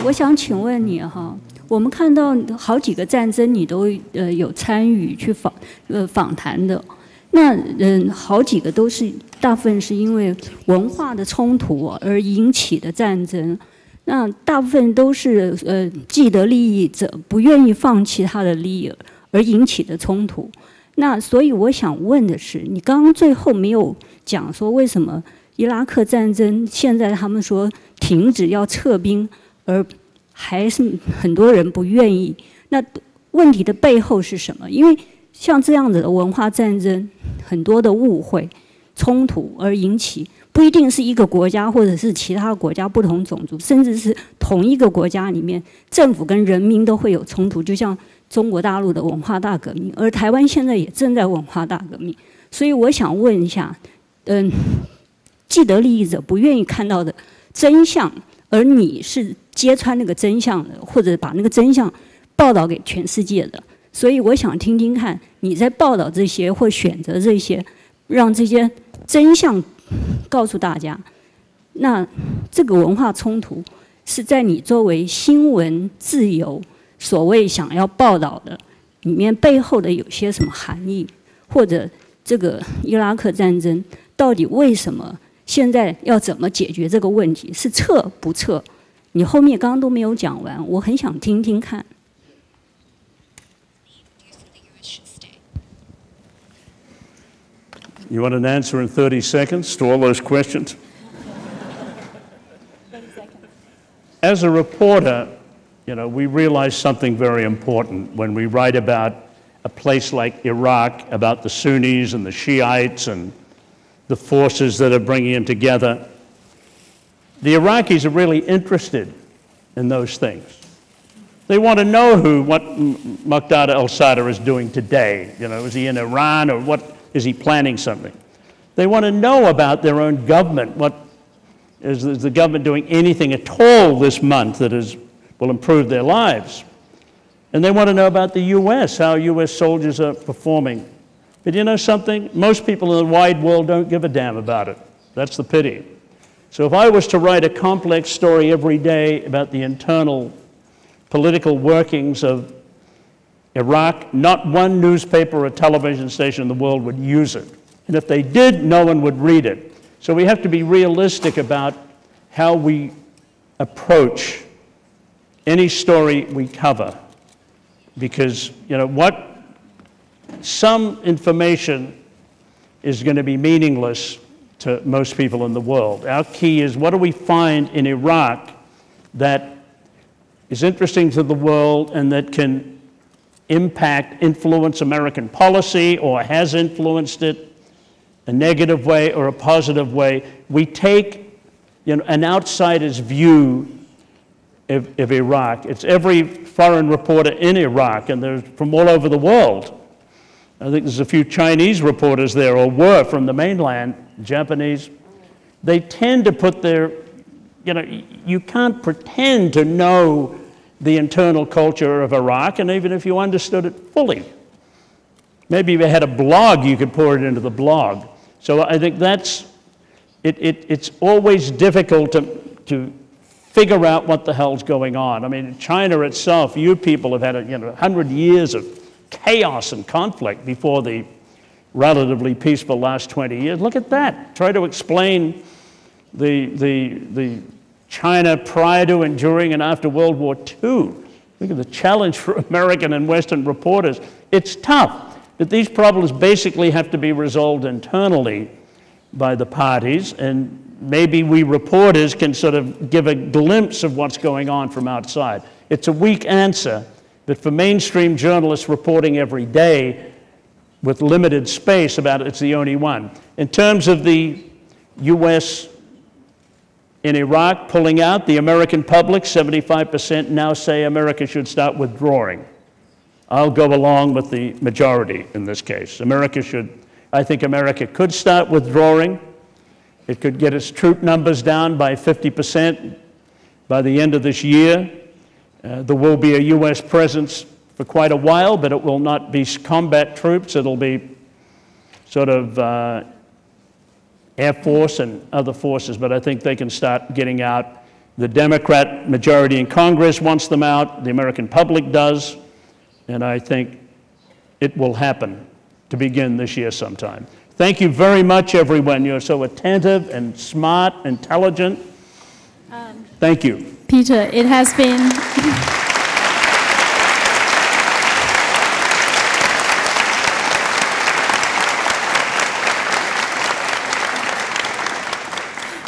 我想请问你哈，我们看到好几个战争你都有参与去访谈的，那好几个都是大部分是因为文化的冲突而引起的战争，那大部分都是既得利益者不愿意放弃他的利益而引起的冲突。那所以我想问的是，你刚刚最后没有讲说为什么伊拉克战争现在他们说停止要撤兵，而还是很多人不愿意。那问题的背后是什么？因为像这样子的文化战争，很多的误会、冲突而引起，不一定是一个国家或者是其他国家不同种族，甚至是同一个国家里面，政府跟人民都会有冲突。就像中国大陆的文化大革命，而台湾现在也正在文化大革命。所以我想问一下，既得利益者不愿意看到的真相，而你是揭穿那个真相的，或者把那个真相报道给全世界的。所以我想听听看，你在报道这些或选择这些，让这些真相告诉大家。那这个文化冲突是在你作为新闻自由所谓想要报道的里面背后的有些什么含义，或者这个伊拉克战争到底为什么现在要怎么解决这个问题？是撤不撤？你后面刚刚都没有讲完，我很想听听看。You want an answer in 30 seconds to all those questions? 30 seconds. As a reporter, we realize something very important when we write about a place like Iraq, about the Sunnis and the Shiites and the forces that are bringing them together. The Iraqis are really interested in those things. They want to know what Muqtada al-Sadr is doing today. Is he in Iran or what? Is he planning something? They want to know about their own government. Is the government doing anything at all this month that will improve their lives? And they want to know about the U.S., how U.S. soldiers are performing. But you know something? Most people in the wide world don't give a damn about it. That's the pity. So if I was to write a complex story every day about the internal political workings of Iraq, not one newspaper or television station in the world would use it. And if they did, no one would read it. So we have to be realistic about how we approach any story we cover. Because, some information is going to be meaningless to most people in the world. Our key is, what do we find in Iraq that is interesting to the world and that can influence American policy, or has influenced it a negative way or a positive way? We take an outsider's view of Iraq. It's every foreign reporter in Iraq, and they're from all over the world. I think there's a few Chinese reporters there, or were from the mainland, Japanese. They tend to put their, you can't pretend to know the internal culture of Iraq, and even if you understood it fully, maybe if you had a blog, you could pour it into the blog. So I think it's always difficult to figure out what the hell's going on. I mean, China itself, you people have had 100 years of chaos and conflict before the relatively peaceful last 20 years. Look at that. Try to explain the China prior to and during and after World War II. Look at the challenge for American and Western reporters. It's tough, but these problems basically have to be resolved internally by the parties, and maybe we reporters can sort of give a glimpse of what's going on from outside. It's a weak answer, but for mainstream journalists reporting every day with limited space about it, it's the only one. In terms of the U.S. in Iraq pulling out, the American public, 75% now say America should start withdrawing. I'll go along with the majority in this case. I think America could start withdrawing. It could get its troop numbers down by 50% by the end of this year. There will be a U.S. presence for quite a while, but it will not be combat troops. It'll be sort of Air Force and other forces, but I think they can start getting out. The Democrat majority in Congress wants them out. The American public does, and I think it will happen to begin this year sometime. Thank you very much, everyone. You're so attentive and smart, intelligent. Thank you. Peter, it has been...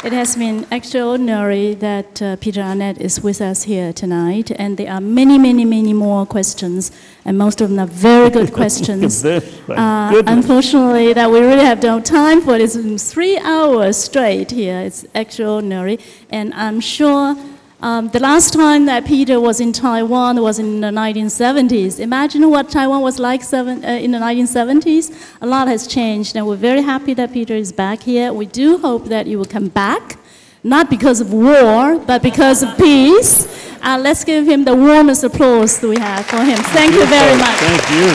It has been extraordinary that Peter Arnett is with us here tonight, and there are many, many, many more questions, and most of them are very good questions. Unfortunately, that we really have no time for it. It's 3 hours straight here. It's extraordinary, and I'm sure the last time that Peter was in Taiwan was in the 1970s. Imagine what Taiwan was like in the 1970s. A lot has changed, and we're very happy that Peter is back here. We do hope that you will come back, not because of war, but because of peace. Let's give him the warmest applause that we have for him. Thank you very much. Thank you.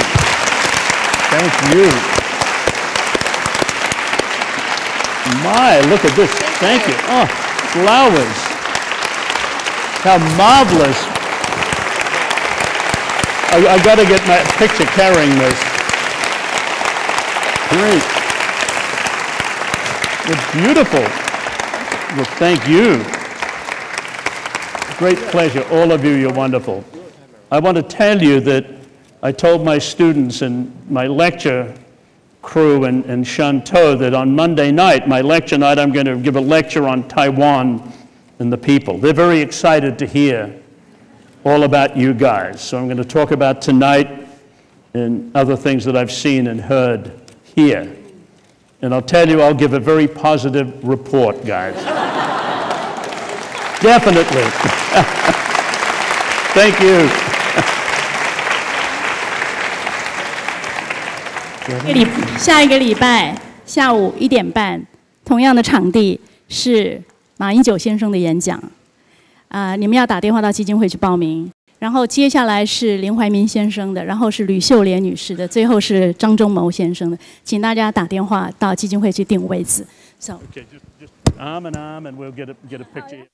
Thank you. My, look at this. Thank you. Oh, flowers. How marvelous. I got to get my picture carrying this. Great. It's beautiful. Well, thank you. Great pleasure. All of you, you're wonderful. I want to tell you that I told my students and my lecture crew in Shantou that on Monday night, my lecture night, I'm going to give a lecture on Taiwan and the people. They're very excited to hear all about you guys. So I'm going to talk about tonight and other things that I've seen and heard here. And I'll tell you, I'll give a very positive report, guys. Definitely. Thank you. 下一个礼拜下午1点半，同样的场地是马英九先生的演讲，你们要打电话到基金会去报名。然后接下来是林怀民先生的，然后是吕秀莲女士的，最后是张忠谋先生的，请大家打电话到基金会去定位置。So. Okay, just arm in arm, and we'll get a picture.